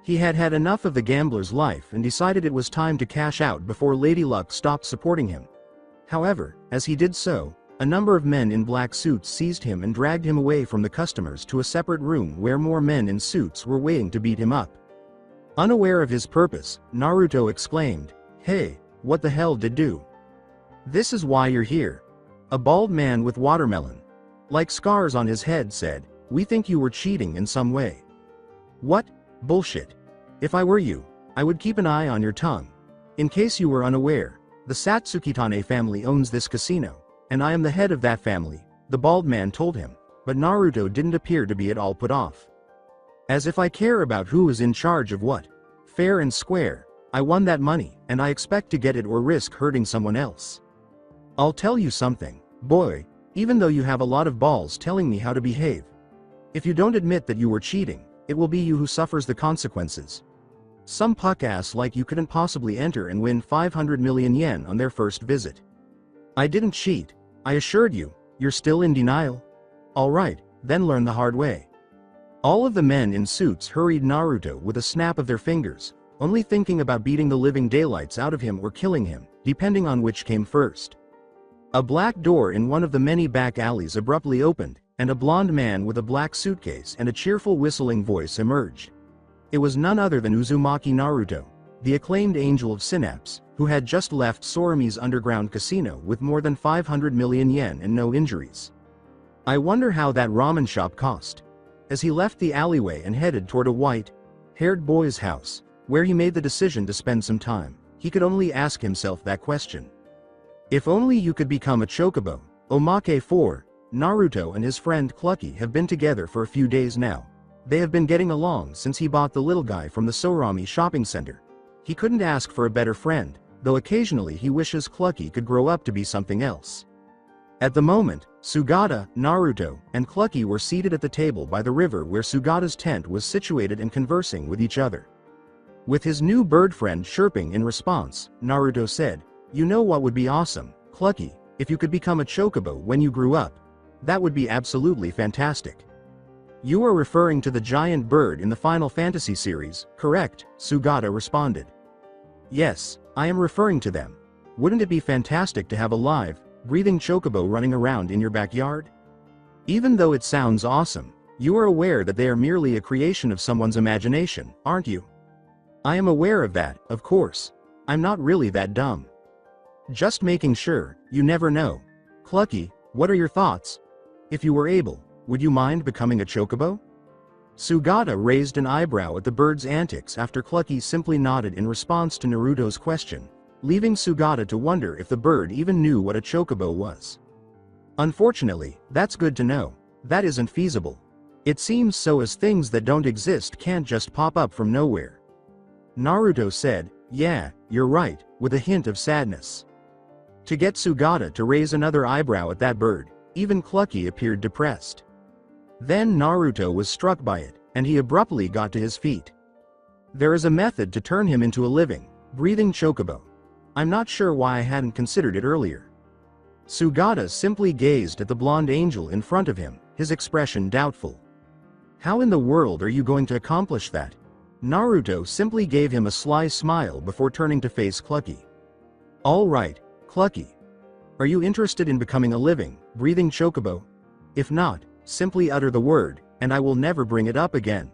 He had had enough of the gambler's life and decided it was time to cash out before Lady Luck stopped supporting him. However, as he did so, a number of men in black suits seized him and dragged him away from the customers to a separate room where more men in suits were waiting to beat him up. Unaware of his purpose, Naruto exclaimed, "Hey, what the hell did you do? This is why you're here." A bald man with watermelon, like scars on his head, said, "We think you were cheating in some way." "What? Bullshit. If I were you, I would keep an eye on your tongue. In case you were unaware, the Satsukitane family owns this casino, and I am the head of that family," the bald man told him, but Naruto didn't appear to be at all put off. "As if I care about who is in charge of what. Fair and square, I won that money, and I expect to get it or risk hurting someone else. I'll tell you something, boy, even though you have a lot of balls telling me how to behave. If you don't admit that you were cheating, it will be you who suffers the consequences. Some puck-ass like you couldn't possibly enter and win 500 million yen on their first visit." "I didn't cheat, I assured you. You're still in denial? Alright, then learn the hard way." All of the men in suits hurried Naruto with a snap of their fingers, only thinking about beating the living daylights out of him or killing him, depending on which came first. A black door in one of the many back alleys abruptly opened, and a blond man with a black suitcase and a cheerful whistling voice emerged. It was none other than Uzumaki Naruto, the acclaimed angel of Synapse, who had just left Sorami's underground casino with more than 500 million yen and no injuries. "I wonder how that ramen shop cost." As he left the alleyway and headed toward a white-haired boy's house, where he made the decision to spend some time, he could only ask himself that question. If only you could become a chocobo. Omake 4, Naruto and his friend Clucky have been together for a few days now. They have been getting along since he bought the little guy from the Sorami shopping center. He couldn't ask for a better friend, though occasionally he wishes Clucky could grow up to be something else. At the moment, Sugata, Naruto, and Clucky were seated at the table by the river where Sugata's tent was situated and conversing with each other. With his new bird friend chirping in response, Naruto said, "You know what would be awesome, Clucky, if you could become a chocobo when you grew up? That would be absolutely fantastic." "You are referring to the giant bird in the Final Fantasy series, correct?" Sugata responded. "Yes, I am referring to them. Wouldn't it be fantastic to have a live, breathing chocobo running around in your backyard? Even though it sounds awesome, you are aware that they are merely a creation of someone's imagination, aren't you?" "I am aware of that, of course. I'm not really that dumb. Just making sure, you never know. Clucky, what are your thoughts? If you were able, would you mind becoming a chocobo?" Sugata raised an eyebrow at the bird's antics after Clucky simply nodded in response to Naruto's question, leaving Sugata to wonder if the bird even knew what a chocobo was. "Unfortunately, that's good to know. That isn't feasible. It seems so, as things that don't exist can't just pop up from nowhere." Naruto said, "Yeah, you're right," with a hint of sadness. To get Sugata to raise another eyebrow at that bird, even Clucky appeared depressed. Then Naruto was struck by it, and he abruptly got to his feet. "There is a method to turn him into a living, breathing chocobo. I'm not sure why I hadn't considered it earlier." Sugata simply gazed at the blonde angel in front of him, his expression doubtful. "How in the world are you going to accomplish that?" Naruto simply gave him a sly smile before turning to face Clucky. "All right, Clucky. Are you interested in becoming a living, breathing chocobo? If not, simply utter the word, and I will never bring it up again."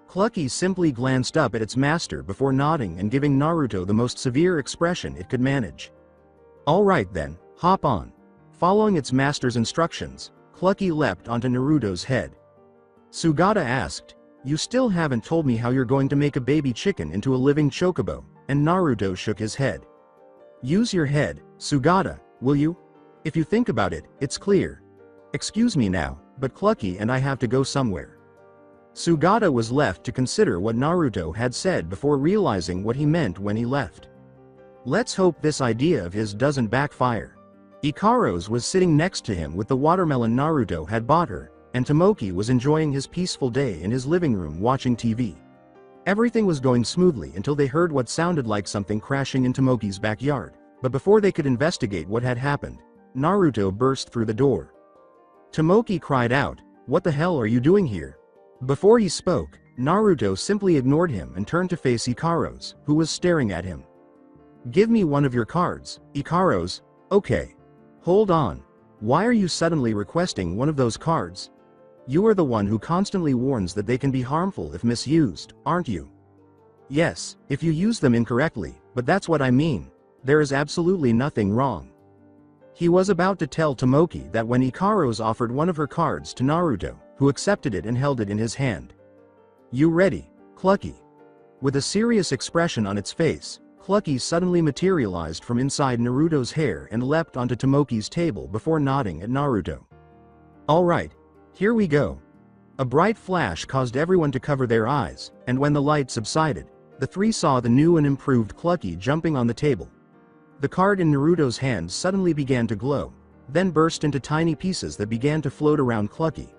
Clucky simply glanced up at its master before nodding and giving Naruto the most severe expression it could manage. "All right then, hop on." Following its master's instructions, Clucky leapt onto Naruto's head. Sugata asked, "You still haven't told me how you're going to make a baby chicken into a living chocobo," and Naruto shook his head. "Use your head, Sugata, will you? If you think about it, it's clear. Excuse me now, but Clucky and I have to go somewhere." Sugata was left to consider what Naruto had said before realizing what he meant when he left. Let's hope this idea of his doesn't backfire. Ikaros was sitting next to him with the watermelon Naruto had bought her, and Tomoki was enjoying his peaceful day in his living room watching TV. Everything was going smoothly until they heard what sounded like something crashing in Tomoki's backyard, but before they could investigate what had happened, Naruto burst through the door. Tomoki cried out, "What the hell are you doing here?" Before he spoke, Naruto simply ignored him and turned to face Ikaros, who was staring at him. "Give me one of your cards, Ikaros." "Okay. Hold on. Why are you suddenly requesting one of those cards? You are the one who constantly warns that they can be harmful if misused, aren't you?" "Yes, if you use them incorrectly, but that's what I mean. There is absolutely nothing wrong." He was about to tell Tomoki that when Ikaros offered one of her cards to Naruto, who accepted it and held it in his hand. "You ready, Clucky?" With a serious expression on its face, Clucky suddenly materialized from inside Naruto's hair and leapt onto Tomoki's table before nodding at Naruto. "Alright, here we go." A bright flash caused everyone to cover their eyes, and when the light subsided, the three saw the new and improved Clucky jumping on the table. The card in Naruto's hand suddenly began to glow, then burst into tiny pieces that began to float around Clucky.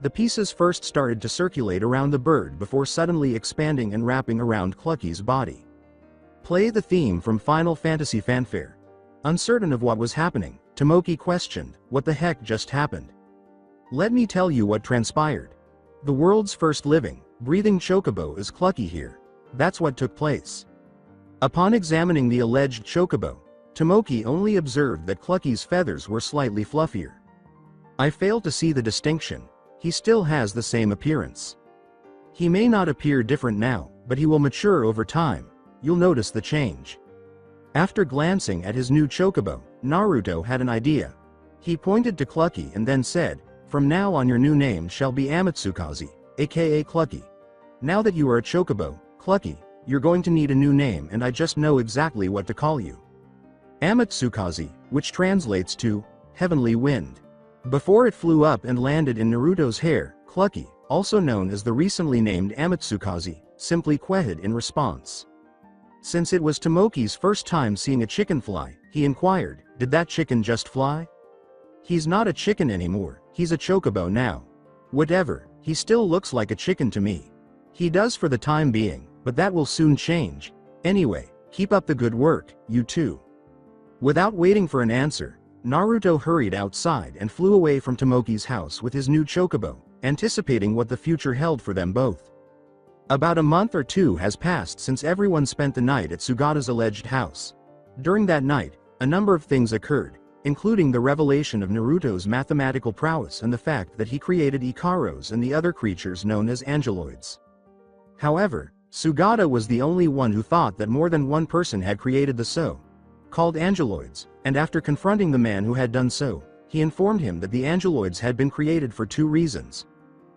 The pieces first started to circulate around the bird before suddenly expanding and wrapping around Clucky's body. Play the theme from Final Fantasy Fanfare. Uncertain of what was happening, Tomoki questioned, "What the heck just happened?" "Let me tell you what transpired. The world's first living, breathing chocobo is Clucky here. That's what took place." Upon examining the alleged chocobo, Tomoki only observed that Clucky's feathers were slightly fluffier. "I fail to see the distinction. He still has the same appearance. He may not appear different now, but he will mature over time. You'll notice the change." After glancing at his new chocobo, Naruto had an idea. He pointed to Clucky and then said, "From now on your new name shall be Amatsukaze, aka Clucky. Now that you are a chocobo, Clucky, you're going to need a new name and I just know exactly what to call you. Amatsukaze, which translates to Heavenly Wind." Before it flew up and landed in Naruto's hair, Clucky, also known as the recently named Amatsukaze, simply quahed in response. Since it was Tomoki's first time seeing a chicken fly, he inquired, "Did that chicken just fly?" "He's not a chicken anymore, he's a chocobo now." "Whatever, he still looks like a chicken to me." "He does for the time being, but that will soon change. Anyway, keep up the good work, you two." Without waiting for an answer, Naruto hurried outside and flew away from Tomoki's house with his new chocobo, anticipating what the future held for them both. About a month or two has passed since everyone spent the night at Sugata's alleged house. During that night, a number of things occurred, including the revelation of Naruto's mathematical prowess and the fact that he created Ikaros and the other creatures known as angeloids. However, Sugata was the only one who thought that more than one person had created the so-called angeloids, and after confronting the man who had done so, he informed him that the angeloids had been created for two reasons.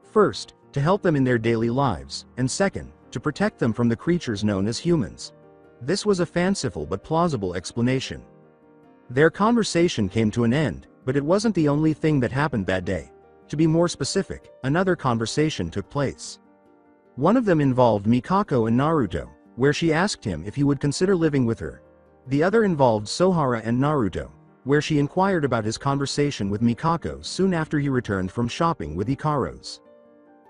First, to help them in their daily lives, and second, to protect them from the creatures known as humans. This was a fanciful but plausible explanation. Their conversation came to an end, but it wasn't the only thing that happened that day. To be more specific, another conversation took place. One of them involved Mikako and Naruto, where she asked him if he would consider living with her. The other involved Sohara and Naruto, where she inquired about his conversation with Mikako soon after he returned from shopping with Ikaros.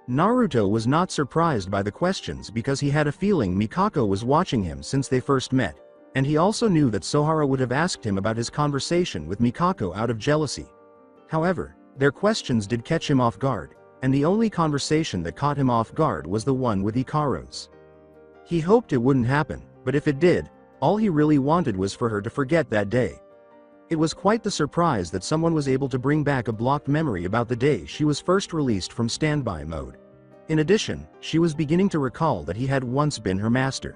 Naruto was not surprised by the questions because he had a feeling Mikako was watching him since they first met, and he also knew that Sohara would have asked him about his conversation with Mikako out of jealousy. However, their questions did catch him off guard, and the only conversation that caught him off guard was the one with Ikaros. He hoped it wouldn't happen, but if it did, all he really wanted was for her to forget that day. It was quite the surprise that someone was able to bring back a blocked memory about the day she was first released from standby mode. In addition, she was beginning to recall that he had once been her master.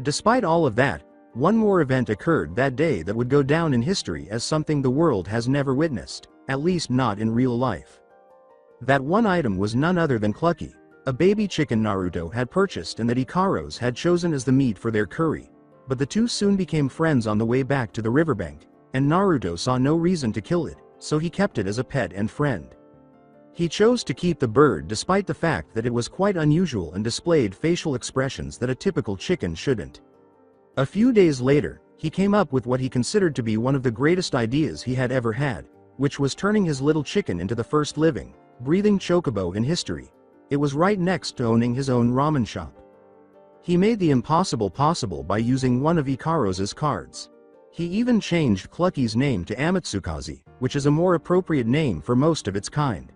Despite all of that, one more event occurred that day that would go down in history as something the world has never witnessed, at least not in real life. That one item was none other than Clucky, a baby chicken Naruto had purchased and that Ikaros had chosen as the meat for their curry. But the two soon became friends on the way back to the riverbank, and Naruto saw no reason to kill it, so he kept it as a pet and friend. He chose to keep the bird despite the fact that it was quite unusual and displayed facial expressions that a typical chicken shouldn't. A few days later, he came up with what he considered to be one of the greatest ideas he had ever had, which was turning his little chicken into the first living, breathing chocobo in history. It was right next to owning his own ramen shop. He made the impossible possible by using one of Ikaros' cards. He even changed Clucky's name to Amatsukaze, which is a more appropriate name for most of its kind.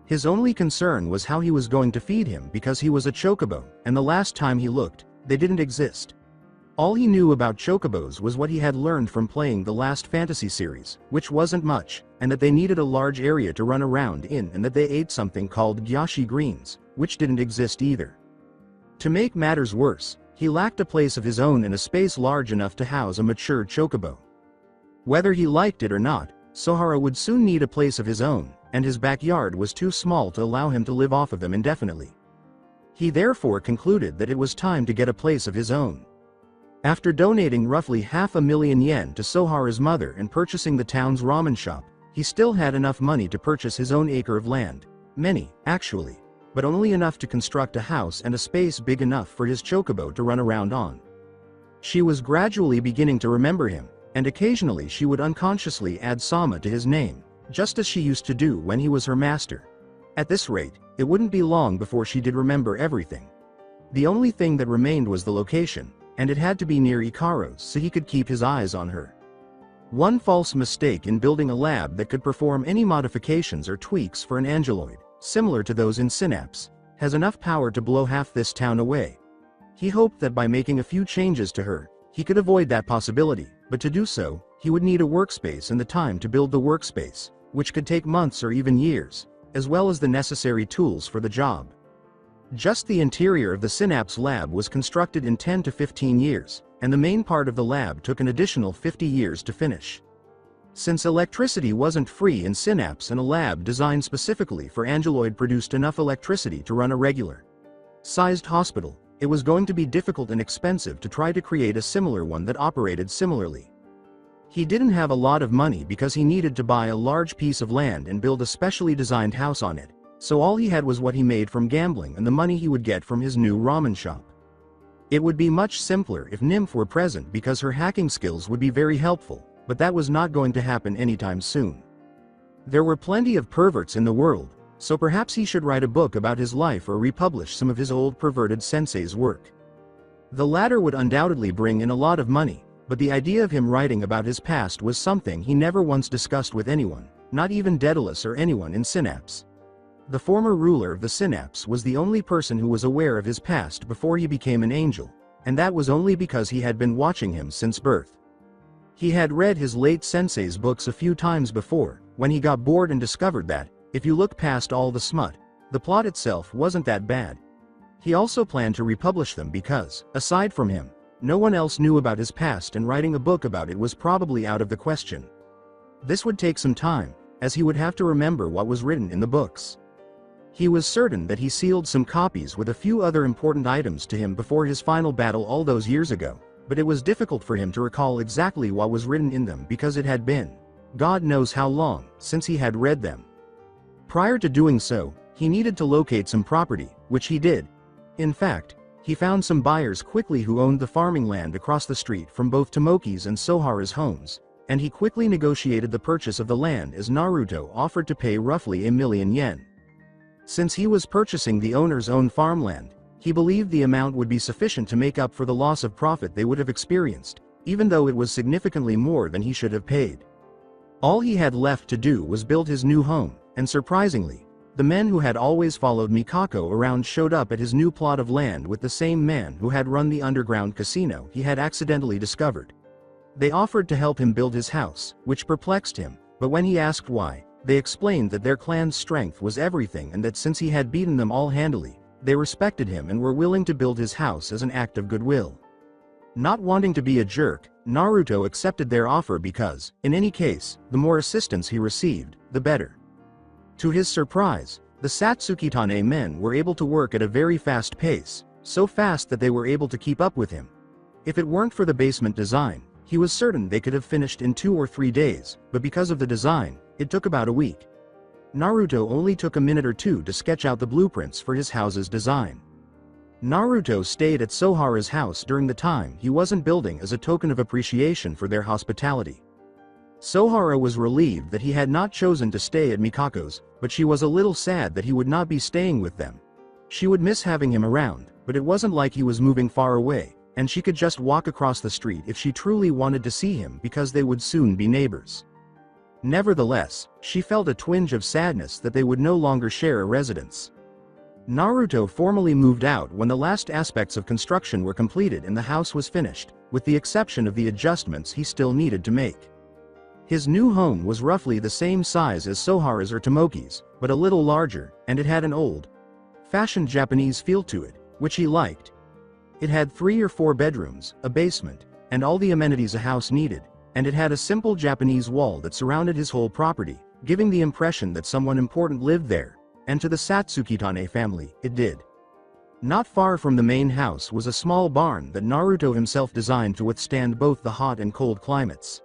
His only concern was how he was going to feed him because he was a chocobo, and the last time he looked, they didn't exist. All he knew about chocobos was what he had learned from playing the last fantasy series, which wasn't much, and that they needed a large area to run around in and that they ate something called gyashi greens, which didn't exist either. To make matters worse, he lacked a place of his own in a space large enough to house a mature chocobo. Whether he liked it or not, Sohara would soon need a place of his own, and his backyard was too small to allow him to live off of them indefinitely. He therefore concluded that it was time to get a place of his own. After donating roughly 500,000 yen to Sohara's mother and purchasing the town's ramen shop, he still had enough money to purchase his own acre of land. Many, actually, but only enough to construct a house and a space big enough for his chocobo to run around on. She was gradually beginning to remember him, and occasionally she would unconsciously add Sama to his name, just as she used to do when he was her master. At this rate, it wouldn't be long before she did remember everything. The only thing that remained was the location, and it had to be near Ikaro's so he could keep his eyes on her. One false mistake in building a lab that could perform any modifications or tweaks for an angeloid, similar to those in Synapse, has enough power to blow half this town away. He hoped that by making a few changes to her, he could avoid that possibility, but to do so, he would need a workspace and the time to build the workspace, which could take months or even years, as well as the necessary tools for the job. Just the interior of the Synapse lab was constructed in 10 to 15 years, and the main part of the lab took an additional 50 years to finish. Since electricity wasn't free in Synapse and a lab designed specifically for Angeloid produced enough electricity to run a regular-sized hospital, it was going to be difficult and expensive to try to create a similar one that operated similarly. He didn't have a lot of money because he needed to buy a large piece of land and build a specially designed house on it, so all he had was what he made from gambling and the money he would get from his new ramen shop. It would be much simpler if Nymph were present because her hacking skills would be very helpful, but that was not going to happen anytime soon. There were plenty of perverts in the world, so perhaps he should write a book about his life or republish some of his old perverted sensei's work. The latter would undoubtedly bring in a lot of money, but the idea of him writing about his past was something he never once discussed with anyone, not even Daedalus or anyone in Synapse. The former ruler of the Synapse was the only person who was aware of his past before he became an angel, and that was only because he had been watching him since birth. He had read his late sensei's books a few times before, when he got bored and discovered that, if you look past all the smut, the plot itself wasn't that bad. He also planned to republish them because, aside from him, no one else knew about his past and writing a book about it was probably out of the question. This would take some time, as he would have to remember what was written in the books. He was certain that he sealed some copies with a few other important items to him before his final battle all those years ago, but it was difficult for him to recall exactly what was written in them because it had been, God knows how long, since he had read them. Prior to doing so, he needed to locate some property, which he did. In fact, he found some buyers quickly who owned the farming land across the street from both Tomoki's and Sohara's homes, and he quickly negotiated the purchase of the land as Naruto offered to pay roughly 1,000,000 yen. Since he was purchasing the owner's own farmland, he believed the amount would be sufficient to make up for the loss of profit they would have experienced, even though it was significantly more than he should have paid. All he had left to do was build his new home, and surprisingly, the men who had always followed Mikako around showed up at his new plot of land with the same man who had run the underground casino he had accidentally discovered. They offered to help him build his house, which perplexed him, but when he asked why, they explained that their clan's strength was everything and that since he had beaten them all handily, they respected him and were willing to build his house as an act of goodwill. Not wanting to be a jerk, Naruto accepted their offer because, in any case, the more assistance he received, the better. To his surprise, the Satsukitane men were able to work at a very fast pace, so fast that they were able to keep up with him. If it weren't for the basement design, he was certain they could have finished in 2 or 3 days, but because of the design, it took about a week. Naruto only took a minute or two to sketch out the blueprints for his house's design. Naruto stayed at Sohara's house during the time he wasn't building as a token of appreciation for their hospitality. Sohara was relieved that he had not chosen to stay at Mikako's, but she was a little sad that he would not be staying with them. She would miss having him around, but it wasn't like he was moving far away, and she could just walk across the street if she truly wanted to see him because they would soon be neighbors. Nevertheless, she felt a twinge of sadness that they would no longer share a residence. Naruto formally moved out when the last aspects of construction were completed and the house was finished, with the exception of the adjustments he still needed to make. His new home was roughly the same size as Sohara's or Tomoki's, but a little larger, and it had an old-fashioned Japanese feel to it, which he liked. It had 3 or 4 bedrooms, a basement, and all the amenities a house needed, and it had a simple Japanese wall that surrounded his whole property, giving the impression that someone important lived there, and to the Satsukitane family, it did. Not far from the main house was a small barn that Naruto himself designed to withstand both the hot and cold climates.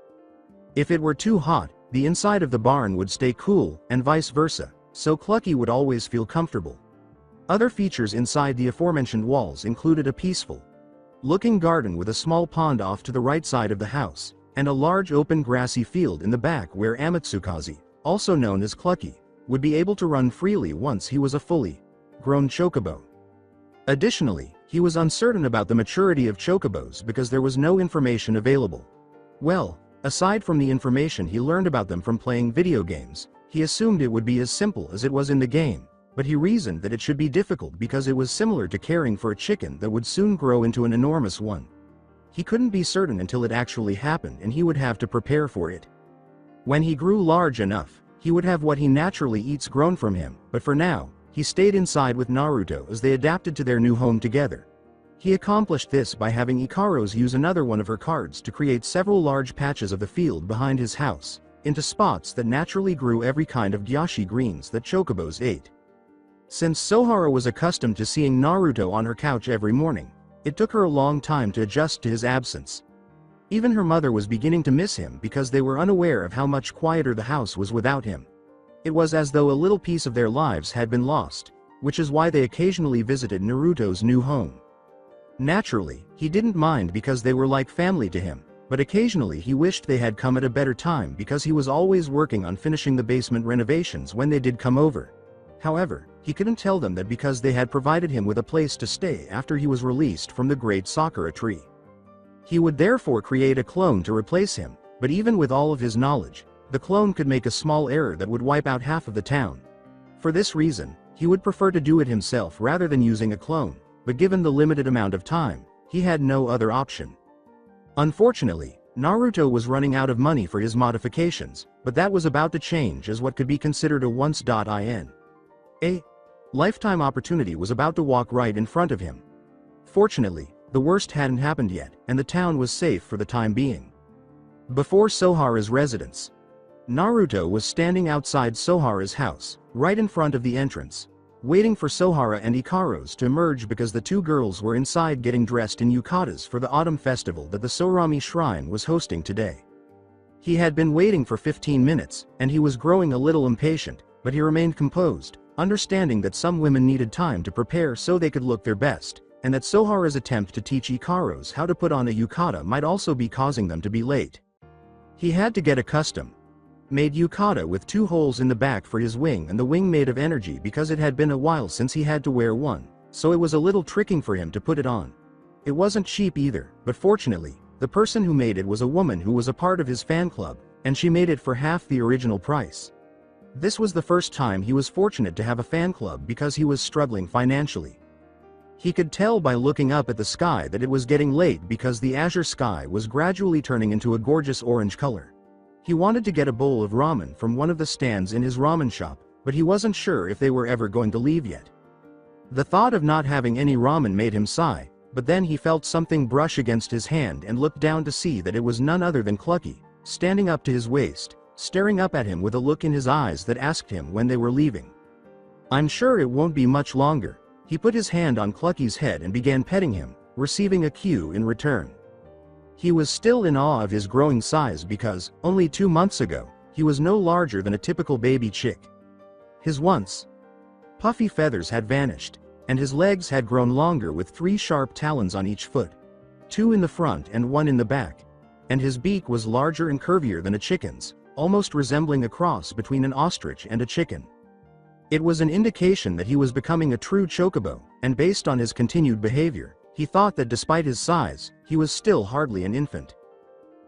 If it were too hot, the inside of the barn would stay cool, and vice versa, so Clucky would always feel comfortable. Other features inside the aforementioned walls included a peaceful-looking garden with a small pond off to the right side of the house, and a large open grassy field in the back where Amatsukaze, also known as Clucky, would be able to run freely once he was a fully grown chocobo. Additionally, he was uncertain about the maturity of chocobos because there was no information available. Well, aside from the information he learned about them from playing video games, he assumed it would be as simple as it was in the game, but he reasoned that it should be difficult because it was similar to caring for a chicken that would soon grow into an enormous one. He couldn't be certain until it actually happened and he would have to prepare for it. When he grew large enough, he would have what he naturally eats grown from him, but for now, he stayed inside with Naruto as they adapted to their new home together. He accomplished this by having Ikaros use another one of her cards to create several large patches of the field behind his house, into spots that naturally grew every kind of gyashi greens that chocobos ate. Since Sohara was accustomed to seeing Naruto on her couch every morning, it took her a long time to adjust to his absence. Even her mother was beginning to miss him because they were unaware of how much quieter the house was without him. It was as though a little piece of their lives had been lost, which is why they occasionally visited Naruto's new home. Naturally, he didn't mind because they were like family to him, but occasionally he wished they had come at a better time because he was always working on finishing the basement renovations when they did come over. However, he couldn't tell them that because they had provided him with a place to stay after he was released from the great Sakura tree. He would therefore create a clone to replace him, but even with all of his knowledge, the clone could make a small error that would wipe out half of the town. For this reason, he would prefer to do it himself rather than using a clone, but given the limited amount of time, he had no other option. Unfortunately, Naruto was running out of money for his modifications, but that was about to change as what could be considered a once-in a lifetime opportunity was about to walk right in front of him. Fortunately, the worst hadn't happened yet, and the town was safe for the time being. Before Sohara's residence, Naruto was standing outside Sohara's house, right in front of the entrance, waiting for Sohara and Ikaros to emerge because the two girls were inside getting dressed in yukatas for the autumn festival that the Sorami Shrine was hosting today. He had been waiting for 15 minutes, and he was growing a little impatient, but he remained composed, understanding that some women needed time to prepare so they could look their best, and that Sohara's attempt to teach Ikaros how to put on a yukata might also be causing them to be late. He had to get a custom-made yukata with 2 holes in the back for his wing and the wing made of energy because it had been a while since he had to wear one, so it was a little tricking for him to put it on. It wasn't cheap either, but fortunately, the person who made it was a woman who was a part of his fan club, and she made it for half the original price. This was the first time he was fortunate to have a fan club because he was struggling financially. He could tell by looking up at the sky that it was getting late because the azure sky was gradually turning into a gorgeous orange color. He wanted to get a bowl of ramen from one of the stands in his ramen shop, but he wasn't sure if they were ever going to leave yet. The thought of not having any ramen made him sigh, but then he felt something brush against his hand and looked down to see that it was none other than Clucky, standing up to his waist, staring up at him with a look in his eyes that asked him when they were leaving. "I'm sure it won't be much longer." He put his hand on Clucky's head and began petting him, receiving a cue in return. He was still in awe of his growing size because, only 2 months ago, he was no larger than a typical baby chick. His once puffy feathers had vanished, and his legs had grown longer with 3 sharp talons on each foot, 2 in the front and 1 in the back, and his beak was larger and curvier than a chicken's, almost resembling a cross between an ostrich and a chicken. It was an indication that he was becoming a true chocobo, and based on his continued behavior, he thought that despite his size, he was still hardly an infant.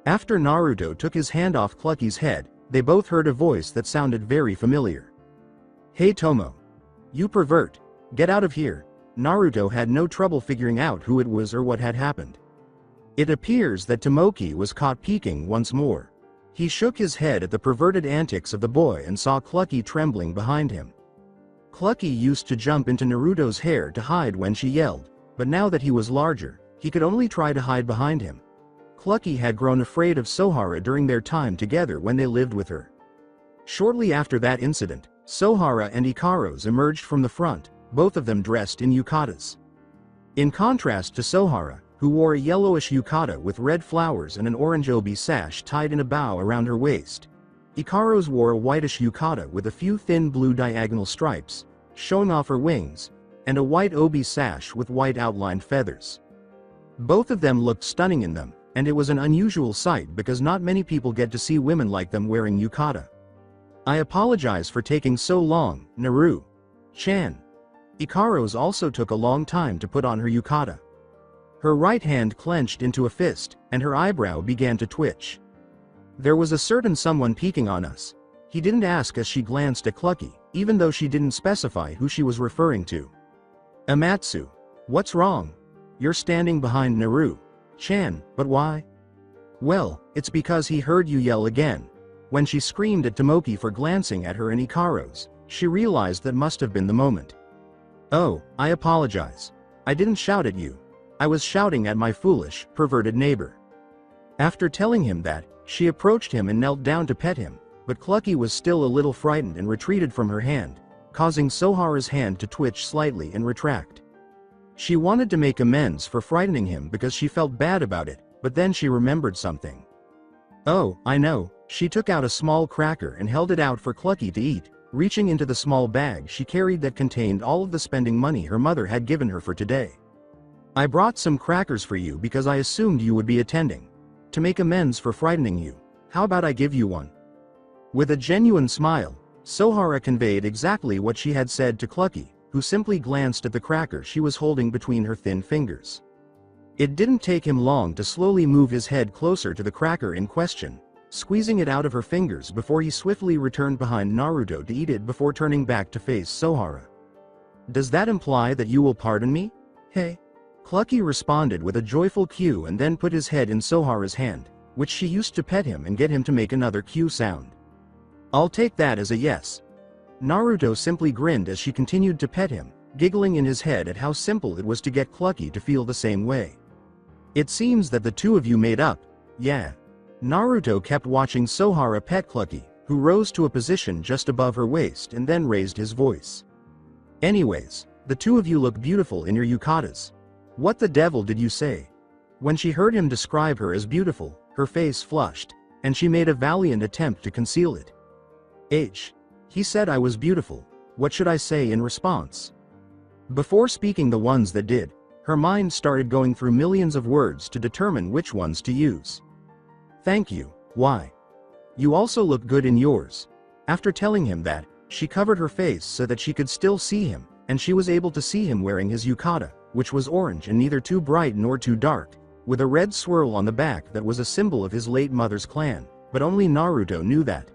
After Naruto took his hand off Clucky's head, they both heard a voice that sounded very familiar. "Hey Tomo. You pervert. Get out of here." Naruto had no trouble figuring out who it was or what had happened. It appears that Tomoki was caught peeking once more. He shook his head at the perverted antics of the boy and saw Clucky trembling behind him. Clucky used to jump into Naruto's hair to hide when she yelled, but now that he was larger, he could only try to hide behind him. Clucky had grown afraid of Sohara during their time together when they lived with her. Shortly after that incident, Sohara and Ikaros emerged from the front, both of them dressed in yukatas. In contrast to Sohara, who wore a yellowish yukata with red flowers and an orange obi sash tied in a bow around her waist, Ikaros wore a whitish yukata with a few thin blue diagonal stripes, showing off her wings, and a white obi sash with white outlined feathers. Both of them looked stunning in them, and it was an unusual sight because not many people get to see women like them wearing yukata. "I apologize for taking so long, Naru-chan." Ikaros also took a long time to put on her yukata. Her right hand clenched into a fist, and her eyebrow began to twitch. "There was a certain someone peeking on us." He didn't ask as she glanced at Clucky, even though she didn't specify who she was referring to. "Amatsu. What's wrong? You're standing behind Naru-chan, but why?" "Well, it's because he heard you yell again." When she screamed at Tomoki for glancing at her and Ikaros, she realized that must have been the moment. "Oh, I apologize. I didn't shout at you. I was shouting at my foolish, perverted neighbor." After telling him that, she approached him and knelt down to pet him, but Clucky was still a little frightened and retreated from her hand, causing Sohara's hand to twitch slightly and retract. She wanted to make amends for frightening him because she felt bad about it, but then she remembered something. "Oh, I know." She took out a small cracker and held it out for Clucky to eat, reaching into the small bag she carried that contained all of the spending money her mother had given her for today. "I brought some crackers for you because I assumed you would be attending. To make amends for frightening you, how about I give you one?" With a genuine smile, Sohara conveyed exactly what she had said to Clucky, who simply glanced at the cracker she was holding between her thin fingers. It didn't take him long to slowly move his head closer to the cracker in question, squeezing it out of her fingers before he swiftly returned behind Naruto to eat it before turning back to face Sohara. "Does that imply that you will pardon me? Hey?" Clucky responded with a joyful cue and then put his head in Sohara's hand, which she used to pet him and get him to make another cue sound. "I'll take that as a yes." Naruto simply grinned as she continued to pet him, giggling in his head at how simple it was to get Clucky to feel the same way. "It seems that the two of you made up, yeah." Naruto kept watching Sohara pet Clucky, who rose to a position just above her waist and then raised his voice. "Anyways, the two of you look beautiful in your yukatas. What the devil did you say?" When she heard him describe her as beautiful, her face flushed, and she made a valiant attempt to conceal it. He said I was beautiful. What should I say in response?" Before speaking the ones that did, her mind started going through millions of words to determine which ones to use. "Thank you. Why? You also look good in yours." After telling him that, she covered her face so that she could still see him, and she was able to see him wearing his yukata, which was orange and neither too bright nor too dark, with a red swirl on the back that was a symbol of his late mother's clan, but only Naruto knew that.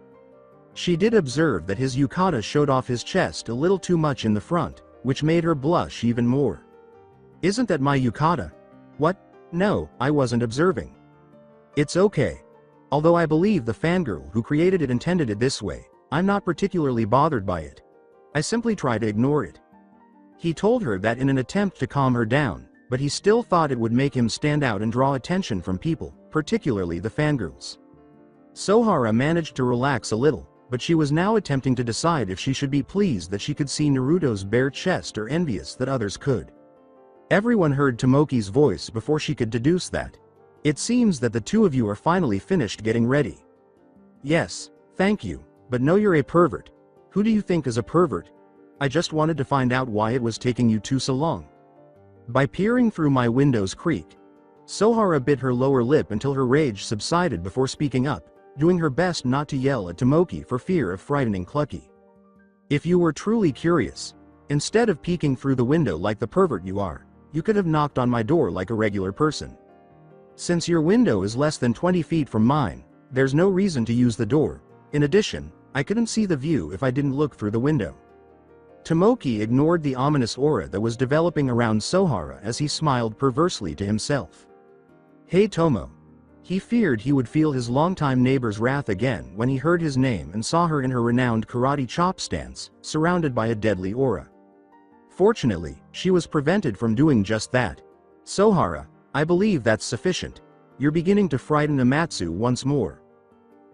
She did observe that his yukata showed off his chest a little too much in the front, which made her blush even more. "Isn't that my yukata?" "What? No, I wasn't observing." "It's okay. Although I believe the fangirl who created it intended it this way, I'm not particularly bothered by it. I simply try to ignore it." He told her that in an attempt to calm her down, but he still thought it would make him stand out and draw attention from people, particularly the fangirls. Sohara managed to relax a little, but she was now attempting to decide if she should be pleased that she could see Naruto's bare chest or envious that others could. Everyone heard Tomoki's voice before she could deduce that. "It seems that the two of you are finally finished getting ready." "Yes, thank you, but no, you're a pervert." "Who do you think is a pervert?" "I just wanted to find out why it was taking you so long." "By peering through my window's creak." Sohara bit her lower lip until her rage subsided before speaking up, doing her best not to yell at Tomoki for fear of frightening Clucky. "If you were truly curious, instead of peeking through the window like the pervert you are, you could have knocked on my door like a regular person. Since your window is less than 20 feet from mine, there's no reason to use the door, In addition, I couldn't see the view if I didn't look through the window. Tomoki ignored the ominous aura that was developing around Sohara as he smiled perversely to himself. Hey Tomo. He feared he would feel his longtime neighbor's wrath again when he heard his name and saw her in her renowned karate chop stance, surrounded by a deadly aura. Fortunately, she was prevented from doing just that. Sohara, I believe that's sufficient. You're beginning to frighten Amatsu once more.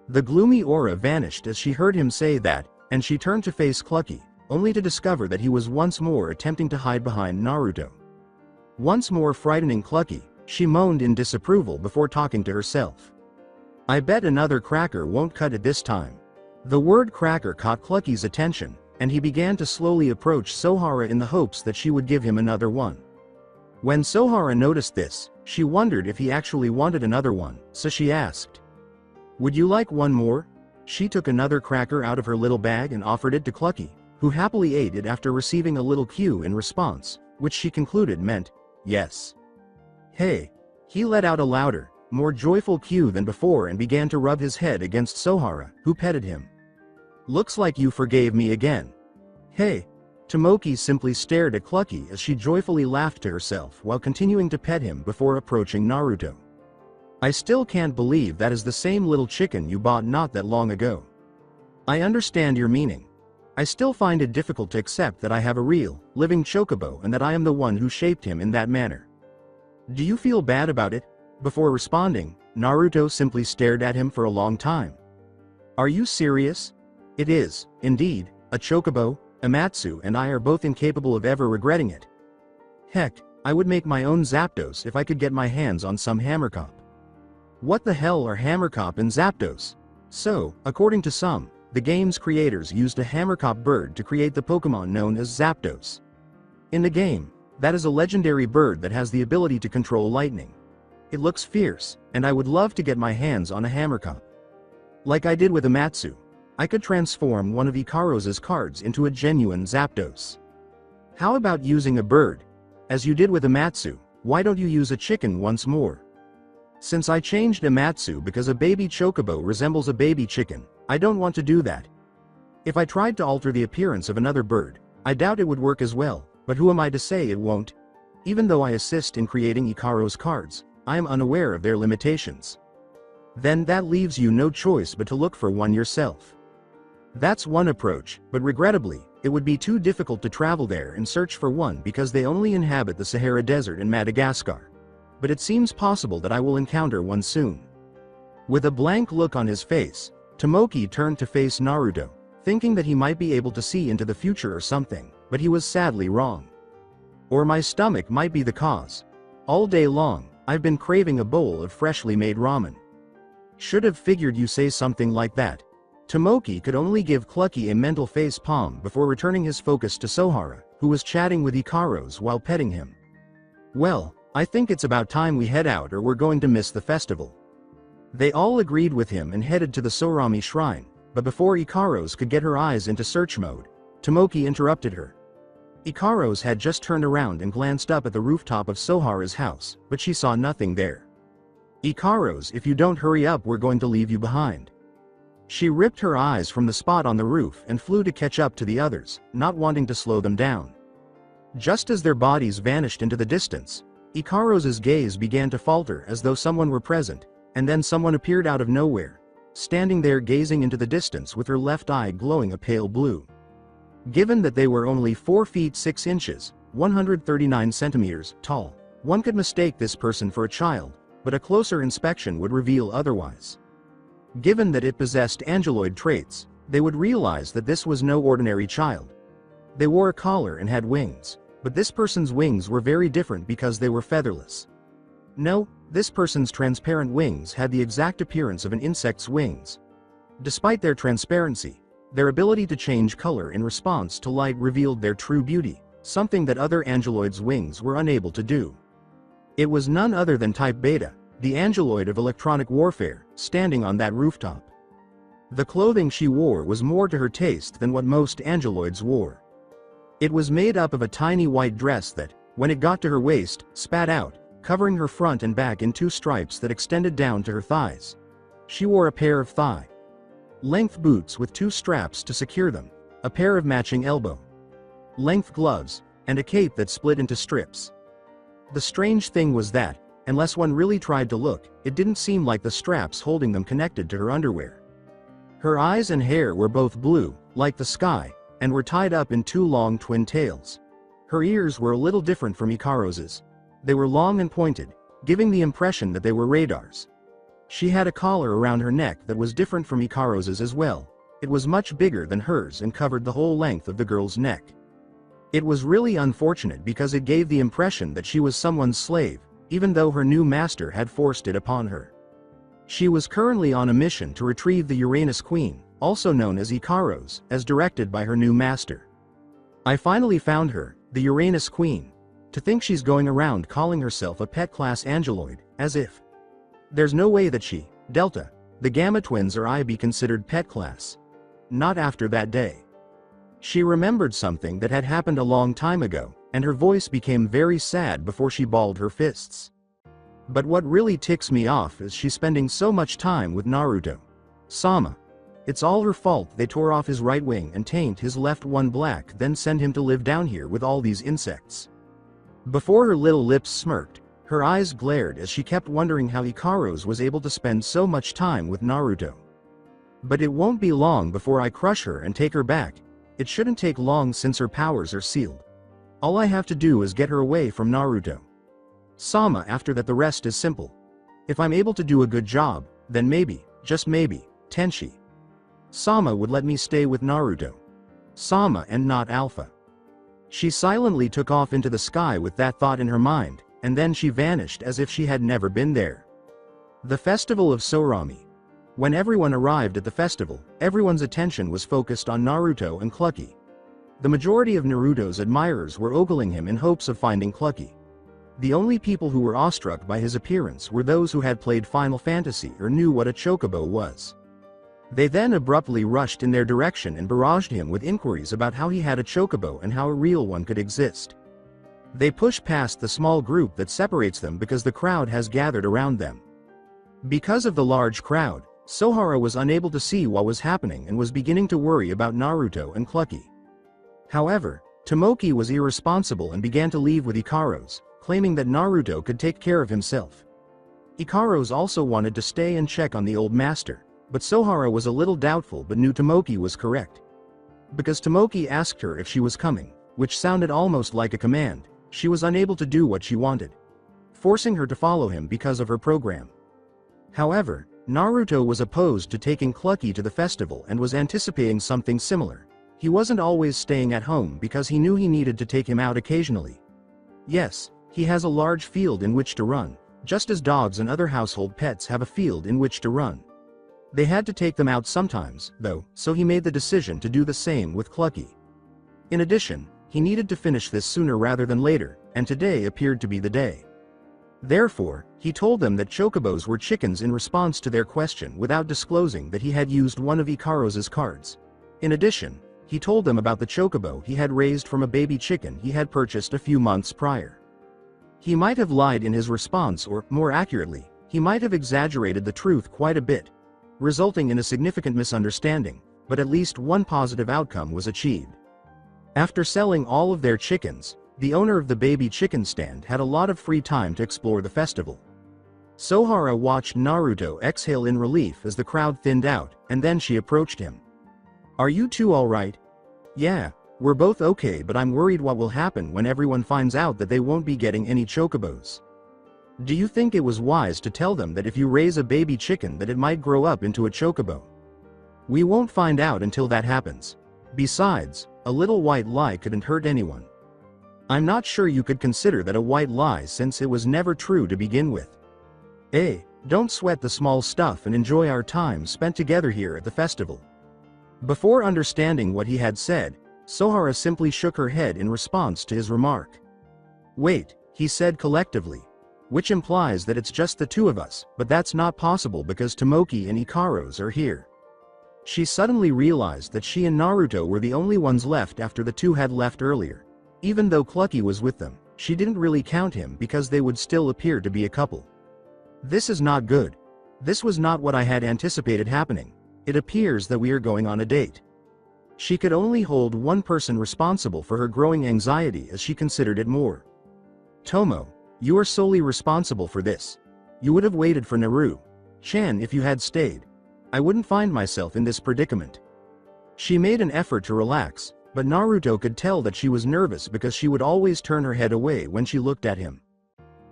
The gloomy aura vanished as she heard him say that, and she turned to face Clucky, only to discover that he was once more attempting to hide behind Naruto. Once more frightening Clucky, she moaned in disapproval before talking to herself. I bet another cracker won't cut it this time. The word cracker caught Clucky's attention, and he began to slowly approach Sohara in the hopes that she would give him another one. When Sohara noticed this, she wondered if he actually wanted another one, so she asked, "Would you like one more?" She took another cracker out of her little bag and offered it to Clucky, who happily ate it after receiving a little cue in response, which she concluded meant, yes. Hey! He let out a louder, more joyful cue than before and began to rub his head against Sohara, who petted him. Looks like you forgave me again. Hey! Tomoki simply stared at Clucky as she joyfully laughed to herself while continuing to pet him before approaching Naruto. I still can't believe that is the same little chicken you bought not that long ago. I understand your meaning. I still find it difficult to accept that I have a real, living chocobo and that I am the one who shaped him in that manner. Do you feel bad about it? Before responding, Naruto simply stared at him for a long time. Are you serious? It is, indeed, a chocobo. Amatsu and I are both incapable of ever regretting it. Heck, I would make my own Zapdos if I could get my hands on some Hammercop. What the hell are Hammercop and Zapdos? So, according to some, the game's creators used a Hammercop bird to create the Pokemon known as Zapdos. In the game, that is a legendary bird that has the ability to control lightning. It looks fierce, and I would love to get my hands on a Hammercop. Like I did with Amatsu, I could transform one of Ikaru's cards into a genuine Zapdos. How about using a bird? As you did with Amatsu, why don't you use a chicken once more? Since I changed Amatsu because a baby chocobo resembles a baby chicken, I don't want to do that. If I tried to alter the appearance of another bird, I doubt it would work as well, but who am I to say it won't? Even though I assist in creating Ikaru's cards, I am unaware of their limitations. Then that leaves you no choice but to look for one yourself. That's one approach, but regrettably, it would be too difficult to travel there and search for one because they only inhabit the Sahara Desert in Madagascar. But it seems possible that I will encounter one soon. With a blank look on his face, Tomoki turned to face Naruto, thinking that he might be able to see into the future or something, but he was sadly wrong. Or my stomach might be the cause. All day long, I've been craving a bowl of freshly made ramen. Should have figured you say something like that. Tomoki could only give Clucky a mental face palm before returning his focus to Sohara, who was chatting with Ikaru's while petting him. Well, I think it's about time we head out or we're going to miss the festival. They all agreed with him and headed to the Sorami shrine, but before Ikaru's could get her eyes into search mode, Tomoki interrupted her. Ikaru's had just turned around and glanced up at the rooftop of Sohara's house, but she saw nothing there. Ikaru's, if you don't hurry up we're going to leave you behind. She ripped her eyes from the spot on the roof and flew to catch up to the others, not wanting to slow them down. Just as their bodies vanished into the distance, Ikaru's gaze began to falter as though someone were present, and then someone appeared out of nowhere, standing there gazing into the distance with her left eye glowing a pale blue. Given that they were only 4 feet 6 inches, 139 centimeters, tall, one could mistake this person for a child, but a closer inspection would reveal otherwise. Given that it possessed angeloid traits, they would realize that this was no ordinary child. They wore a collar and had wings, but this person's wings were very different because they were featherless. No, this person's transparent wings had the exact appearance of an insect's wings. Despite their transparency, their ability to change color in response to light revealed their true beauty, something that other angeloids' wings were unable to do. It was none other than Type Beta, the angeloid of electronic warfare, standing on that rooftop. The clothing she wore was more to her taste than what most angeloids wore. It was made up of a tiny white dress that, when it got to her waist, spat out, covering her front and back in 2 stripes that extended down to her thighs. She wore a pair of thigh length boots with 2 straps to secure them, a pair of matching elbow-length gloves, and a cape that split into strips. The strange thing was that, unless one really tried to look, it didn't seem like the straps holding them connected to her underwear. Her eyes and hair were both blue, like the sky, and were tied up in 2 long twin tails. Her ears were a little different from Hikaru's. They were long and pointed, giving the impression that they were radars. She had a collar around her neck that was different from Hikaru's as well. It was much bigger than hers and covered the whole length of the girl's neck. It was really unfortunate because it gave the impression that she was someone's slave, even though her new master had forced it upon her. She was currently on a mission to retrieve the Uranus Queen, also known as Ikaros, as directed by her new master. I finally found her, the Uranus Queen. To think she's going around calling herself a pet class angeloid, as if. There's no way that she, Delta, the Gamma twins or I be considered pet class. Not after that day. She remembered something that had happened a long time ago, and her voice became very sad before she balled her fists. But what really ticks me off is she's spending so much time with Naruto. Sama. It's all her fault they tore off his right wing and taint his left one black, then send him to live down here with all these insects. Before her little lips smirked, her eyes glared as she kept wondering how Ikaros was able to spend so much time with Naruto. But it won't be long before I crush her and take her back. It shouldn't take long since her powers are sealed. All I have to do is get her away from Naruto. Sama. After that the rest is simple. If I'm able to do a good job, then maybe, just maybe, Tenshi Sama would let me stay with Naruto. Sama and not Alpha. She silently took off into the sky with that thought in her mind, and then she vanished as if she had never been there. The festival of Sourami. When everyone arrived at the festival, everyone's attention was focused on Naruto and Clucky. The majority of Naruto's admirers were ogling him in hopes of finding Clucky. The only people who were awestruck by his appearance were those who had played Final Fantasy or knew what a chocobo was. They then abruptly rushed in their direction and barraged him with inquiries about how he had a chocobo and how a real one could exist. They pushed past the small group that separates them because the crowd has gathered around them. Because of the large crowd, Sohara was unable to see what was happening and was beginning to worry about Naruto and Clucky. However, Tomoki was irresponsible and began to leave with Ikaros, claiming that Naruto could take care of himself. Ikaros also wanted to stay and check on the old master, but Sohara was a little doubtful but knew Tomoki was correct. Because Tomoki asked her if she was coming, which sounded almost like a command, she was unable to do what she wanted, forcing her to follow him because of her program. However, Naruto was opposed to taking Clucky to the festival and was anticipating something similar. He wasn't always staying at home because he knew he needed to take him out occasionally. Yes, he has a large field in which to run, just as dogs and other household pets have a field in which to run. They had to take them out sometimes, though, so he made the decision to do the same with Clucky. In addition, he needed to finish this sooner rather than later, and today appeared to be the day. Therefore, he told them that chocobos were chickens in response to their question without disclosing that he had used one of Ikaros's cards. In addition, he told them about the chocobo he had raised from a baby chicken he had purchased a few months prior. He might have lied in his response or, more accurately, he might have exaggerated the truth quite a bit, resulting in a significant misunderstanding, but at least one positive outcome was achieved. After selling all of their chickens, the owner of the baby chicken stand had a lot of free time to explore the festival. Sohara watched Naruto exhale in relief as the crowd thinned out, and then she approached him. "Are you two alright?" "Yeah, we're both okay, but I'm worried what will happen when everyone finds out that they won't be getting any chocobos. Do you think it was wise to tell them that if you raise a baby chicken that it might grow up into a chocobo? We won't find out until that happens. Besides, a little white lie couldn't hurt anyone. I'm not sure you could consider that a white lie since it was never true to begin with. Don't sweat the small stuff and enjoy our time spent together here at the festival." Before understanding what he had said, Sohara simply shook her head in response to his remark. "Wait," he said collectively. "Which implies that it's just the two of us, but that's not possible because Tomoki and Ikaros are here." She suddenly realized that she and Naruto were the only ones left after the two had left earlier. Even though Clucky was with them, she didn't really count him because they would still appear to be a couple. This is not good. This was not what I had anticipated happening. It appears that we are going on a date. She could only hold one person responsible for her growing anxiety as she considered it more. Tomo, you are solely responsible for this. You would have waited for Naru-chan if you had stayed. I wouldn't find myself in this predicament. She made an effort to relax, but Naruto could tell that she was nervous because she would always turn her head away when she looked at him.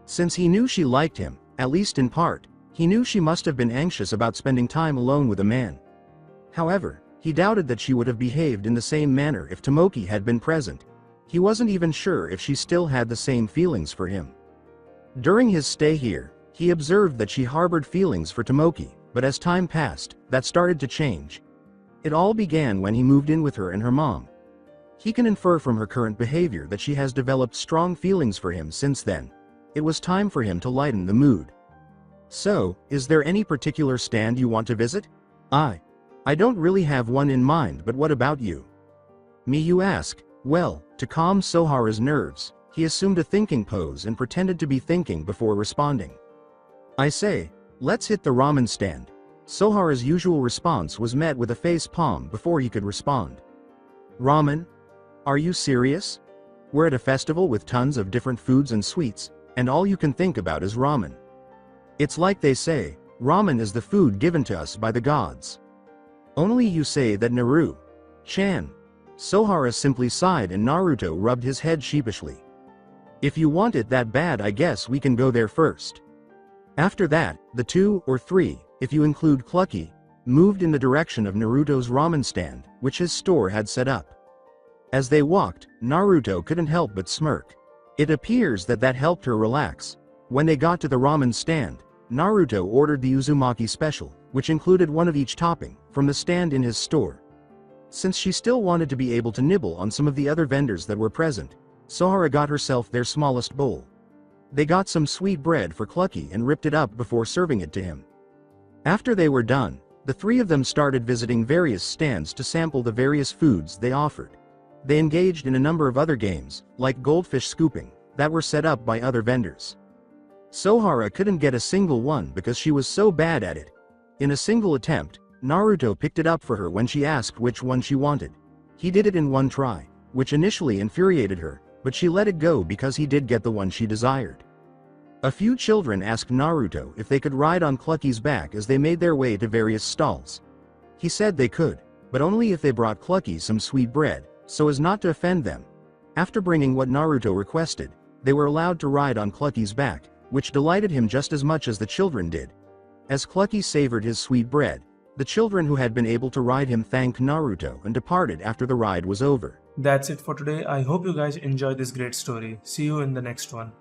Since he knew she liked him, at least in part, he knew she must have been anxious about spending time alone with a man. However, he doubted that she would have behaved in the same manner if Tomoki had been present. He wasn't even sure if she still had the same feelings for him. During his stay here, he observed that she harbored feelings for Tomoki, but as time passed, that started to change. It all began when he moved in with her and her mom. He can infer from her current behavior that she has developed strong feelings for him since then. It was time for him to lighten the mood. So, is there any particular stand you want to visit? I don't really have one in mind, but what about you? Me, you ask? Well, to calm Sohara's nerves, he assumed a thinking pose and pretended to be thinking before responding. I say, let's hit the ramen stand. Sohara's usual response was met with a face palm before he could respond. Ramen? Are you serious? We're at a festival with tons of different foods and sweets, and all you can think about is ramen. It's like they say, ramen is the food given to us by the gods. Only you say that Naru-chan. Sohara simply sighed and Naruto rubbed his head sheepishly. If you want it that bad, I guess we can go there first. After that, the 2 or 3, if you include Clucky, moved in the direction of Naruto's ramen stand, which his store had set up. As they walked, Naruto couldn't help but smirk. It appears that helped her relax. When they got to the ramen stand, Naruto ordered the Uzumaki special, which included one of each topping, from the stand in his store. Since she still wanted to be able to nibble on some of the other vendors that were present, Sohara got herself their smallest bowl. They got some sweet bread for Clucky and ripped it up before serving it to him. After they were done, the 3 of them started visiting various stands to sample the various foods they offered. They engaged in a number of other games, like goldfish scooping, that were set up by other vendors. Sohara couldn't get a single one because she was so bad at it. In a single attempt, Naruto picked it up for her when she asked which one she wanted. He did it in one try, which initially infuriated her, but she let it go because he did get the one she desired. A few children asked Naruto if they could ride on Clucky's back as they made their way to various stalls. He said they could, but only if they brought Clucky some sweet bread, so as not to offend them. After bringing what Naruto requested, they were allowed to ride on Clucky's back, which delighted him just as much as the children did. As Clucky savored his sweet bread, the children who had been able to ride him thanked Naruto and departed after the ride was over. That's it for today. I hope you guys enjoyed this great story. See you in the next one.